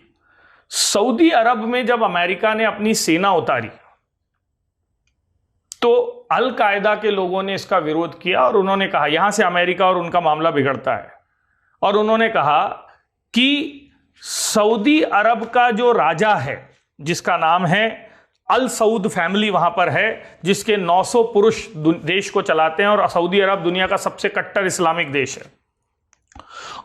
सऊदी अरब में जब अमेरिका ने अपनी सेना उतारी तो अल कायदा के लोगों ने इसका विरोध किया, और उन्होंने कहा, यहां से अमेरिका और उनका मामला बिगड़ता है, और उन्होंने कहा कि सऊदी अरब का जो राजा है, जिसका नाम है अल सऊद फैमिली वहां पर है, जिसके 900 पुरुष देश को चलाते हैं, और सऊदी अरब दुनिया का सबसे कट्टर इस्लामिक देश है।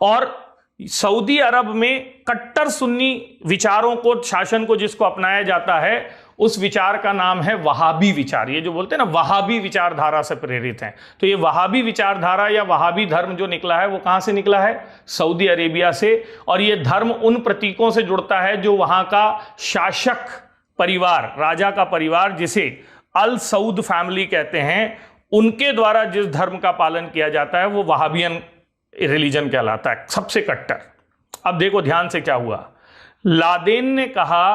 और सऊदी अरब में कट्टर सुन्नी विचारों को, शासन को जिसको अपनाया जाता है, उस विचार का नाम है वहाबी विचार। ये जो बोलते हैं ना, वहाबी विचारधारा से प्रेरित हैं। तो ये वहाबी विचारधारा या वहाबी धर्म जो निकला है वो कहां से निकला है? सऊदी अरेबिया से। और ये धर्म उन प्रतीकों से जुड़ता है जो वहां का शासक परिवार, राजा का परिवार, जिसे अल सऊद फैमिली कहते हैं, उनके द्वारा जिस धर्म का पालन किया जाता है वो वहाबियन रिलीजन कहलाता है, सबसे कट्टर। अब देखो ध्यान से क्या हुआ। लादेन ने कहा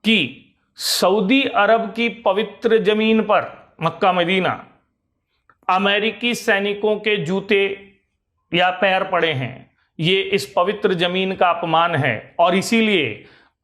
कि सऊदी अरब की पवित्र जमीन पर, मक्का मदीना, अमेरिकी सैनिकों के जूते या पैर पड़े हैं, ये इस पवित्र जमीन का अपमान है, और इसीलिए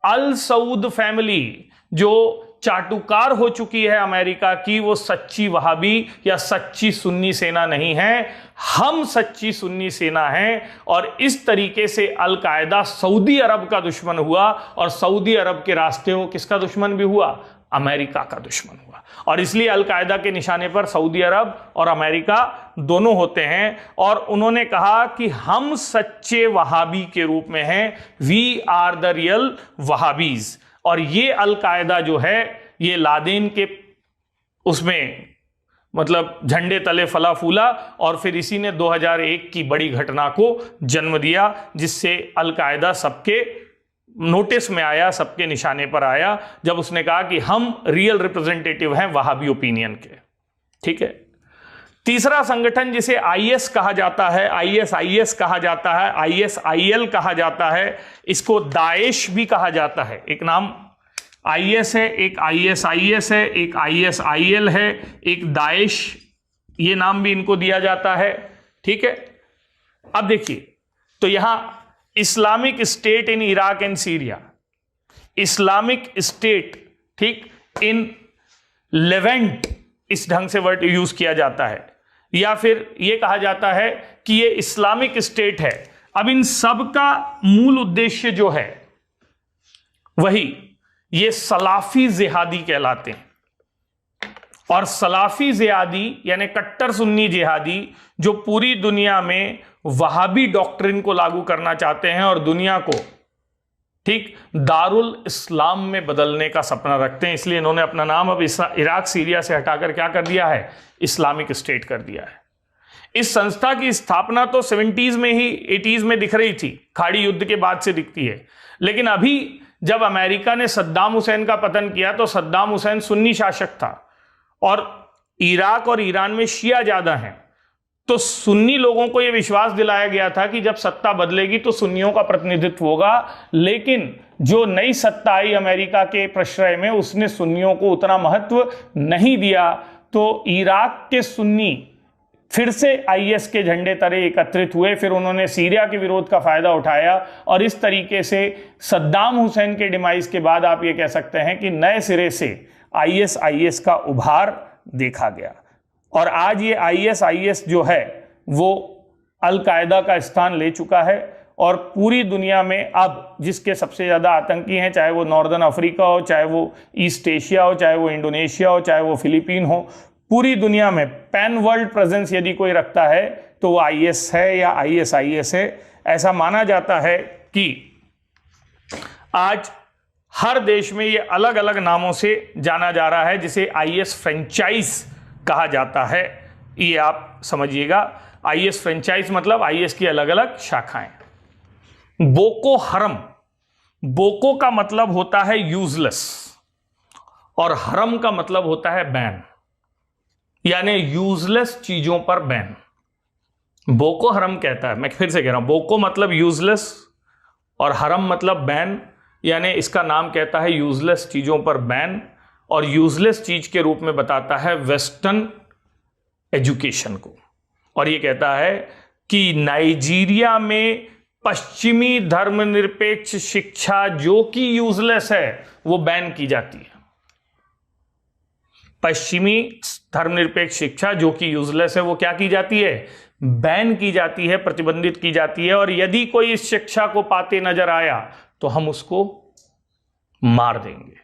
अल सऊद फैमिली जो चाटुकार हो चुकी है अमेरिका की, वो सच्ची वहाबी या सच्ची सुन्नी सेना नहीं है, हम सच्ची सुन्नी सेना हैं। और इस तरीके से अल कायदा सऊदी अरब का दुश्मन हुआ, और सऊदी अरब के रास्ते वो किसका दुश्मन भी हुआ? अमेरिका का दुश्मन हुआ। और इसलिए अल कायदा के निशाने पर सऊदी अरब और अमेरिका दोनों होते हैं। और उन्होंने कहा कि हम सच्चे वहाबी के रूप में हैं, वी आर द रियल वहाबीज। और ये अल कायदा जो है, ये लादेन के उसमें मतलब झंडे तले फला फूला, और फिर इसी ने 2001 की बड़ी घटना को जन्म दिया, जिससे अल कायदा सबके नोटिस में आया, सबके निशाने पर आया, जब उसने कहा कि हम रियल रिप्रेजेंटेटिव हैं वहाबी ओपिनियन के। ठीक है। तीसरा संगठन जिसे आईएस कहा जाता है, आईएस कहा जाता है, आईएसआईएल कहा जाता है, इसको दाएश भी कहा जाता है। एक नाम आईएस है, एक आईएसआईएस है, एक आईएसआईएल है, एक दाएश, ये नाम भी इनको दिया जाता है। ठीक है। अब देखिए, तो यहां Islamic state in Iraq and Syria, Islamic state, ठीक, इन लेवेंट, इस ढंग से वर्ड यूज किया जाता है, या फिर यह कहा जाता है कि यह इस्लामिक स्टेट है। अब इन सब का मूल उद्देश्य जो है वही ये सलाफी जिहादी कहलाते हैं। और सलाफी जिहादी यानी कट्टर सुन्नी जिहादी जो पूरी दुनिया में वहाबी डॉक्ट्रिन को लागू करना चाहते हैं और दुनिया को, ठीक, दारुल इस्लाम में बदलने का सपना रखते हैं। इसलिए इन्होंने अपना नाम अब इराक सीरिया से हटाकर क्या कर दिया है? इस्लामिक स्टेट कर दिया है। इस संस्था की स्थापना तो 70s में ही 80s में दिख रही थी, खाड़ी युद्ध के बाद से दिखती है। लेकिन अभी जब अमेरिका ने सद्दाम हुसैन का पतन किया तो सद्दाम हुसैन सुन्नी शासक था और इराक और ईरान में शिया ज्यादा हैं, तो सुन्नी लोगों को यह विश्वास दिलाया गया था कि जब सत्ता बदलेगी तो सुन्नियों का प्रतिनिधित्व होगा। लेकिन जो नई सत्ता आई अमेरिका के प्रश्रय में, उसने सुन्नियों को उतना महत्व नहीं दिया। तो इराक के सुन्नी फिर से आईएस के झंडे तले एकत्रित हुए, फिर उन्होंने सीरिया के विरोध का फायदा उठाया, और इस तरीके से सद्दाम हुसैन के डिमाइस के बाद आप ये कह सकते हैं कि नए सिरे से आईएस का उभार देखा गया। और आज ये आईएस जो है वो अल कायदा का स्थान ले चुका है, और पूरी दुनिया में अब जिसके सबसे ज़्यादा आतंकी हैं, चाहे वो नॉर्दर्न अफ्रीका हो, चाहे वो ईस्ट एशिया हो, चाहे वो इंडोनेशिया हो, चाहे वो फिलीपीन हो, पूरी दुनिया में पैन वर्ल्ड प्रेजेंस यदि कोई रखता है तो वो IS है या ISIS है। ऐसा माना जाता है कि आज हर देश में ये अलग अलग नामों से जाना जा रहा है, जिसे IS फ्रेंचाइज कहा जाता है। ये आप समझिएगा, IS फ्रेंचाइज मतलब IS की अलग अलग शाखाएं। बोको हरम, बोको का मतलब होता है यूजलेस और हरम का मतलब होता है बैन, यानी यूजलेस चीजों पर बैन। बोको हरम कहता है, मैं फिर से कह रहा हूं, बोको मतलब यूजलेस और हरम मतलब बैन, यानी इसका नाम कहता है यूजलेस चीजों पर बैन, और यूजलेस चीज के रूप में बताता है वेस्टर्न एजुकेशन को। और ये कहता है कि नाइजीरिया में पश्चिमी धर्मनिरपेक्ष शिक्षा जो कि यूजलेस है वो बैन की जाती है। पश्चिमी धर्मनिरपेक्ष शिक्षा जो कि यूजलेस है वो क्या की जाती है? बैन की जाती है, प्रतिबंधित की जाती है। और यदि कोई इस शिक्षा को पाते नजर आया तो हम उसको मार देंगे।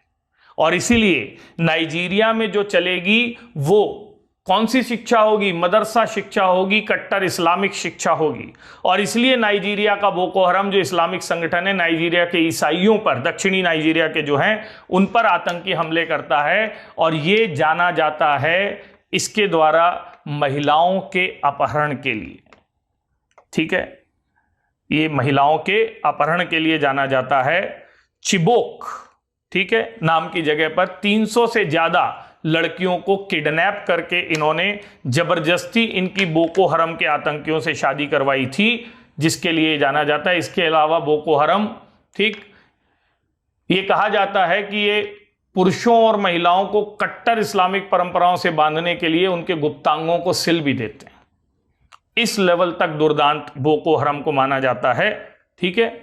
और इसीलिए नाइजीरिया में जो चलेगी वो कौन सी शिक्षा होगी? मदरसा शिक्षा होगी, कट्टर इस्लामिक शिक्षा होगी। और इसलिए नाइजीरिया का बोको हरम जो इस्लामिक संगठन है, नाइजीरिया के ईसाइयों पर, दक्षिणी नाइजीरिया के जो हैं उन पर आतंकी हमले करता है। और ये जाना जाता है इसके द्वारा महिलाओं के अपहरण के लिए। ठीक है, ये महिलाओं के अपहरण के लिए जाना जाता है। चिबोक, ठीक है, नाम की जगह पर 300 से ज्यादा लड़कियों को किडनैप करके इन्होंने जबरदस्ती इनकी बोको हरम के आतंकियों से शादी करवाई थी, जिसके लिए जाना जाता है। इसके अलावा बोको हरम, ठीक, ये कहा जाता है कि ये पुरुषों और महिलाओं को कट्टर इस्लामिक परंपराओं से बांधने के लिए उनके गुप्तांगों को सिल भी देते हैं। इस लेवल तक दुर्दांत बोको हरम को माना जाता है। ठीक है,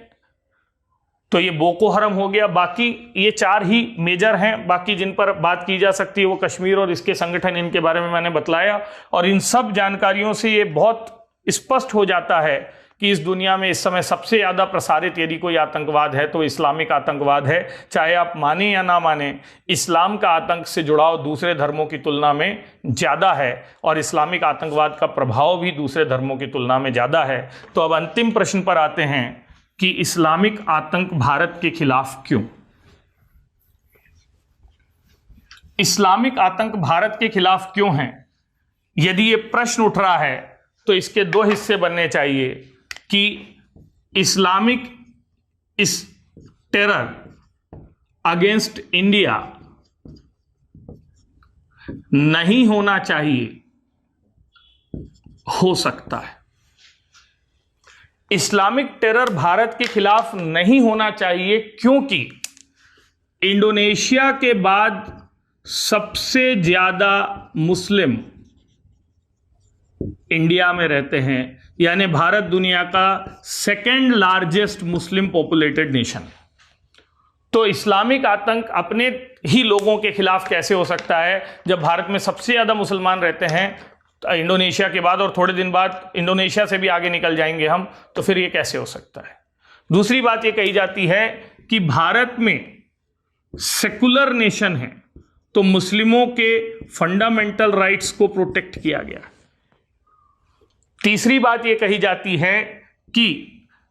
तो ये बोको हरम हो गया। बाकी ये 4 ही मेजर हैं, बाकी जिन पर बात की जा सकती है वो कश्मीर और इसके संगठन, इनके बारे में मैंने बतलाया। और इन सब जानकारियों से ये बहुत स्पष्ट हो जाता है कि इस दुनिया में इस समय सबसे ज्यादा प्रसारित यदि कोई आतंकवाद है तो इस्लामिक आतंकवाद है। चाहे आप माने या ना माने, इस्लाम का आतंक से जुड़ाव दूसरे धर्मों की तुलना में ज्यादा है और इस्लामिक आतंकवाद का प्रभाव भी दूसरे धर्मों की तुलना में ज्यादा है। तो अब अंतिम प्रश्न पर आते हैं कि इस्लामिक आतंक भारत के खिलाफ क्यों? इस्लामिक आतंक भारत के खिलाफ क्यों है? यदि ये प्रश्न उठ रहा है तो इसके 2 हिस्से बनने चाहिए कि इस्लामिक इस टेरर अगेंस्ट इंडिया नहीं होना चाहिए, हो सकता है। इस्लामिक टेरर भारत के खिलाफ नहीं होना चाहिए क्योंकि इंडोनेशिया के बाद सबसे ज्यादा मुस्लिम इंडिया में रहते हैं, यानी भारत दुनिया का 2nd लार्जेस्ट मुस्लिम पॉपुलेटेड नेशन। तो इस्लामिक आतंक अपने ही लोगों के खिलाफ कैसे हो सकता है जब भारत में सबसे ज्यादा मुसलमान रहते हैं इंडोनेशिया के बाद, और थोड़े दिन बाद इंडोनेशिया से भी आगे निकल जाएंगे हम, तो फिर ये कैसे हो सकता है? दूसरी बात ये कही जाती है कि भारत में सेकुलर नेशन है तो मुस्लिमों के फंडामेंटल राइट्स को प्रोटेक्ट किया गया। तीसरी बात ये कही जाती है कि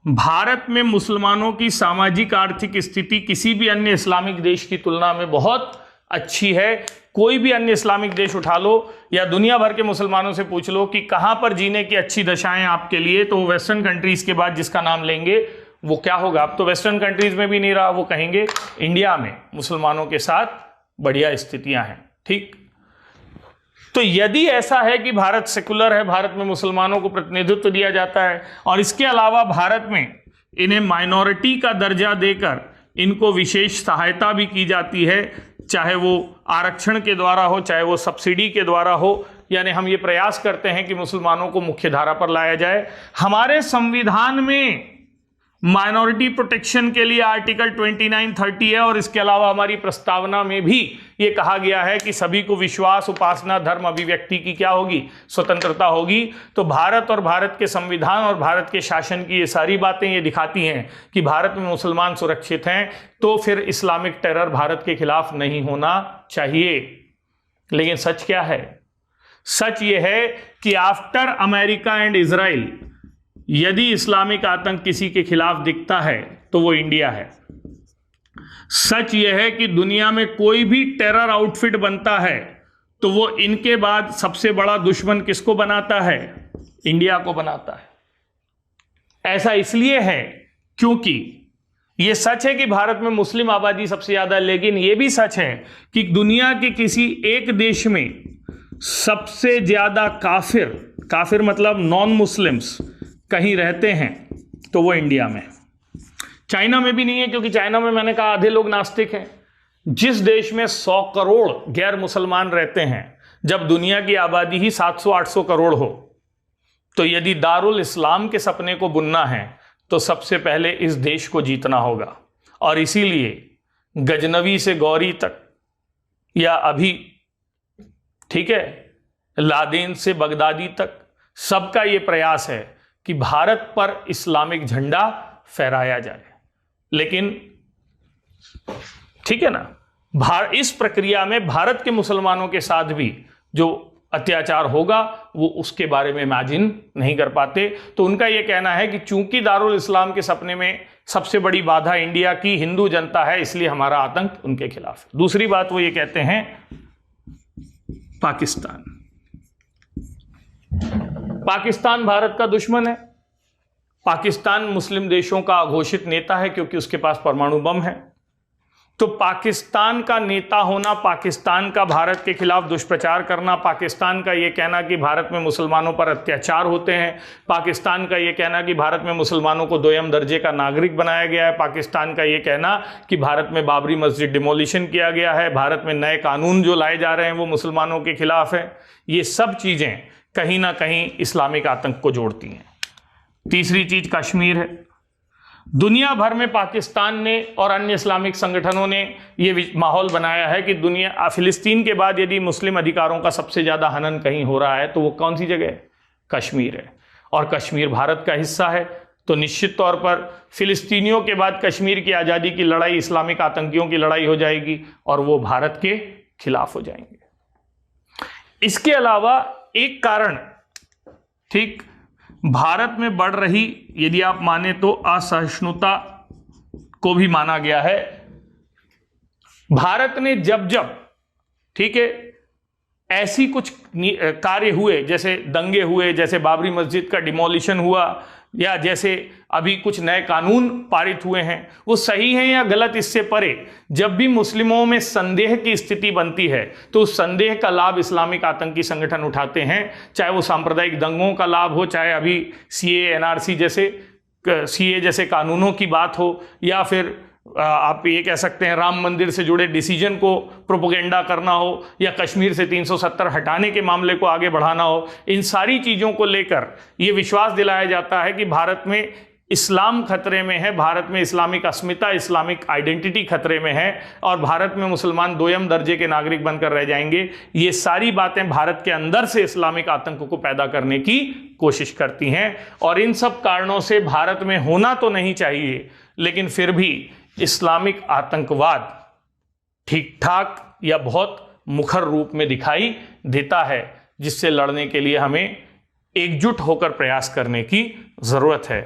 भारत में मुसलमानों की सामाजिक आर्थिक स्थिति किसी भी अन्य इस्लामिक देश की तुलना में बहुत अच्छी है। कोई भी अन्य इस्लामिक देश उठा लो या दुनिया भर के मुसलमानों से पूछ लो कि कहां पर जीने की अच्छी दशाएं आपके लिए, तो वेस्टर्न कंट्रीज के बाद जिसका नाम लेंगे वो क्या होगा? अब तो वेस्टर्न कंट्रीज में भी नहीं रहा, वो कहेंगे इंडिया में मुसलमानों के साथ बढ़िया स्थितियां हैं। ठीक, तो यदि ऐसा है कि भारत सेकुलर है, भारत में मुसलमानों को प्रतिनिधित्व दिया जाता है और इसके अलावा भारत में इन्हें माइनॉरिटी का दर्जा देकर इनको विशेष सहायता भी की जाती है, चाहे वो आरक्षण के द्वारा हो, चाहे वो सब्सिडी के द्वारा हो, यानी हम ये प्रयास करते हैं कि मुसलमानों को मुख्य धारा पर लाया जाए। हमारे संविधान में माइनॉरिटी प्रोटेक्शन के लिए आर्टिकल 2930 है और इसके अलावा हमारी प्रस्तावना में भी ये कहा गया है कि सभी को विश्वास, उपासना, धर्म, अभिव्यक्ति की क्या होगी? स्वतंत्रता होगी। तो भारत और भारत के संविधान और भारत के शासन की ये सारी बातें ये दिखाती हैं कि भारत में मुसलमान सुरक्षित हैं, तो फिर इस्लामिक टेरर भारत के खिलाफ नहीं होना चाहिए। लेकिन सच क्या है? सच यह है कि आफ्टर अमेरिका एंड इजराइल यदि इस्लामिक आतंक किसी के खिलाफ दिखता है तो वो इंडिया है। सच यह है कि दुनिया में कोई भी टेरर आउटफिट बनता है तो वो इनके बाद सबसे बड़ा दुश्मन किसको बनाता है? इंडिया को बनाता है। ऐसा इसलिए है क्योंकि यह सच है कि भारत में मुस्लिम आबादी सबसे ज्यादा है, लेकिन यह भी सच है कि दुनिया के किसी एक देश में सबसे ज्यादा काफिर मतलब नॉन मुस्लिम्स कहीं रहते हैं तो वो इंडिया में। चाइना में भी नहीं है, क्योंकि चाइना में मैंने कहा आधे लोग नास्तिक हैं। जिस देश में 100 करोड़ गैर मुसलमान रहते हैं, जब दुनिया की आबादी ही 700-800 करोड़ हो, तो यदि दारुल इस्लाम के सपने को बुनना है तो सबसे पहले इस देश को जीतना होगा। और इसीलिए गजनवी से गौरी तक, या अभी ठीक है लादेन से बगदादी तक, सबका यह प्रयास है कि भारत पर इस्लामिक झंडा फहराया जाए। लेकिन ठीक है ना, इस प्रक्रिया में भारत के मुसलमानों के साथ भी जो अत्याचार होगा वो उसके बारे में इमेजिन नहीं कर पाते। तो उनका यह कहना है कि चूंकि दारुल इस्लाम के सपने में सबसे बड़ी बाधा इंडिया की हिंदू जनता है, इसलिए हमारा आतंक उनके खिलाफ है। दूसरी बात वो ये कहते हैं पाकिस्तान भारत का दुश्मन है। पाकिस्तान मुस्लिम देशों का अघोषित नेता है क्योंकि उसके पास परमाणु बम है। तो पाकिस्तान का नेता होना, पाकिस्तान का भारत के खिलाफ दुष्प्रचार करना, पाकिस्तान का यह कहना कि भारत में मुसलमानों पर अत्याचार होते हैं, पाकिस्तान का यह कहना कि भारत में मुसलमानों को दोयम दर्जे का नागरिक बनाया गया है, पाकिस्तान का यह कहना कि भारत में बाबरी मस्जिद डिमोलिशन किया गया है, भारत में नए कानून जो लाए जा रहे हैं वो मुसलमानों के खिलाफ है, ये सब चीजें कहीं ना कहीं इस्लामिक आतंक को जोड़ती हैं। तीसरी चीज कश्मीर है। दुनिया भर में पाकिस्तान ने और अन्य इस्लामिक संगठनों ने यह माहौल बनाया है कि दुनिया फिलिस्तीन के बाद यदि मुस्लिम अधिकारों का सबसे ज्यादा हनन कहीं हो रहा है तो वो कौन सी जगह है? कश्मीर है। और कश्मीर भारत का हिस्सा है, तो निश्चित तौर पर फिलिस्तीनियों के बाद कश्मीर की आजादी की लड़ाई इस्लामिक आतंकियों की लड़ाई हो जाएगी और वो भारत के खिलाफ हो जाएंगे। इसके अलावा एक कारण, ठीक, भारत में बढ़ रही, यदि आप माने तो असहिष्णुता को भी माना गया है। भारत ने जब ठीक है ऐसी कुछ कार्य हुए, जैसे दंगे हुए, जैसे बाबरी मस्जिद का डिमोलिशन हुआ, या जैसे अभी कुछ नए कानून पारित हुए हैं, वो सही हैं या गलत इससे परे, जब भी मुस्लिमों में संदेह की स्थिति बनती है तो उस संदेह का लाभ इस्लामिक आतंकी संगठन उठाते हैं। चाहे वो सांप्रदायिक दंगों का लाभ हो, चाहे अभी सीए जैसे कानूनों की बात हो, या फिर आप ये कह सकते हैं राम मंदिर से जुड़े डिसीजन को प्रोपोगेंडा करना हो, या कश्मीर से 370 हटाने के मामले को आगे बढ़ाना हो। इन सारी चीज़ों को लेकर ये विश्वास दिलाया जाता है कि भारत में इस्लाम खतरे में है, भारत में इस्लामिक अस्मिता, इस्लामिक आइडेंटिटी खतरे में है, और भारत में मुसलमान दोयम दर्जे के नागरिक बनकर रह जाएंगे। ये सारी बातें भारत के अंदर से इस्लामिक आतंक को पैदा करने की कोशिश करती हैं, और इन सब कारणों से भारत में होना तो नहीं चाहिए, लेकिन फिर भी इस्लामिक आतंकवाद ठीक ठाक या बहुत मुखर रूप में दिखाई देता है, जिससे लड़ने के लिए हमें एकजुट होकर प्रयास करने की जरूरत है।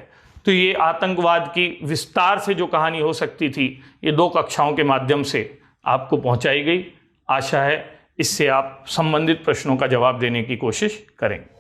तो ये आतंकवाद की विस्तार से जो कहानी हो सकती थी, ये 2 कक्षाओं के माध्यम से आपको पहुंचाई गई। आशा है इससे आप संबंधित प्रश्नों का जवाब देने की कोशिश करेंगे।